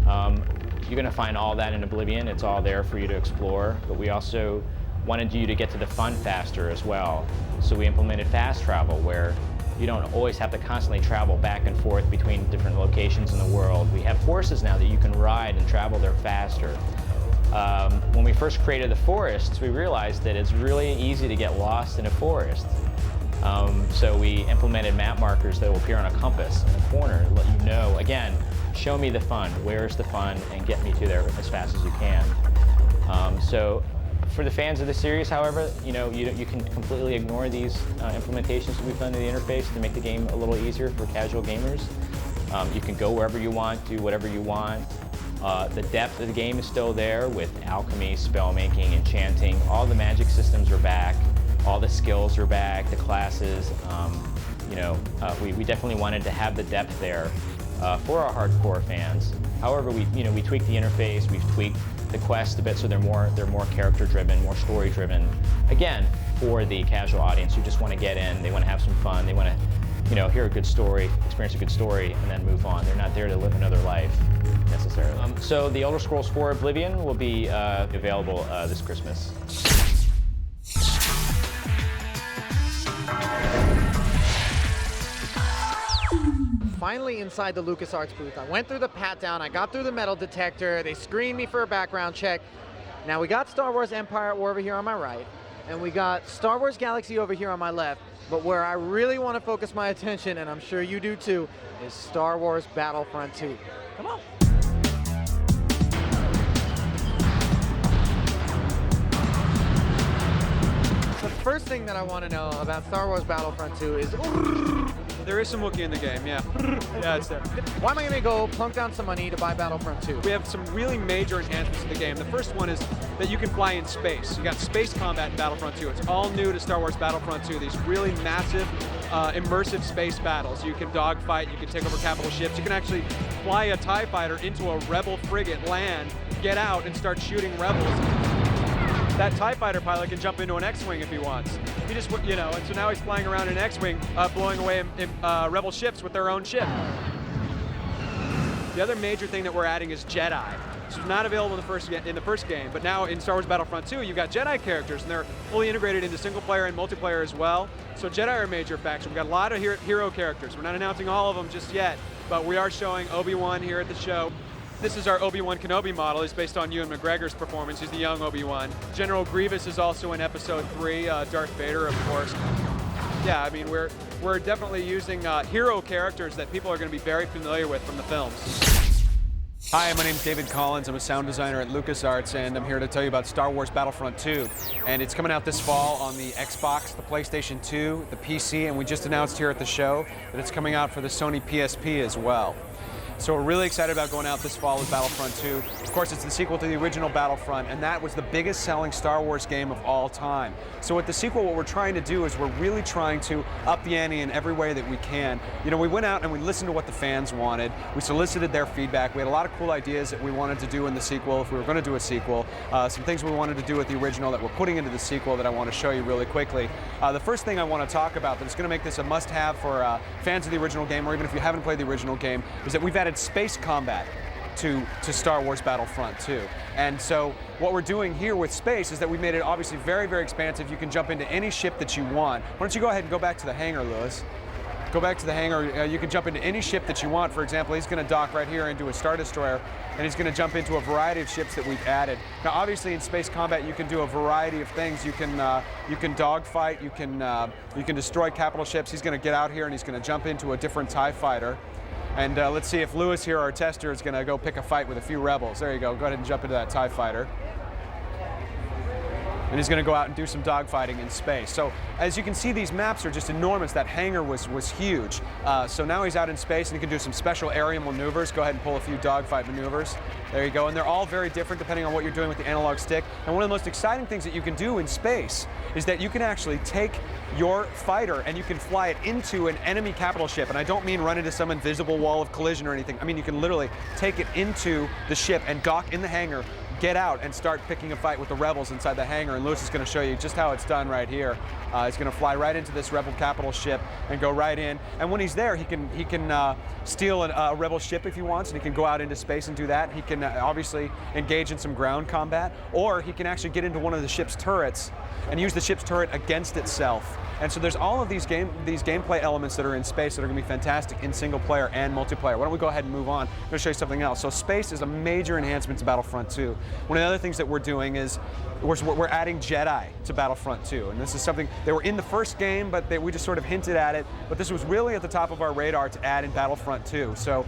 you're going to find all that in Oblivion. It's all there for you to explore, but we also wanted you to get to the fun faster as well. So we implemented fast travel, where you don't always have to constantly travel back and forth between different locations in the world. We have horses now that you can ride and travel there faster. When we first created the forests, we realized that it's really easy to get lost in a forest. So we implemented map markers that will appear on a compass in the corner to let you know, again, show me the fun, where's the fun, and get me to there as fast as you can. So for the fans of the series, however, you know, you can completely ignore these implementations that we've done to the interface to make the game a little easier for casual gamers. You can go wherever you want, do whatever you want. The depth of the game is still there with alchemy, spell making, enchanting. All the magic systems are back. All the skills are back, the classes. You know, we definitely wanted to have the depth there for our hardcore fans. However, we tweaked the interface, we've tweaked the quest a bit so they're more character driven, more story driven. Again, for the casual audience who just want to get in, they want to have some fun, they want to, you know, hear a good story, experience a good story, and then move on. They're not there to live another life necessarily. So the Elder Scrolls 4 Oblivion will be available this Christmas. Finally inside the LucasArts booth. I went through the pat-down, I got through the metal detector, they screened me for a background check. Now we got Star Wars Empire at War over here on my right, and we got Star Wars Galaxy over here on my left, but where I really want to focus my attention, and I'm sure you do too, is Star Wars Battlefront 2. Come on. The first thing that I want to know about Star Wars Battlefront 2 is... There is some Wookiee in the game, yeah. Yeah, it's there. Why am I going to go plunk down some money to buy Battlefront 2? We have some really major enhancements to the game. The first one is that you can fly in space. You got space combat in Battlefront 2. It's all new to Star Wars Battlefront 2. These really massive, immersive space battles. You can dogfight, you can take over capital ships. You can actually fly a TIE fighter into a rebel frigate, land, get out, and start shooting rebels. That TIE fighter pilot can jump into an X-Wing if he wants. He just, you know, and so now he's flying around in an X-Wing, blowing away rebel ships with their own ship. The other major thing that we're adding is Jedi. So it's not available in the first game, but now in Star Wars Battlefront 2, you've got Jedi characters, and they're fully integrated into single player and multiplayer as well. So Jedi are a major faction. We've got a lot of hero characters. We're not announcing all of them just yet, but we are showing Obi-Wan here at the show. This is our Obi-Wan Kenobi model. He's based on Ewan McGregor's performance. He's the young Obi-Wan. General Grievous is also in Episode 3. Darth Vader, of course. Yeah, I mean, we're definitely using hero characters that people are going to be very familiar with from the films. Hi, my name's David Collins. I'm a sound designer at LucasArts, and I'm here to tell you about Star Wars Battlefront 2. And it's coming out this fall on the Xbox, the PlayStation 2, the PC, and we just announced here at the show that it's coming out for the Sony PSP as well. So we're really excited about going out this fall with Battlefront 2. Of course, it's the sequel to the original Battlefront, and that was the biggest selling Star Wars game of all time. So with the sequel, what we're trying to do is we're really trying to up the ante in every way that we can. You know, we went out and we listened to what the fans wanted. We solicited their feedback. We had a lot of cool ideas that we wanted to do in the sequel if we were going to do a sequel. Some things we wanted to do with the original that we're putting into the sequel that I want to show you really quickly. The first thing I want to talk about that's going to make this a must-have for fans of the original game, or even if you haven't played the original game, is that we've added space combat to Star Wars Battlefront 2. And so what we're doing here with space is that we made it obviously very, very expansive. You can jump into any ship that you want. Why don't you go ahead and go back to the hangar, Lewis? Go back to the hangar. You can jump into any ship that you want. For example, he's going to dock right here into a Star Destroyer, and he's going to jump into a variety of ships that we've added. Now, obviously, in space combat, you can do a variety of things. You can dogfight. You can destroy capital ships. He's going to get out here and he's going to jump into a different TIE fighter. And let's see if Lewis here, our tester, is going to go pick a fight with a few rebels. There you go. Go ahead and jump into that TIE fighter. And he's going to go out and do some dogfighting in space. So as you can see, these maps are just enormous. That hangar was huge. So now he's out in space and he can do some special aerial maneuvers. Go ahead and pull a few dogfight maneuvers. There you go. And they're all very different depending on what you're doing with the analog stick. And one of the most exciting things that you can do in space is that you can actually take your fighter and you can fly it into an enemy capital ship. And I don't mean run into some invisible wall of collision or anything. I mean, you can literally take it into the ship and dock in the hangar, get out and start picking a fight with the rebels inside the hangar. And Lewis is going to show you just how it's done right here. He's going to fly right into this rebel capital ship and go right in. And when he's there, he can steal a rebel ship if he wants, and he can go out into space and do that. He can obviously engage in some ground combat, or he can actually get into one of the ship's turrets and use the ship's turret against itself. And so there's all of these gameplay elements that are in space that are going to be fantastic in single player and multiplayer. Why don't we go ahead and move on? I'm going to show you something else. So space is a major enhancement to Battlefront 2. One of the other things that we're doing is we're adding Jedi to Battlefront 2. And this is something, they were in the first game, but we just sort of hinted at it. But this was really at the top of our radar to add in Battlefront 2. So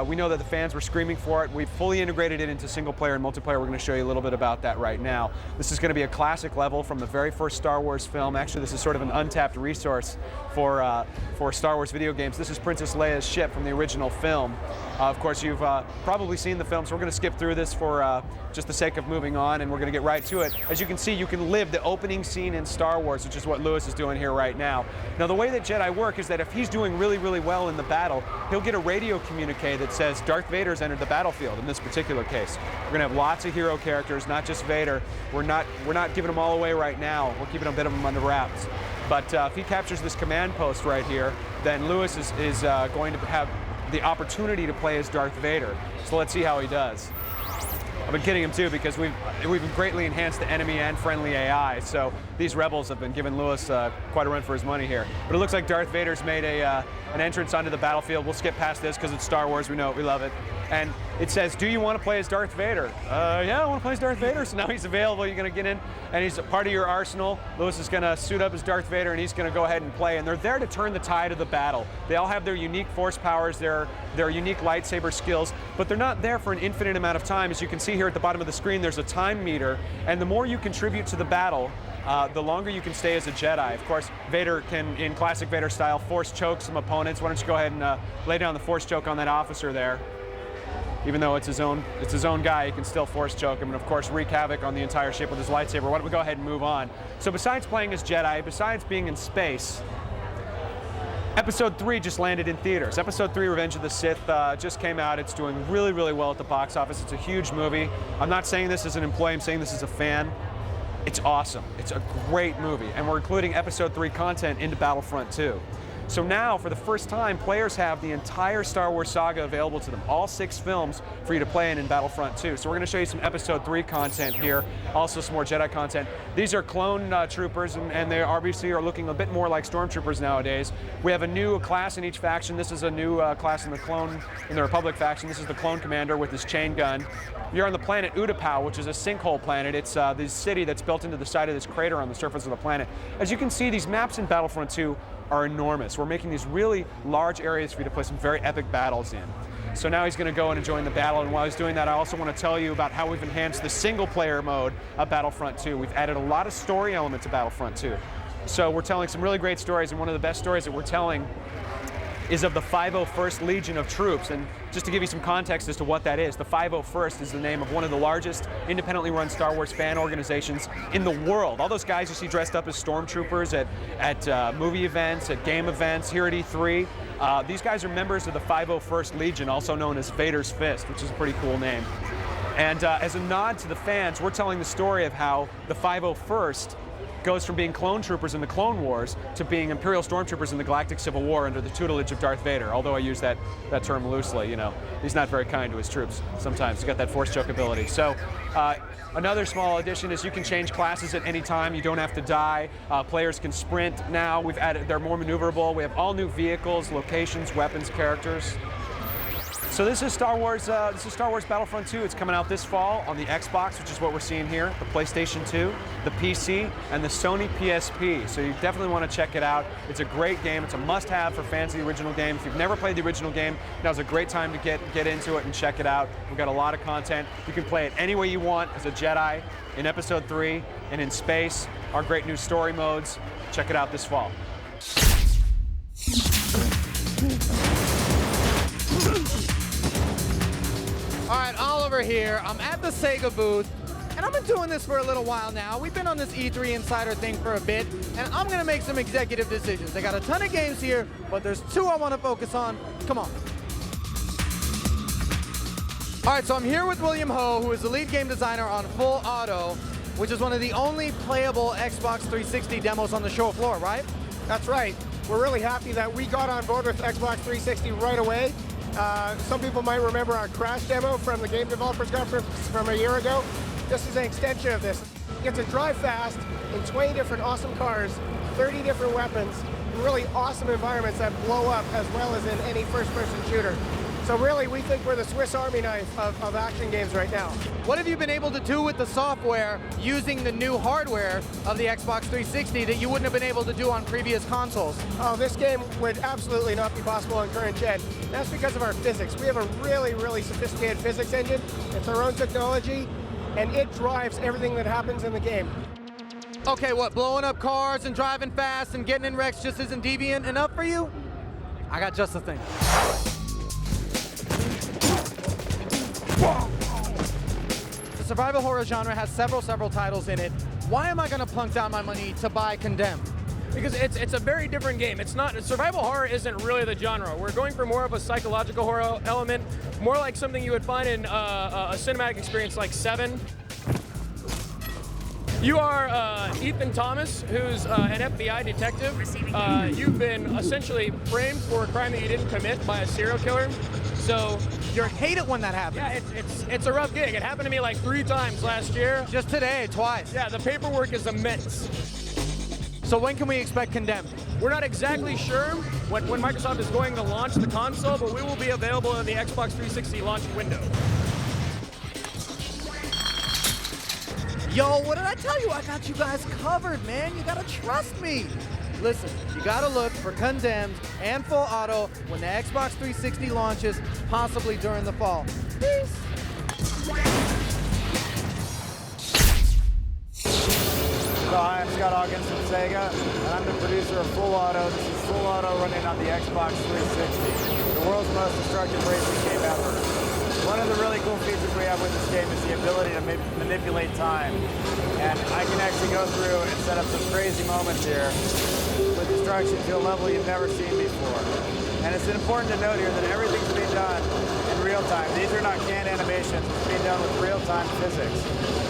we know that the fans were screaming for it. We've fully integrated it into single player and multiplayer. We're going to show you a little bit about that right now. This is going to be a classic level from the very first Star Wars film. Actually, this is sort of an untapped resource for Star Wars video games. This is Princess Leia's ship from the original film. Of course, you've probably seen the film, so we're going to skip through this for just the sake of moving on, and we're going to get right to it. As you can see, you can live the opening scene in Star Wars, which is what Lewis is doing here right now. Now, the way that Jedi work is that if he's doing really, really well in the battle, he'll get a radio communique that says Darth Vader's entered the battlefield in this particular case. We're going to have lots of hero characters, not just Vader. We're not giving them all away right now. We're keeping a bit of them under wraps. But if he captures this command post right here, then Lewis is going to have the opportunity to play as Darth Vader. So let's see how he does. I've been kidding him too, because we've greatly enhanced the enemy and friendly AI. So these rebels have been giving Lewis quite a run for his money here. But it looks like Darth Vader's made an entrance onto the battlefield. We'll skip past this because it's Star Wars. We know it. We love it. And it says, do you want to play as Darth Vader? Yeah, I want to play as Darth Vader. So now he's available. You're going to get in, and he's a part of your arsenal. Lewis is going to suit up as Darth Vader, and he's going to go ahead and play. And they're there to turn the tide of the battle. They all have their unique force powers, their unique lightsaber skills, but they're not there for an infinite amount of time. As you can see here at the bottom of the screen, there's a time meter, and the more you contribute to the battle, the longer you can stay as a Jedi. Of course, Vader can, in classic Vader style, force choke some opponents. Why don't you go ahead and lay down the force choke on that officer there. Even though it's his own guy, he can still force choke him and, of course, wreak havoc on the entire ship with his lightsaber. Why don't we go ahead and move on? So besides playing as Jedi, besides being in space, Episode 3 just landed in theaters. Episode 3, Revenge of the Sith, just came out. It's doing really, really well at the box office. It's a huge movie. I'm not saying this as an employee. I'm saying this as a fan. It's awesome. It's a great movie. And we're including Episode 3 content into Battlefront 2. So now, for the first time, players have the entire Star Wars saga available to them, all 6 films for you to play in Battlefront 2. So we're going to show you some Episode 3 content here, also some more Jedi content. These are clone troopers, and they obviously are looking a bit more like stormtroopers nowadays. We have a new class in each faction. This is a new class in the Republic faction. This is the Clone Commander with his chain gun. You're on the planet Utapau, which is a sinkhole planet. It's this city that's built into the side of this crater on the surface of the planet. As you can see, these maps in Battlefront 2 are enormous. We're making these really large areas for you to play some very epic battles in. So now he's going to go in and join the battle, and while he's doing that, I also want to tell you about how we've enhanced the single-player mode of Battlefront 2. We've added a lot of story elements to Battlefront 2. So we're telling some really great stories, and one of the best stories that we're telling is of the 501st Legion of troops. And just to give you some context as to what that is, the 501st is the name of one of the largest independently run Star Wars fan organizations in the world. All those guys you see dressed up as stormtroopers at movie events, at game events, here at E3, these guys are members of the 501st Legion, also known as Vader's Fist, which is a pretty cool name. And as a nod to the fans, we're telling the story of how the 501st goes from being clone troopers in the Clone Wars to being Imperial Stormtroopers in the Galactic Civil War under the tutelage of Darth Vader, although I use that term loosely, you know. He's not very kind to his troops sometimes. He's got that Force choke ability. So another small addition is you can change classes at any time. You don't have to die. Players can sprint now. We've added, they're more maneuverable. We have all new vehicles, locations, weapons, characters. So this is Star Wars Battlefront 2. It's coming out this fall on the Xbox, which is what we're seeing here, the PlayStation 2, the PC, and the Sony PSP. So you definitely want to check it out. It's a great game. It's a must-have for fans of the original game. If you've never played the original game, now's a great time to get into it and check it out. We've got a lot of content. You can play it any way you want as a Jedi in Episode 3 and in space. Our great new story modes. Check it out this fall. All right, Oliver here. I'm at the Sega booth, and I've been doing this for a little while now. We've been on this E3 Insider thing for a bit, and I'm gonna make some executive decisions. They got a ton of games here, but there's two I wanna focus on. Come on. All right, so I'm here with William Ho, who is the lead game designer on Full Auto, which is one of the only playable Xbox 360 demos on the show floor, right? That's right. We're really happy that we got on board with Xbox 360 right away. Some people might remember our Crash demo from the Game Developers Conference from a year ago. This is an extension of this. You get to drive fast in 20 different awesome cars, 30 different weapons, and really awesome environments that blow up as well as in any first-person shooter. So really, we think we're the Swiss Army knife of action games right now. What have you been able to do with the software using the new hardware of the Xbox 360 that you wouldn't have been able to do on previous consoles? Oh, this game would absolutely not be possible on current gen. That's because of our physics. We have a really, really sophisticated physics engine. It's our own technology, and it drives everything that happens in the game. Okay, what, blowing up cars and driving fast and getting in wrecks just isn't deviant enough for you? I got just the thing. The survival horror genre has several titles in it. Why am I going to plunk down my money to buy Condemned? Because it's a very different game. It's not, survival horror isn't really the genre. We're going for more of a psychological horror element, more like something you would find in a cinematic experience like Seven. You are Ethan Thomas, who's an FBI detective. You've been essentially framed for a crime that you didn't commit by a serial killer. So you hate it when that happens. Yeah, it's a rough gig. It happened to me like 3 times last year. Just today, twice. Yeah, the paperwork is immense. So when can we expect Condemned? We're not exactly sure when Microsoft is going to launch the console, but we will be available in the Xbox 360 launch window. Yo, what did I tell you? I got you guys covered, man. You gotta trust me. Listen, you gotta look for Condemned and Full Auto when the Xbox 360 launches, possibly during the fall. Peace. So hi, I'm Scott Hawkins from Sega, and I'm the producer of Full Auto. This is Full Auto running on the Xbox 360, the world's most destructive racing game ever. One of the really cool features we have with this game is the ability to manipulate time. And I can actually go through and set up some crazy moments here with destruction to a level you've never seen before. And it's important to note here that everything's being done in real time. These are not canned animations. It's being done with real-time physics.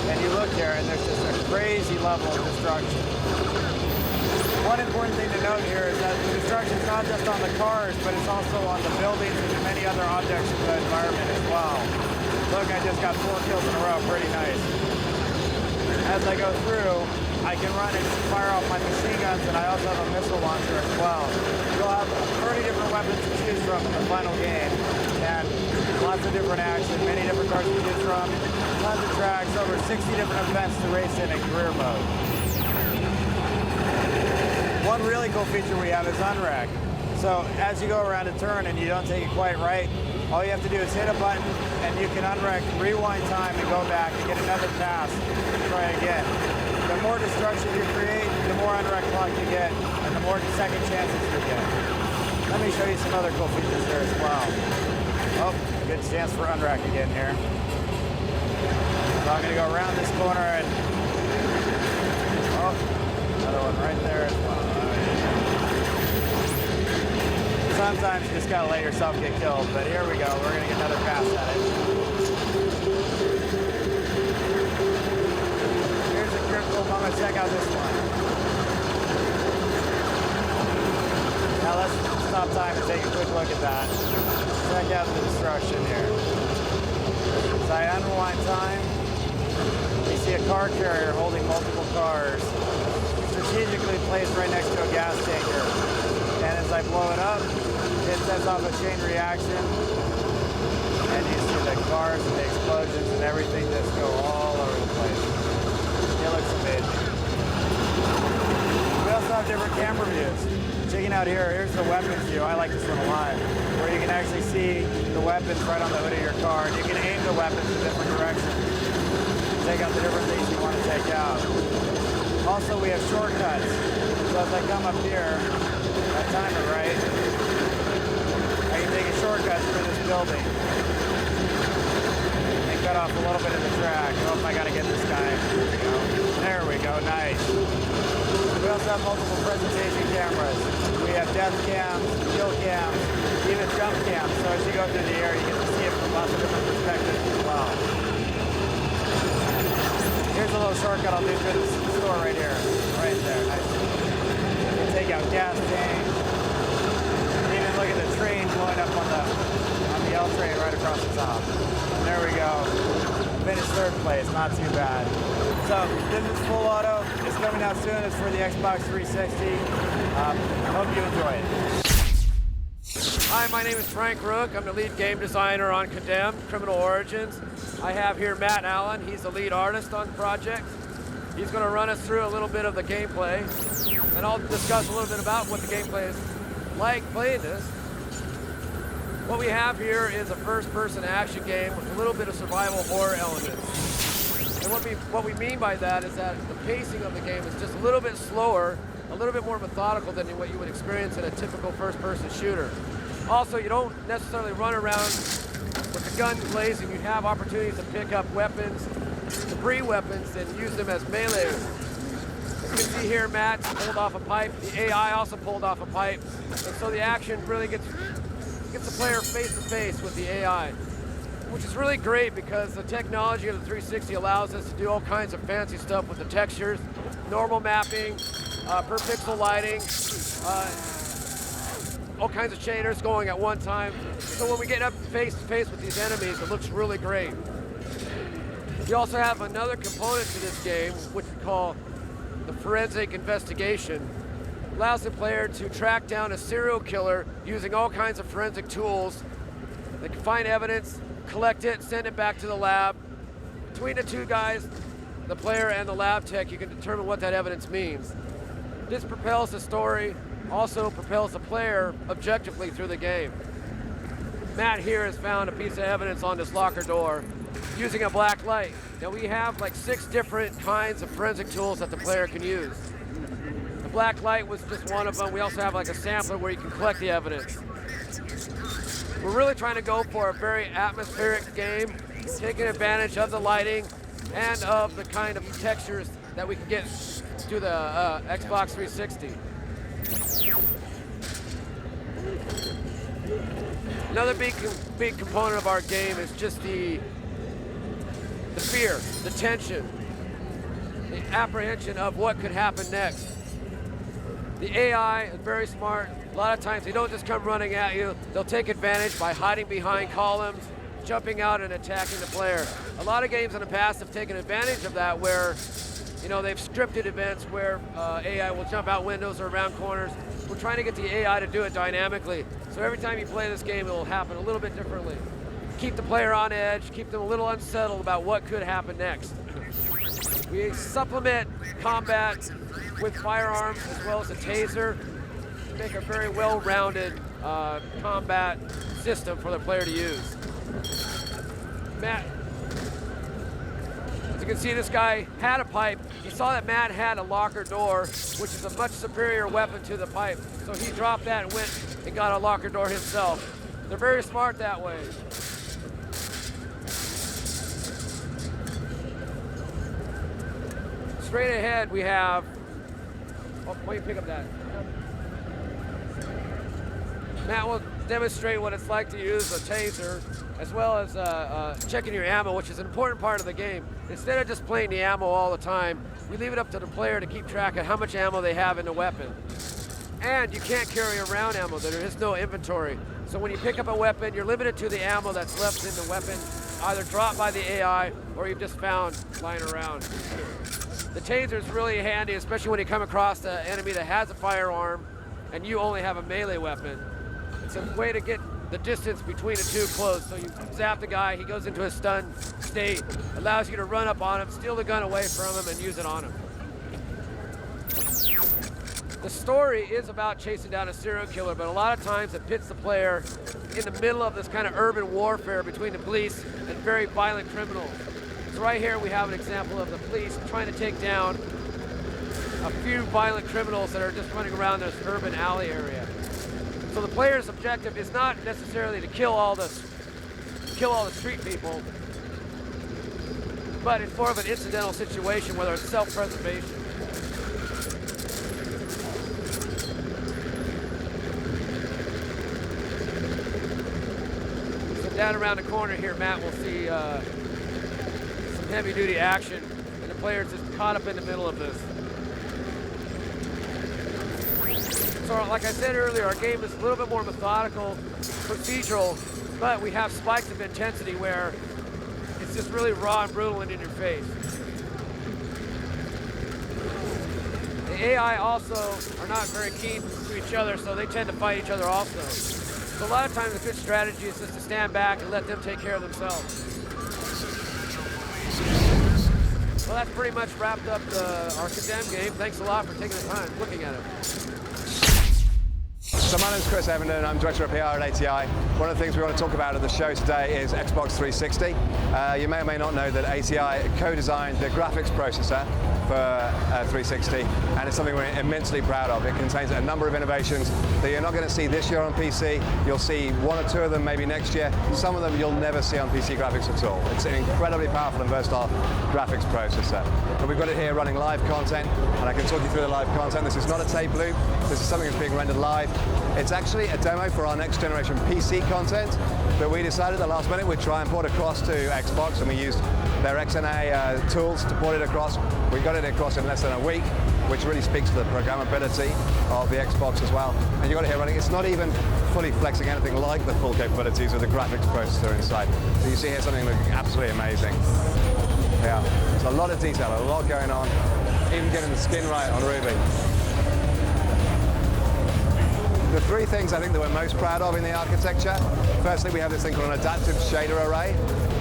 And you look here, and there's just a crazy level of destruction. One important thing to note here is that the destruction is not just on the cars, but it's also on the buildings and many other objects in the environment as well. Look, I just got 4 kills in a row, pretty nice. As I go through, I can run and fire off my machine guns, and I also have a missile launcher as well. You'll have 30 different weapons to choose from in the final game, and lots of different action, many different cars to choose from, tons of tracks, over 60 different events to race in career mode. One really cool feature we have is Unwreck. So as you go around a turn and you don't take it quite right, all you have to do is hit a button and you can unwreck, rewind time and go back and get another pass and try again. The more destruction you create, the more unwreck clock you get and the more second chances you get. Let me show you some other cool features here as well. Oh, good chance for unrack again here. So I'm gonna go around this corner and, oh, another one right there as well. Sometimes you just gotta let yourself get killed, but here we go. We're gonna get another pass at it. Here's a critical moment. Check out this one. Now let's stop time and take a quick look at that. Check out the destruction here. As I unwind time, we see a car carrier holding multiple cars, strategically placed right next to a gas tanker. And as I blow it up, it sets off a chain reaction. And you see the cars and the explosions and everything just go all over the place. It looks amazing. We also have different camera views. Checking out here, here's the weapons view. I like this one a lot, where you can actually see the weapons right on the hood of your car. And you can aim the weapons in different directions. Take out the different things you want to take out. Also, we have shortcuts. So as I come up here, I time it right, I can take a shortcut through this building and cut off a little bit of the track. Oh, I gotta get this guy. There we go, nice. We also have multiple presentation cameras. We have death cams, kill cams, even jump cams. So as you go through the air, you get to see it from lots of different perspectives as well. Here's a little shortcut I'll do through the store right here. Right there, nice. You can take out gas tanks. Even look at the train blowing up on the L train right across the top. There we go. Finished third place, not too bad. So this is Full Auto. It's coming out soon. It's for the Xbox 360. Hope you enjoy it. Hi, my name is Frank Rook. I'm the lead game designer on Condemned: Criminal Origins. I have here Matt Allen. He's the lead artist on the project. He's going to run us through a little bit of the gameplay, and I'll discuss a little bit about what the gameplay is like playing this. What we have here is a first-person action game with a little bit of survival horror elements. And what we mean by that is that the pacing of the game is just a little bit slower, a little bit more methodical than what you would experience in a typical first-person shooter. Also, you don't necessarily run around with the gun blazing. You have opportunities to pick up weapons, debris weapons, and use them as melee. As you can see here, Matt pulled off a pipe. The AI also pulled off a pipe. And so the action really gets the player face-to-face with the AI, which is really great because the technology of the 360 allows us to do all kinds of fancy stuff with the textures, normal mapping, per pixel lighting, all kinds of shaders going at one time. So when we get up face-to-face with these enemies, it looks really great. We also have another component to this game, which we call the forensic investigation. It allows the player to track down a serial killer using all kinds of forensic tools. They can find evidence, collect it, send it back to the lab. Between the two guys, the player and the lab tech, you can determine what that evidence means. This propels the story, also propels the player objectively through the game. Matt here has found a piece of evidence on this locker door using a black light. Now we have like 6 different kinds of forensic tools that the player can use. The black light was just one of them. We also have like a sampler where you can collect the evidence. We're really trying to go for a very atmospheric game, taking advantage of the lighting and of the kind of textures that we can get to the Xbox 360. Another big component of our game is just the fear, the tension, the apprehension of what could happen next. The AI is very smart. A lot of times they don't just come running at you. They'll take advantage by hiding behind columns, jumping out and attacking the player. A lot of games in the past have taken advantage of that where, you know, they've scripted events where AI will jump out windows or around corners. We're trying to get the AI to do it dynamically. So every time you play this game, it will happen a little bit differently. Keep the player on edge, keep them a little unsettled about what could happen next. We supplement combat with firearms as well as a taser to make a very well-rounded combat system for the player to use. Matt, as you can see, this guy had a pipe. He saw that Matt had a locker door, which is a much superior weapon to the pipe. So he dropped that and went and got a locker door himself. They're very smart that way. Straight ahead we have, oh, why don't you pick up that? Matt will demonstrate what it's like to use a taser, as well as checking your ammo, which is an important part of the game. Instead of just playing the ammo all the time, we leave it up to the player to keep track of how much ammo they have in the weapon. And you can't carry around ammo. There is no inventory. So when you pick up a weapon, you're limited to the ammo that's left in the weapon, either dropped by the AI or you've just found lying around. The taser is really handy, especially when you come across an enemy that has a firearm and you only have a melee weapon. It's a way to get the distance between the two close. So you zap the guy, he goes into a stun state, allows you to run up on him, steal the gun away from him, and use it on him. The story is about chasing down a serial killer, but a lot of times it pits the player in the middle of this kind of urban warfare between the police and very violent criminals. So right here we have an example of the police trying to take down a few violent criminals that are just running around this urban alley area. So the player's objective is not necessarily to kill all the street people, but it's more of an incidental situation, whether it's self-preservation. So down around the corner here, Matt will see some heavy-duty action, and the player's just caught up in the middle of this. So like I said earlier, our game is a little bit more methodical, procedural, but we have spikes of intensity where it's just really raw and brutal and in your face. The AI also are not very keen to each other, so they tend to fight each other also. So a lot of times a good strategy is just to stand back and let them take care of themselves. Well, that's pretty much wrapped up our Condemned game. Thanks a lot for taking the time looking at it. So my name's Chris Evenden, I'm Director of PR at ATI. One of the things we want to talk about at the show today is Xbox 360. You may or may not know that ATI co-designed the graphics processor for 360, and it's something we're immensely proud of. It contains a number of innovations that you're not going to see this year on PC. You'll see one or two of them maybe next year. Some of them you'll never see on PC graphics at all. It's an incredibly powerful and versatile graphics processor. And we've got it here running live content, and I can talk you through the live content. This is not a tape loop. This is something that's being rendered live. It's actually a demo for our next generation PC content that we decided at the last minute we'd try and port across to Xbox, and we used their XNA tools to port it across. We got it across in less than a week, which really speaks to the programmability of the Xbox as well. And you got it here running. It's not even fully flexing anything like the full capabilities of the graphics processor inside. So you see here something looking absolutely amazing. Yeah, there's a lot of detail, a lot going on, even getting the skin right on Ruby. The three things I think that we're most proud of in the architecture. Firstly, we have this thing called an adaptive shader array,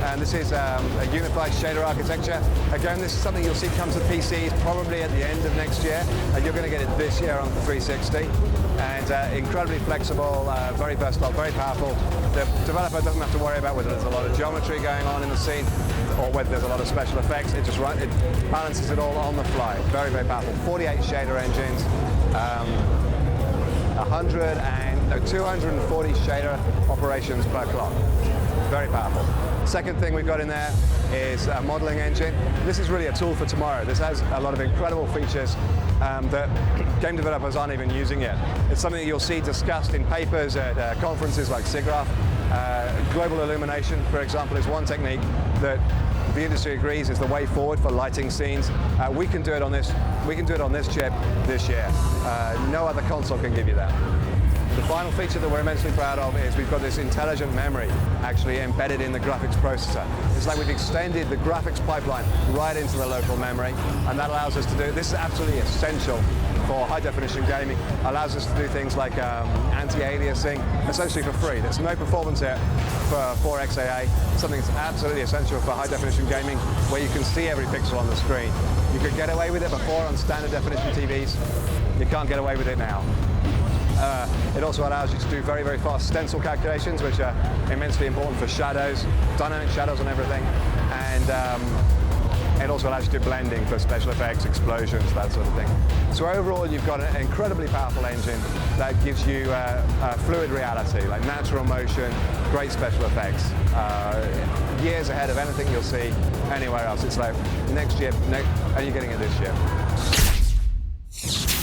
and this is a unified shader architecture. Again, this is something you'll see come to PCs probably at the end of next year, and you're going to get it this year on the 360. And incredibly flexible, very versatile, very powerful. The developer doesn't have to worry about whether there's a lot of geometry going on in the scene or whether there's a lot of special effects. It just it balances it all on the fly. Very, very powerful. 48 shader engines. 240 shader operations per clock. Very powerful. Second thing we've got in there is a modeling engine. This is really a tool for tomorrow. This has a lot of incredible features that game developers aren't even using yet. It's something that you'll see discussed in papers at conferences like SIGGRAPH. Global illumination, for example, is one technique that the industry agrees is the way forward for lighting scenes. We can do it on this. We can do it on this chip this year. No other console can give you that. The final feature that we're immensely proud of is we've got this intelligent memory actually embedded in the graphics processor. It's like we've extended the graphics pipeline right into the local memory, and that allows us to do, this is absolutely essential for high-definition gaming, allows us to do things like anti-aliasing, essentially for free. There's no performance here for XAA, something that's absolutely essential for high-definition gaming, where you can see every pixel on the screen. You could get away with it before on standard definition TVs. You can't get away with it now. It also allows you to do very, very fast stencil calculations, which are immensely important for shadows, dynamic shadows and everything. And It also allows you to do blending for special effects, explosions, that sort of thing. So overall, you've got an incredibly powerful engine that gives you fluid reality, like natural motion, great special effects. Years ahead of anything you'll see anywhere else. It's like next year, and you're getting it this year.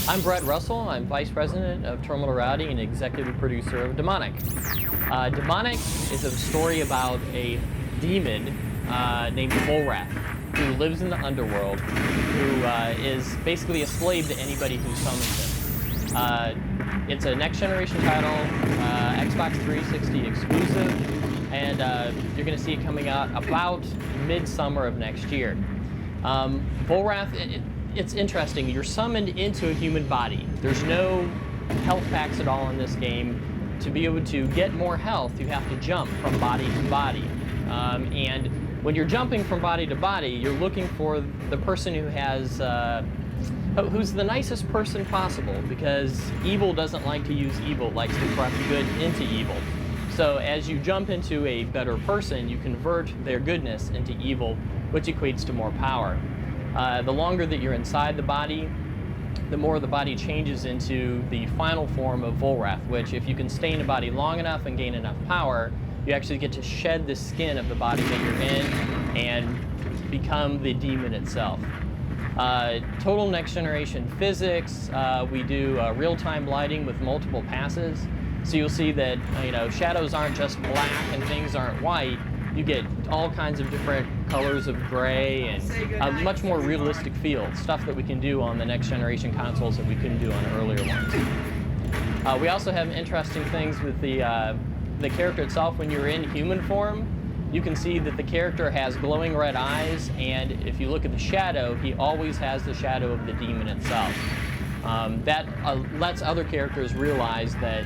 I'm Brett Russell. I'm Vice President of Terminal Routing and Executive Producer of Demonic. Demonic is a story about a demon named Volrath, who lives in the underworld, who is basically a slave to anybody who summons him. It's a next-generation title, Xbox 360 exclusive, and you're going to see it coming out about mid-summer of next year. Volrath, it's interesting. You're summoned into a human body. There's no health packs at all in this game. To be able to get more health, you have to jump from body to body. And when you're jumping from body to body, you're looking for the person who has, who's the nicest person possible, because evil doesn't like to use evil, it likes to corrupt good into evil. So as you jump into a better person, you convert their goodness into evil, which equates to more power. The longer that you're inside the body, the more the body changes into the final form of Volrath, which if you can stay in a body long enough and gain enough power, you actually get to shed the skin of the body that you're in and become the demon itself. Total next generation physics. We do real-time lighting with multiple passes. So you'll see that shadows aren't just black and things aren't white. You get all kinds of different colors of gray and a much more realistic feel, stuff that we can do on the next generation consoles that we couldn't do on earlier ones. We also have interesting things with the character itself. When you're in human form, you can see that the character has glowing red eyes, and if you look at the shadow, he always has the shadow of the demon itself. That lets other characters realize that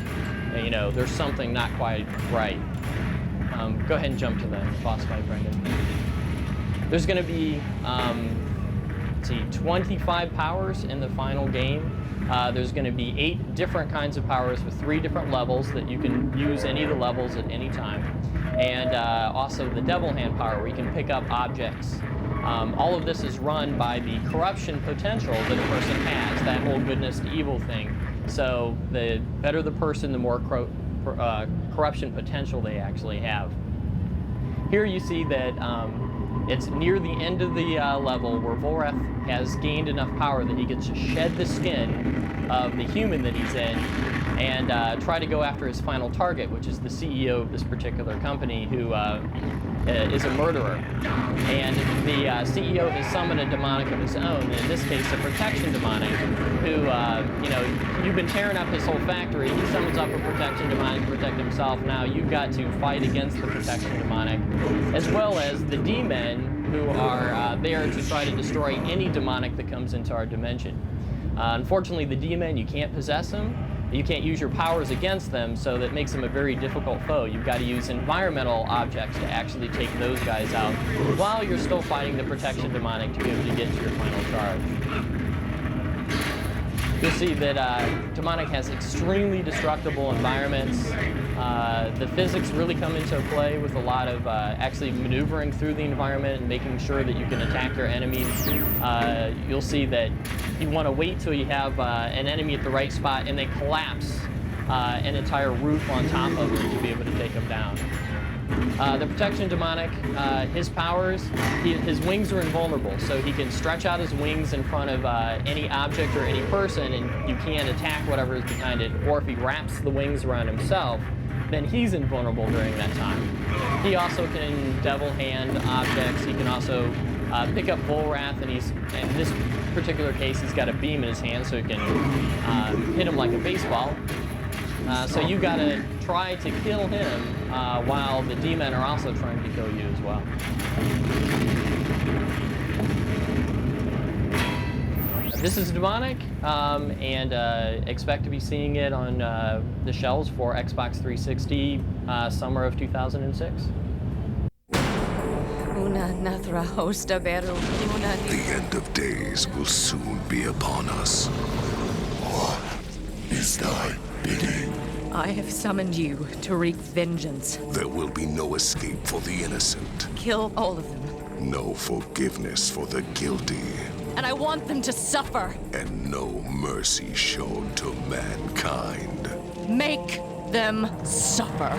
there's something not quite right. Go ahead and jump to the boss fight, Brendan. There's going to be 25 powers in the final game. There's going to be 8 different kinds of powers with 3 different levels that you can use any of the levels at any time. And also the Devil Hand power, where you can pick up objects. All of this is run by the corruption potential that a person has, that whole goodness to evil thing. So the better the person, the more corruption potential they actually have. Here you see that it's near the end of the level where Volrath has gained enough power that he gets to shed the skin of the human that he's in and try to go after his final target, which is the CEO of this particular company, who is a murderer. And the CEO has summoned a demonic of his own, in this case a protection demonic, who, you've been tearing up his whole factory. He summons up a protection demonic to protect himself. Now you've got to fight against the protection demonic, as well as the D-men, who are there to try to destroy any demonic that comes into our dimension. Unfortunately, the D-men, you can't possess them. You can't use your powers against them, so that makes them a very difficult foe. You've got to use environmental objects to actually take those guys out while you're still fighting the protection demonic to be able to get to your final charge. You'll see that Demonic has extremely destructible environments. The physics really come into play with a lot of actually maneuvering through the environment and making sure that you can attack your enemies. You'll see that you want to wait till you have an enemy at the right spot and they collapse an entire roof on top of them to be able to take them down. The protection demonic, his powers, his wings are invulnerable, so he can stretch out his wings in front of any object or any person and you can't attack whatever is behind it. Or if he wraps the wings around himself, then he's invulnerable during that time. He also can devil hand objects. He can also pick up Volrath, and in this particular case, he's got a beam in his hand, so he can hit him like a baseball. So you got to try to kill him while the D-men are also trying to kill you as well. This is Demonic, and expect to be seeing it on the shelves for Xbox 360 summer of 2006. The end of days will soon be upon us. What is thy bidding? I have summoned you to wreak vengeance. There will be no escape for the innocent. Kill all of them. No forgiveness for the guilty. And I want them to suffer. And no mercy shown to mankind. Make them suffer.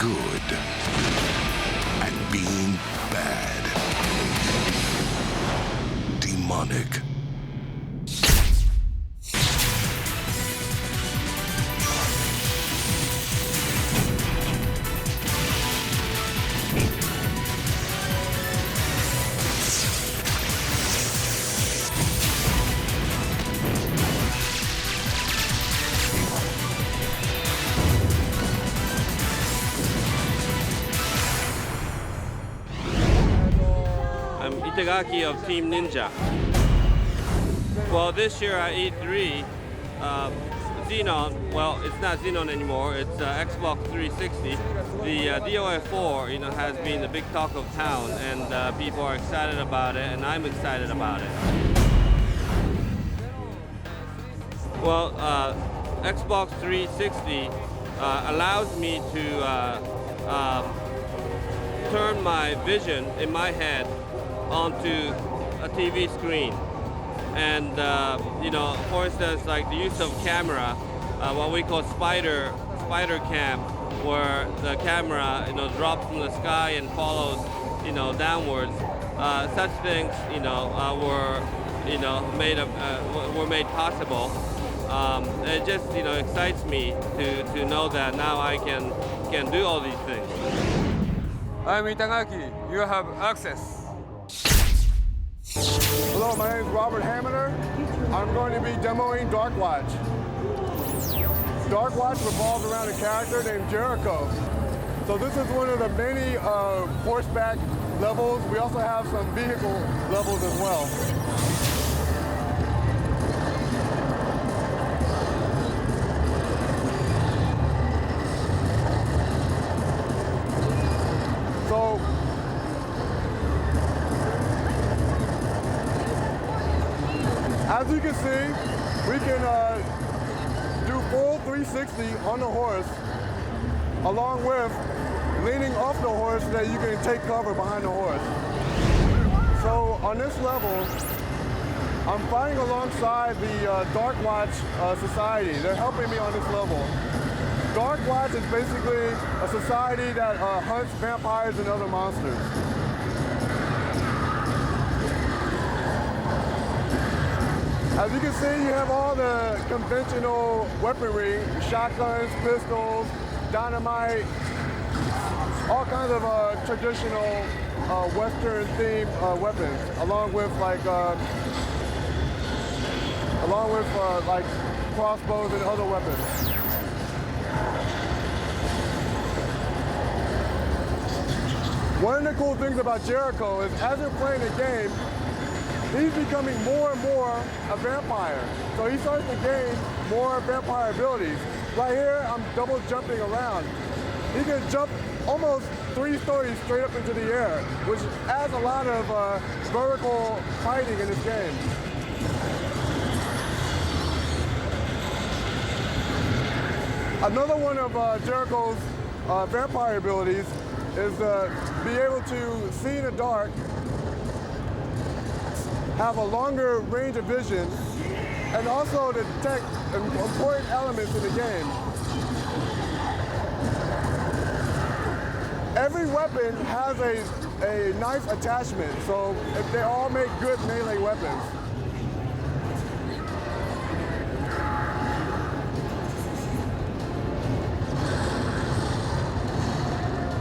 Good and being bad. Demonic. Itagaki of Team Ninja. Well, this year at E3, Xenon, well, it's not Xenon anymore, it's Xbox 360. The DOF4, has been the big talk of town, and people are excited about it, and I'm excited about it. Well, Xbox 360 allows me to turn my vision in my head onto a TV screen. And, for instance, like the use of camera, what we call spider cam, where the camera, drops from the sky and follows, downwards. Such things, were made possible. It just, excites me to know that now I can do all these things. I'm Itagaki. You have access. Hello, my name is Robert Haminer. I'm going to be demoing Darkwatch. Darkwatch revolves around a character named Jericho. So this is one of the many horseback levels. We also have some vehicle levels as well. So as you can see, we can do full 360 on the horse, along with leaning off the horse so that you can take cover behind the horse. So on this level, I'm fighting alongside the Darkwatch Society. They're helping me on this level. Darkwatch is basically a society that hunts vampires and other monsters. As you can see, you have all the conventional weaponry, shotguns, pistols, dynamite, all kinds of traditional Western-themed weapons, along with crossbows and other weapons. One of the cool things about Jericho is as you're playing the game, he's becoming more and more a vampire. So he starts to gain more vampire abilities. Right here, I'm double jumping around. He can jump almost 3 stories straight up into the air, which adds a lot of vertical fighting in this game. Another one of Jericho's vampire abilities is be able to see in the dark, have a longer range of vision, and also to detect important elements in the game. Every weapon has a knife attachment, so they all make good melee weapons.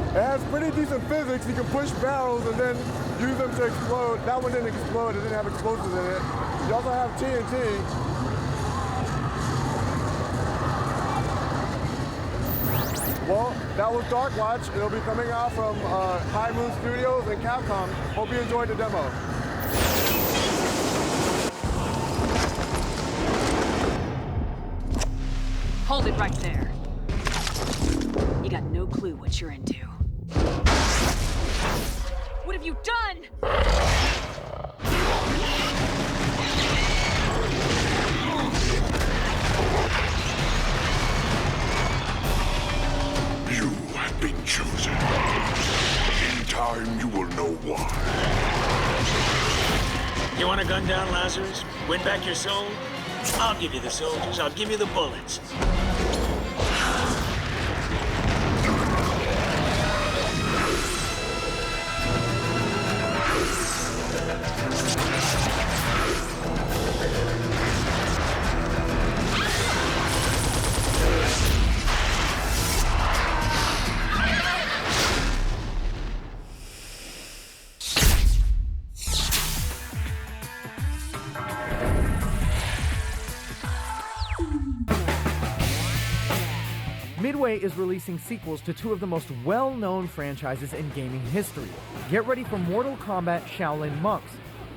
It has pretty decent physics. You can push barrels and then use them to explode. That one didn't explode. It didn't have explosives in it. You also have TNT. Well, that was Darkwatch. It'll be coming out from High Moon Studios and Capcom. Hope you enjoyed the demo. Hold it right there. You got no clue what you're into. What have you done? You have been chosen. In time, you will know why. You want to gun down Lazarus? Win back your soul? I'll give you the soldiers. I'll give you the bullets. Midway is releasing sequels to two of the most well-known franchises in gaming history. Get ready for Mortal Kombat Shaolin Monks.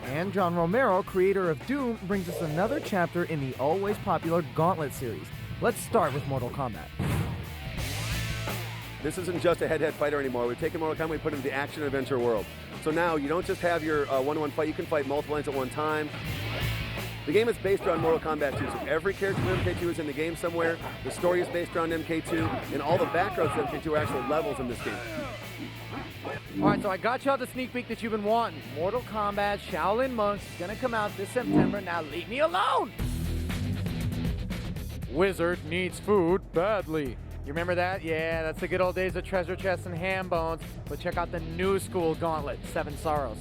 And John Romero, creator of Doom, brings us another chapter in the always popular Gauntlet series. Let's start with Mortal Kombat. This isn't just a head-to-head fighter anymore. We've taken Mortal Kombat, we put it into the action-adventure world. So now you don't just have your one-on-one fight, you can fight multiple lanes at one time. The game is based around Mortal Kombat 2, so every character from MK2 is in the game somewhere. The story is based around MK2, and all the backgrounds of MK2 are actual levels in this game. All right, so I got y'all the sneak peek that you've been wanting. Mortal Kombat Shaolin Monks is gonna come out this September. Now leave me alone! Wizard needs food badly. You remember that? Yeah, that's the good old days of treasure chests and ham bones. But check out the new school Gauntlet, Seven Sorrows.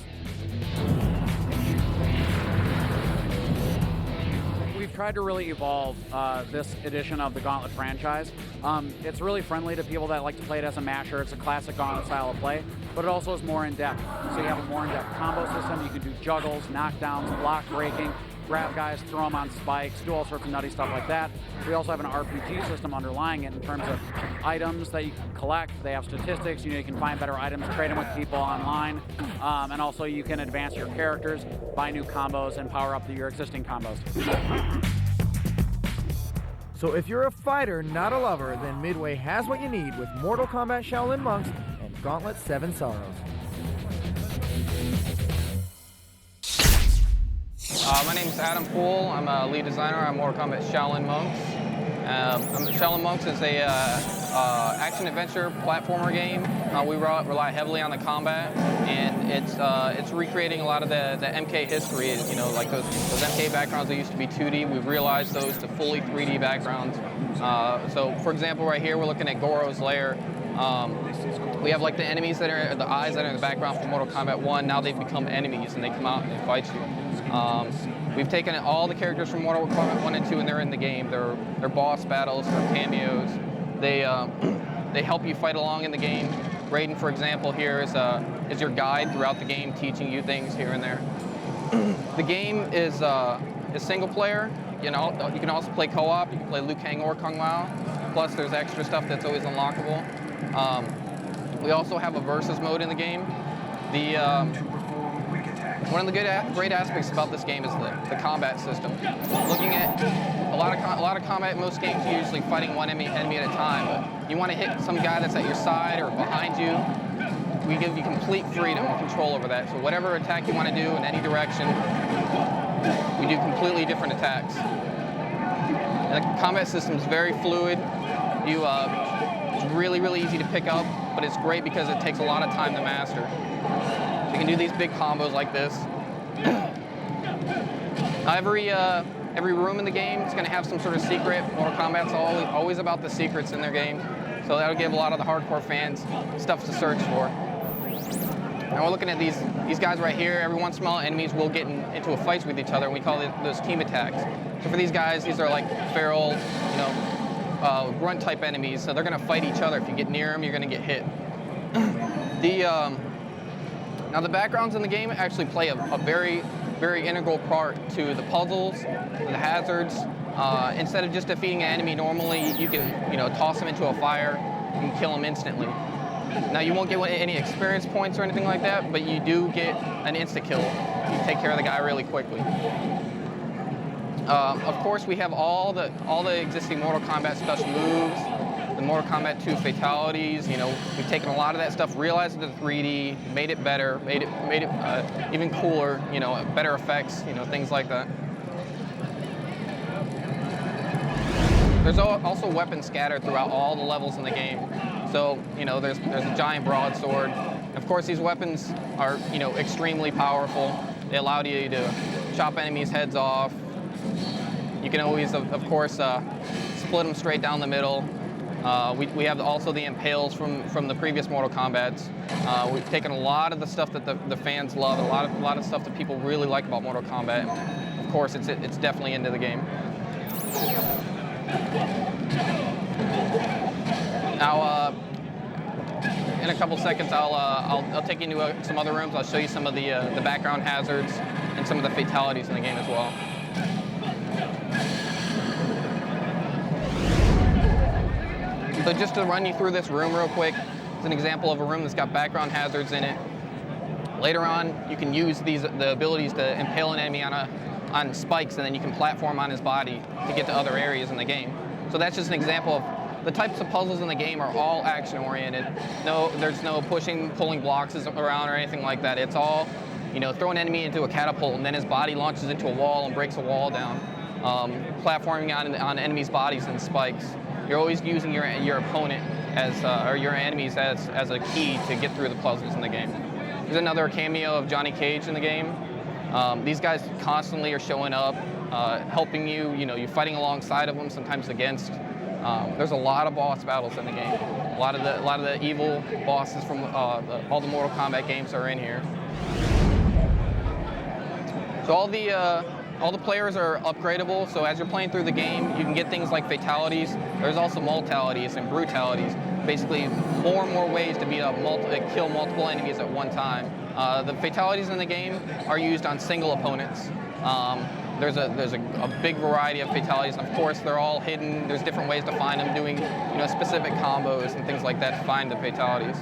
We've tried to really evolve this edition of the Gauntlet franchise. It's really friendly to people that like to play it as a masher. It's a classic Gauntlet style of play, but it also is more in-depth. So you have a more in-depth combo system. You can do juggles, knockdowns, block breaking, grab guys, throw them on spikes, do all sorts of nutty stuff like that. We also have an RPG system underlying it in terms of items that you can collect. They have statistics. You can find better items, trade them with people online, and also you can advance your characters, buy new combos, and power up your existing combos. So if you're a fighter, not a lover, then Midway has what you need with Mortal Kombat Shaolin Monks and Gauntlet 7 Sorrows. My name is Adam Poole. I'm a lead designer on Mortal Kombat Shaolin Monks. Shaolin Monks is a action-adventure platformer game. We rely heavily on the combat, and it's recreating a lot of the MK history. You know, like those MK backgrounds that used to be 2D. We've realized those to fully 3D backgrounds. So, for example, right here we're looking at Goro's lair. We have like the enemies that are the eyes that are in the background from Mortal Kombat 1. Now they've become enemies and they come out and they fight you. We've taken all the characters from Mortal Kombat 1 and 2 and they're in the game. They're boss battles, they're cameos. They help you fight along in the game. Raiden, for example, here is your guide throughout the game, teaching you things here and there. The game is single player. You can also play co-op. You can play Liu Kang or Kung Lao. Plus, there's extra stuff that's always unlockable. We also have a versus mode in the game. One of the great aspects about this game is the combat system. Looking at a lot of combat in most games, you're usually fighting one enemy at a time. But you want to hit some guy that's at your side or behind you. We give you complete freedom and control over that. So whatever attack you want to do in any direction, we do completely different attacks. And the combat system is very fluid. It's really easy to pick up, but it's great because it takes a lot of time to master. So you can do these big combos like this. Every room in the game is going to have some sort of secret. Mortal Kombat's always about the secrets in their game, so that'll give a lot of the hardcore fans stuff to search for. Now we're looking at these guys right here. Every once in a while, enemies will get into a fight with each other, and we call those team attacks. So for these guys, these are like feral, grunt type enemies. So they're going to fight each other. If you get near them, you're going to get hit. Now the backgrounds in the game actually play a very integral part to the puzzles, the hazards. Instead of just defeating an enemy normally, you can toss them into a fire and kill them instantly. Now you won't get any experience points or anything like that, but you do get an insta-kill. You take care of the guy really quickly. Of course, we have all the existing Mortal Kombat special moves, the Mortal Kombat 2 fatalities. You know, we've taken a lot of that stuff, realized it in 3D, made it better, made it even cooler. You know, better effects. You know, things like that. There's also weapons scattered throughout all the levels in the game. So, you know, there's a giant broadsword. Of course, these weapons are, you know, extremely powerful. They allow you to chop enemies' heads off. You can always, of course, split them straight down the middle. We have also the impales from the previous Mortal Kombats. We've taken a lot of the stuff that the fans love, a lot of stuff that people really like about Mortal Kombat. Of course, it's definitely into the game. Now, in a couple seconds, I'll take you into some other rooms. I'll show you some of the background hazards and some of the fatalities in the game as well. So just to run you through this room real quick, it's an example of a room that's got background hazards in it. Later on, you can use the abilities to impale an enemy on spikes, and then you can platform on his body to get to other areas in the game. So that's just an example of the types of puzzles in the game are all action-oriented. There's no pushing, pulling blocks around or anything like that. It's all, you know, throw an enemy into a catapult, and then his body launches into a wall and breaks a wall down. Platforming on enemies' bodies and spikes. You're always using your opponent or your enemies as a key to get through the puzzles in the game. There's another cameo of Johnny Cage in the game. These guys constantly are showing up, helping you. You know, you're fighting alongside of them, sometimes against. There's a lot of boss battles in the game. A lot of the evil bosses from all the Mortal Kombat games are in here. So all the players are upgradable. So as you're playing through the game, you can get things like fatalities. There's also multalities and brutalities. Basically, more and more ways to kill multiple enemies at one time. The fatalities in the game are used on single opponents. There's a big variety of fatalities, and of course they're all hidden. There's different ways to find them, doing specific combos and things like that to find the fatalities.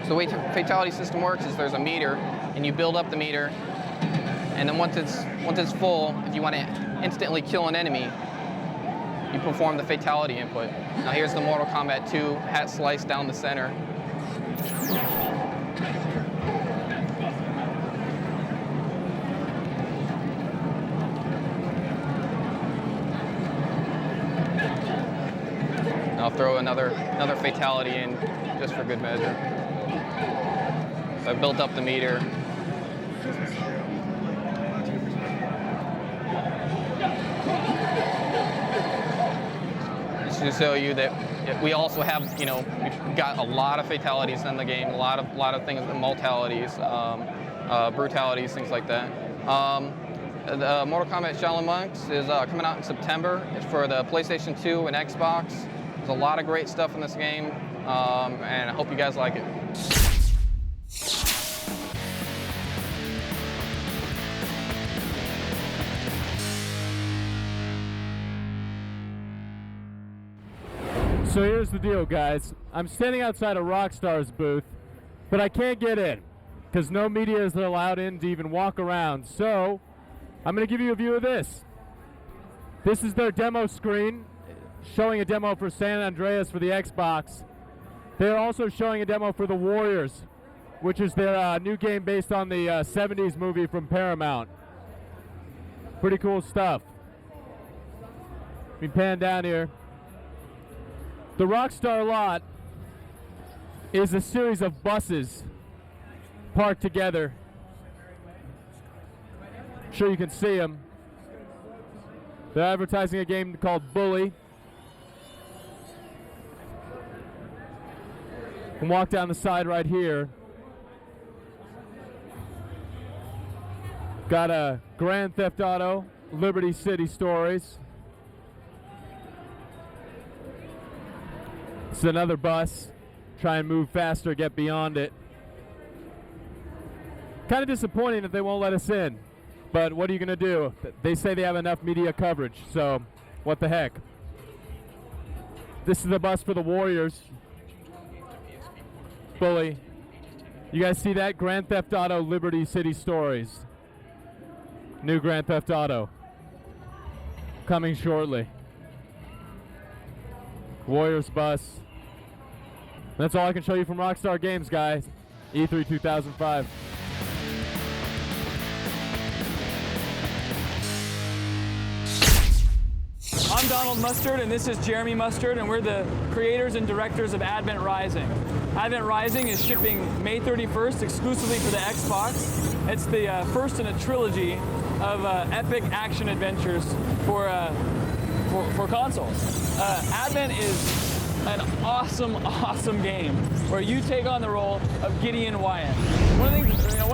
So the way the fatality system works is there's a meter, and you build up the meter, and then once it's full, if you want to instantly kill an enemy, you perform the fatality input. Now here's the Mortal Kombat 2 hat sliced down the center. I'll throw another fatality in just for good measure. So I built up the meter. Just to show you that we also have, we've got a lot of fatalities in the game, a lot of things, multalities, brutalities, things like that. The Mortal Kombat Shaolin Monks is coming out in September. It's for the PlayStation 2 and Xbox. There's a lot of great stuff in this game, and I hope you guys like it. So here's the deal, guys. I'm standing outside of Rockstar's booth, but I can't get in because no media is allowed in to even walk around. So I'm going to give you a view of this. This is their demo screen, showing a demo for San Andreas for the Xbox. They're also showing a demo for The Warriors, which is their new game based on the 70s movie from Paramount. Pretty cool stuff. Let me pan down here. The Rockstar lot is a series of buses parked together. I'm sure you can see them. They're advertising a game called Bully. You can walk down the side right here. Got a Grand Theft Auto, Liberty City Stories. This is another bus. Try and move faster, get beyond it. Kind of disappointing that they won't let us in. But what are you going to do? They say they have enough media coverage, so what the heck. This is the bus for the Warriors. Bully. You guys see that? Grand Theft Auto Liberty City Stories. New Grand Theft Auto. coming shortly. Warriors bus. That's all I can show you from Rockstar Games, guys. E3 2005. I'm Donald Mustard, and this is Jeremy Mustard, and we're the creators and directors of Advent Rising. Advent Rising is shipping May 31st exclusively for the Xbox. It's the first in a trilogy of epic action adventures for consoles. Advent is an awesome game where you take on the role of Gideon Wyatt. One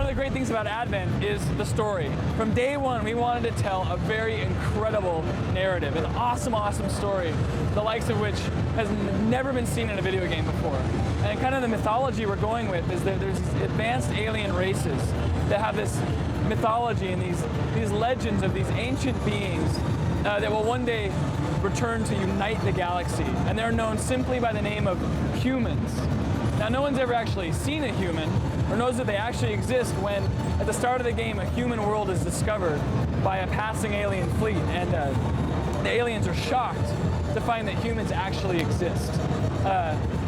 of the great things about Advent is the story. From day one, we wanted to tell a very incredible narrative, an awesome story, the likes of which has never been seen in a video game before. And kind of the mythology we're going with is that there's these advanced alien races that have this mythology and these legends of these ancient beings that will one day return to unite the galaxy, and they're known simply by the name of humans. Now, no one's ever actually seen a human or knows that they actually exist when, at the start of the game, a human world is discovered by a passing alien fleet, and the aliens are shocked to find that humans actually exist.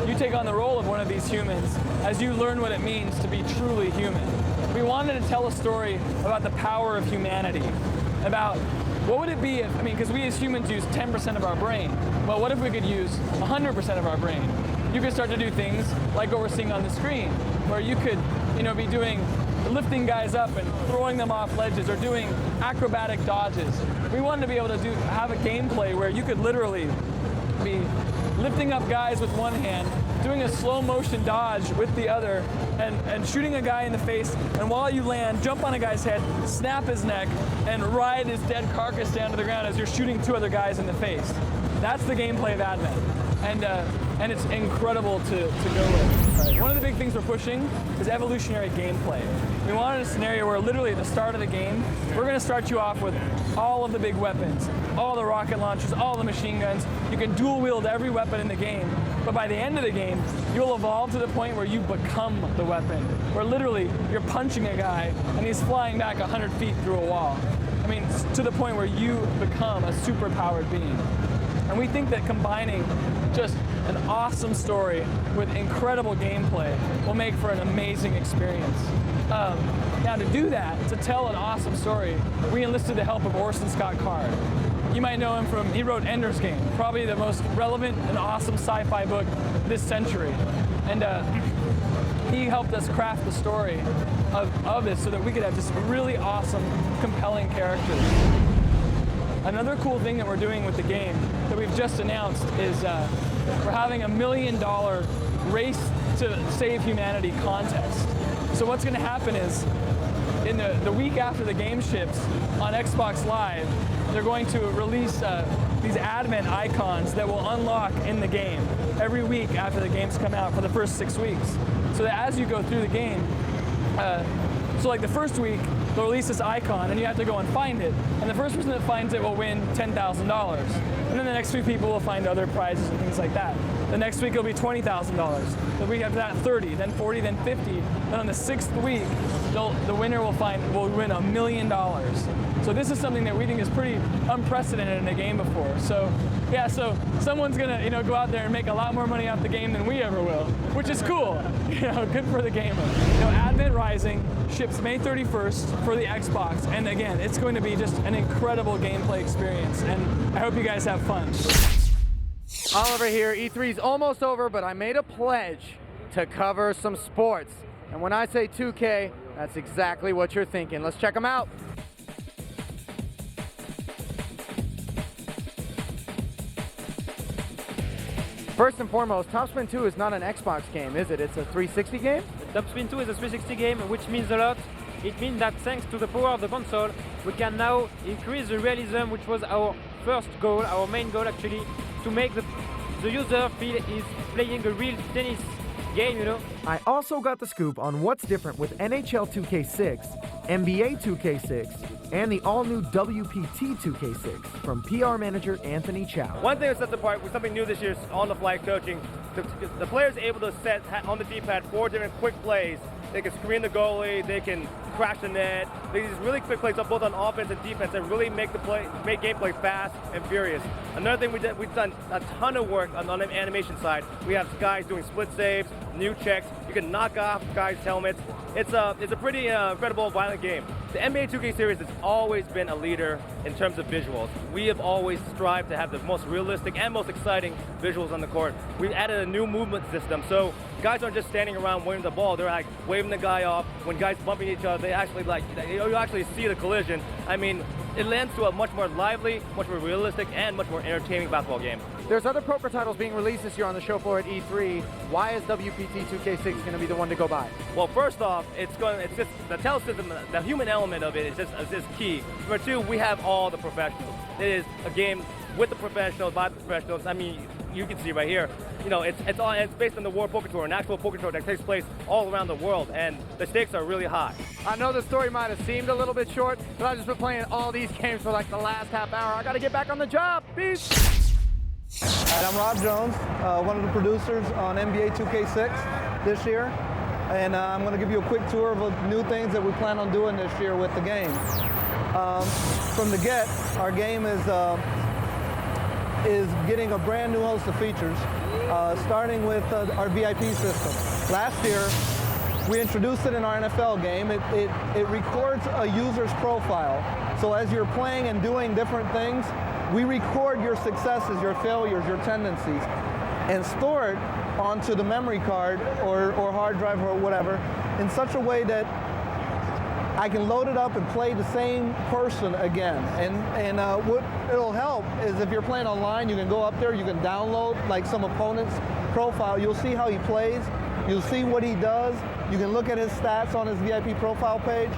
You take on the role of one of these humans as you learn what it means to be truly human. We wanted to tell a story about the power of humanity, about what would it be if, because we as humans use 10% of our brain. Well, what if we could use 100% of our brain? You could start to do things like what we're seeing on the screen, where you could, be lifting guys up and throwing them off ledges or doing acrobatic dodges. We wanted to be able to have a gameplay where you could literally be lifting up guys with one hand, doing a slow motion dodge with the other, and shooting a guy in the face, and while you land, jump on a guy's head, snap his neck, and ride his dead carcass down to the ground as you're shooting two other guys in the face. That's the gameplay of Advent, and it's incredible to go with. One of the big things we're pushing is evolutionary gameplay. We wanted a scenario where literally at the start of the game, we're going to start you off with all of the big weapons, all the rocket launchers, all the machine guns. You can dual wield every weapon in the game, but by the end of the game, you'll evolve to the point where you become the weapon, where literally you're punching a guy and he's flying back 100 feet through a wall. To the point where you become a super-powered being. And we think that combining just an awesome story with incredible gameplay will make for an amazing experience. Now to do that, to tell an awesome story, we enlisted the help of Orson Scott Card. You might know him he wrote Ender's Game, probably the most relevant and awesome sci-fi book this century. And he helped us craft the story of this so that we could have just really awesome, compelling characters. Another cool thing that we're doing with the game that we've just announced is we're having $1 million race to save humanity contest. So what's going to happen is in the week after the game ships on Xbox Live, they're going to release these Advent icons that will unlock in the game every week after the games come out for the first 6 weeks. So that as you go through the game, so like the first week, they'll release this icon and you have to go and find it. And the first person that finds it will win $10,000. And then the next few people will find other prizes and things like that. The next week it'll be $20,000. The week after that, 30, then 40, then 50. Then on the 6th week, the winner will win $1 million. So this is something that we think is pretty unprecedented in a game before. So yeah, so someone's gonna go out there and make a lot more money off the game than we ever will, which is cool. Good for the gamer. Advent Rising ships May 31st for the Xbox, and again, it's going to be just an incredible gameplay experience, and I hope you guys have fun. Oliver here. E3's almost over, but I made a pledge to cover some sports. And when I say 2K, that's exactly what you're thinking. Let's check them out. First and foremost, Top Spin 2 is not an Xbox game, is it? It's a 360 game? Top Spin 2 is a 360 game, which means a lot. It means that thanks to the power of the console, we can now increase the realism, which was our first goal, our main goal actually, to make the user feel he's playing a real tennis game, I also got the scoop on what's different with NHL 2K6, NBA 2K6, and the all-new WPT 2K6 from PR manager Anthony Chow. One thing that sets apart with something new this year is on-the-fly coaching. The players are able to set on the D-pad 4 different quick plays. They can screen the goalie, they can crash the net. These really quick plays up both on offense and defense that really make gameplay fast and furious. Another thing we've done a ton of work on the animation side. We have guys doing split saves, new checks. You can knock off guys' helmets. It's a pretty incredible, violent game. The NBA 2K series has always been a leader in terms of visuals. We have always strived to have the most realistic and most exciting visuals on the court. We've added a new movement system, so guys aren't just standing around waving the ball. They're like waving the guy off. When guys bumping each other, they actually you actually see the collision. I mean, it lends to a much more lively, much more realistic, and much more entertaining basketball game. There's other poker titles being released this year on the show floor at E3. Why is WPT 2K6 going to be the one to go by? Well, first off, it's just the telesystem, the human element of it is just key. Number two, we have all the professionals. It is a game with the professionals, by the professionals. I mean, you can see right here. You know, it's based on the World Poker Tour, an actual poker tour that takes place all around the world, and the stakes are really high. I know the story might have seemed a little bit short, but I've just been playing all these games for like the last half hour. I got to get back on the job. Peace. Hi, I'm Rob Jones, one of the producers on NBA 2K6 this year, and I'm going to give you a quick tour of the new things that we plan on doing this year with the game. From the get, our game is getting a brand new host of features, starting with our VIP system. Last year, we introduced it in our NFL game. It records a user's profile. So as you're playing and doing different things, we record your successes, your failures, your tendencies, and store it onto the memory card or hard drive or whatever in such a way that I can load it up and play the same person again. And what it'll help is if you're playing online, you can go up there, you can download like some opponent's profile. You'll see how he plays. You'll see what he does. You can look at his stats on his VIP profile page.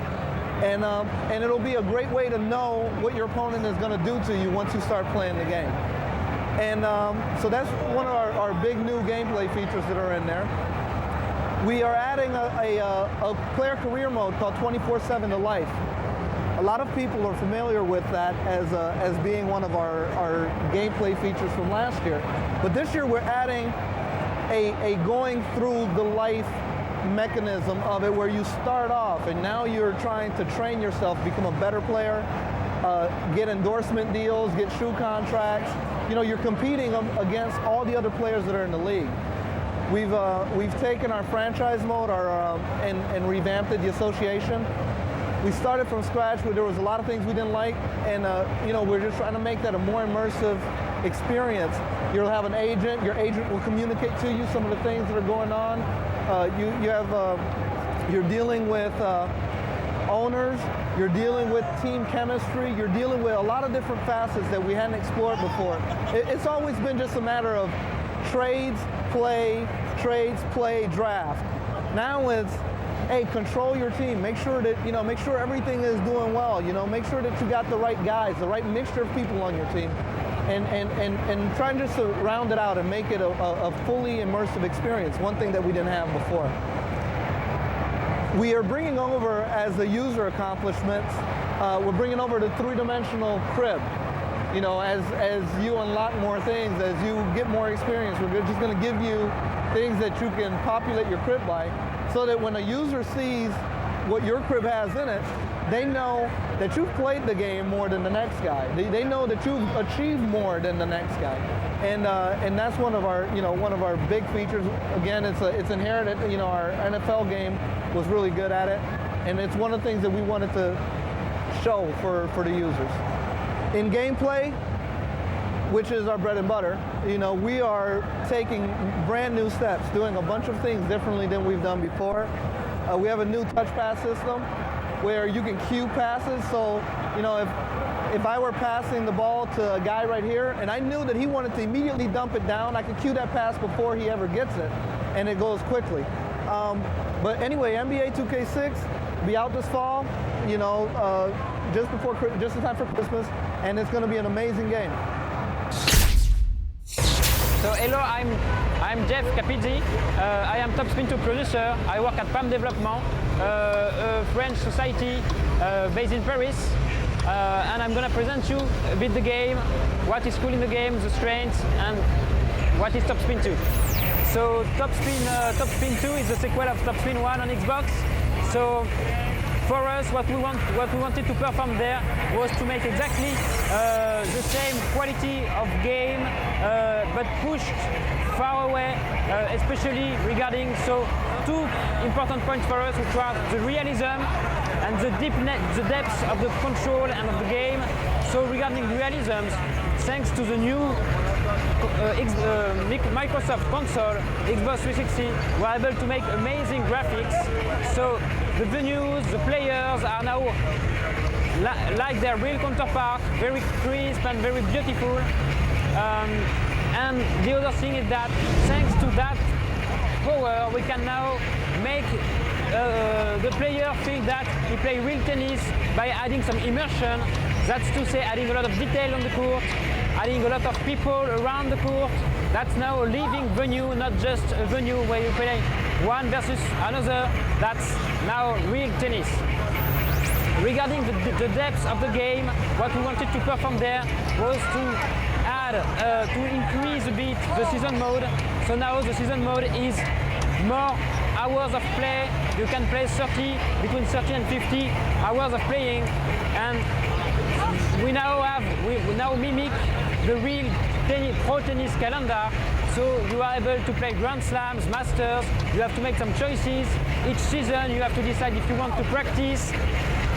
And it'll be a great way to know what your opponent is going to do to you once you start playing the game. And so that's one of our big new gameplay features that are in there. We are adding a player career mode called 24/7 to Life. A lot of people are familiar with that as being one of our gameplay features from last year. But this year we're adding a going through the life mechanism of it where you start off and now you're trying to train yourself, become a better player, get endorsement deals, get shoe contracts. You know, you're competing against all the other players that are in the league. We've taken our franchise mode and revamped it, the association. We started from scratch where there was a lot of things we didn't like, and you know, we're just trying to make that a more immersive experience. You'll have an agent. Your agent will communicate to you some of the things that are going on. You're dealing with owners. You're dealing with team chemistry. You're dealing with a lot of different facets that we hadn't explored before. It's always been just a matter of trades, play, draft. Now it's, hey, control your team. Make sure that, you know, make sure everything is doing well. You know, make sure that you got the right guys, the right mixture of people on your team. And trying just to round it out and make it a fully immersive experience, one thing that we didn't have before. We are bringing over, as the user accomplishments, we're bringing over the three-dimensional crib. You know, as you unlock more things, as you get more experience, we're just going to give you things that you can populate your crib by, so that when a user sees what your crib has in it, they know that you've played the game more than the next guy. They know that you've achieved more than the next guy, and that's one of our big features. Again, it's inherited. You know, our NFL game was really good at it, and it's one of the things that we wanted to show for the users. In gameplay, which is our bread and butter, you know, we are taking brand new steps, doing a bunch of things differently than we've done before. We have a new touch pass system where you can queue passes. So, you know, if I were passing the ball to a guy right here and I knew that he wanted to immediately dump it down, I could queue that pass before he ever gets it, and it goes quickly. But anyway, NBA 2K6 be out this fall, you know, just in time for Christmas, and it's going to be an amazing game. So hello, I'm Jeff Capizzi. I am Topspin 2 producer. I work at PAM Development, a French society based in Paris. And I'm going to present you a bit the game, what is cool in the game, the strengths, and what is Topspin 2. So Topspin 2 is the sequel of Topspin 1 on Xbox. So for us, what we wanted to perform there was to make exactly the same quality of game, but pushed far away, especially regarding two important points for us, which were the realism and the depth of the control and of the game. So regarding realisms, thanks to the new Microsoft console, Xbox 360, we're able to make amazing graphics. So the venues, the players are now like their real counterpart, very crisp and very beautiful. And the other thing is that thanks to that power, we can now make the player feel that he plays real tennis by adding some immersion. That's to say, adding a lot of detail on the court, adding a lot of people around the court. That's now a living venue, not just a venue where you play one versus another. That's now real tennis. Regarding the depth of the game, what we wanted to perform there was to add, to increase a bit the season mode. So now the season mode is more hours of play. You can play between 30 and 50 hours of playing, and we now mimic the real pro tennis calendar. So you are able to play Grand Slams, Masters. You have to make some choices each season. You have to decide if you want to practice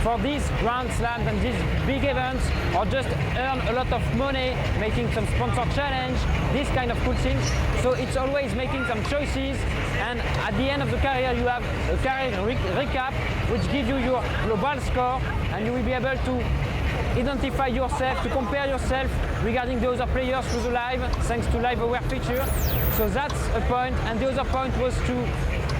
for these Grand Slams and these big events, or just earn a lot of money making some sponsor challenge, these kind of cool things. So it's always making some choices, and at the end of the career you have a career recap which gives you your global score, and you will be able to identify yourself, to compare yourself regarding the other players through the live, thanks to live aware feature. So that's a point, and the other point was to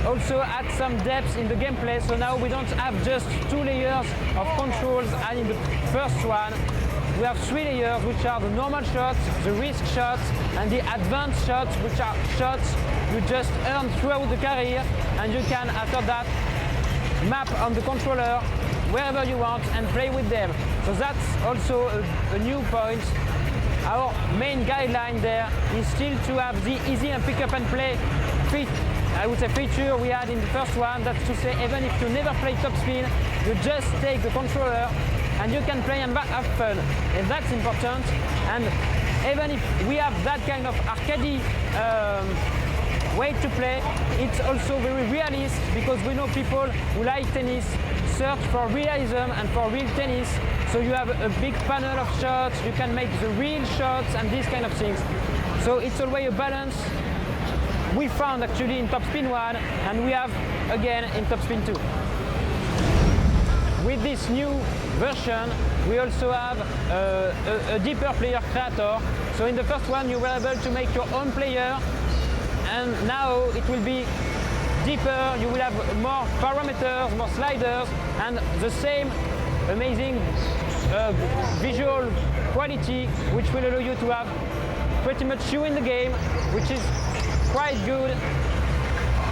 also add some depth in the gameplay. So now we don't have just 2 layers of controls, and in the first one we have 3 layers, which are the normal shots, the risk shots, and the advanced shots, which are shots you just earn throughout the career, and you can after that map on the controller wherever you want and play with them. So that's also a new point. Our main guideline there is still to have the easy and pick up and play feature we had in the first one. That's to say, even if you never play top spin, you just take the controller and you can play and have fun, and that's important. And even if we have that kind of arcade way to play, it's also very realist, because we know people who like tennis search for realism and for real tennis. So you have a big panel of shots, you can make the real shots and these kind of things. So it's always a balance we found actually in Top Spin 1, and we have again in Top Spin 2. With this new version, we also have a deeper player creator. So in the first one you were able to make your own player, and now it will be deeper. You will have more parameters, more sliders, and the same amazing visual quality, which will allow you to have pretty much you in the game, which is quite good.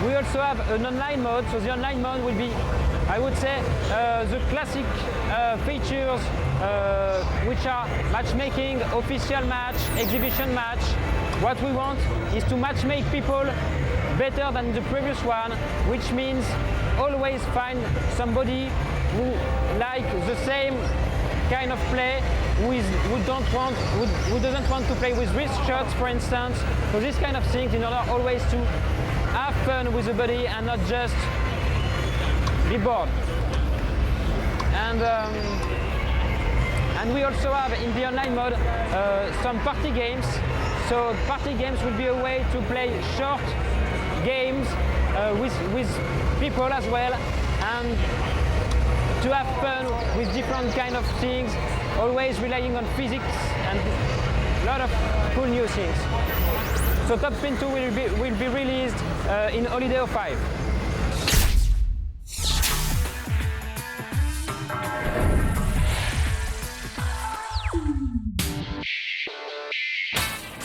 We also have an online mode, so the online mode will be, I would say, the classic features, which are matchmaking, official match, exhibition match. What we want is to matchmake people better than the previous one, which means always find somebody who like the same kind of play, who doesn't want to play with risk shots, for instance. So these kind of things, in order always to have fun with the body and not just be bored. And we also have in the online mode some party games. So party games will be a way to play short games with people as well, and to have fun with different kind of things, always relying on physics and a lot of cool new things. So Top Spin 2 will be released in Holiday 05.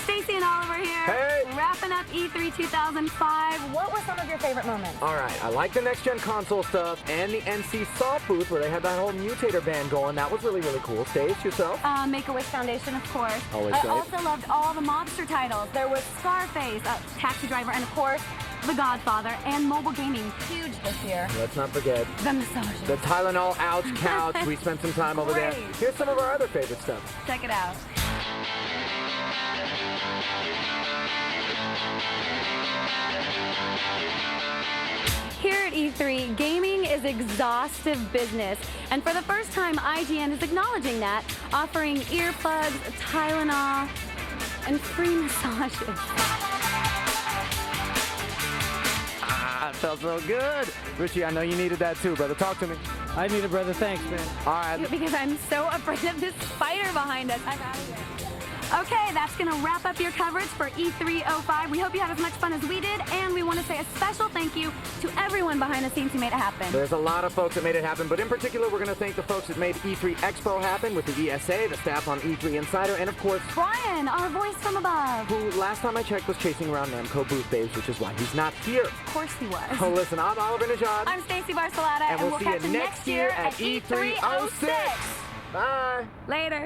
Stacy and Oliver here. Hey! Wrapping up E3 2005. What were some of your favorite moments? All right, I like the next-gen console stuff and the NC Soft booth where they had that whole Mutator band going. That was really, really cool. Stace, yourself? Make-A-Wish Foundation, of course. Always I great. also loved all the mobster titles. There was Scarface, Taxi Driver, and of course, The Godfather, and mobile gaming. Huge this year. Let's not forget The massages. the Tylenol Ouch couch. We spent some time over there. Great. Here's some of our other favorite stuff. Check it out. Here at E3, gaming is exhaustive business. And for the first time, IGN is acknowledging that, offering earplugs, Tylenol, and free massages. It felt so good. Richie, I know you needed that too, brother. Talk to me. I need it, brother. Thanks, man. All right. Because I'm so afraid of this spider behind us. I'm out of here. Okay, that's going to wrap up your coverage for E305. We hope you had as much fun as we did, and we want to say a special thank you to everyone behind the scenes who made it happen. There's a lot of folks that made it happen, but in particular, we're going to thank the folks that made E3 Expo happen with the ESA, the staff on E3 Insider, and of course, Brian, our voice from above. who last time I checked was chasing around Namco booth babes, which is why he's not here. Of course he was. Oh, listen, I'm Oliver Najad. I'm Stacey Barcelata, and we'll see catch you next year at E306. Bye. Later.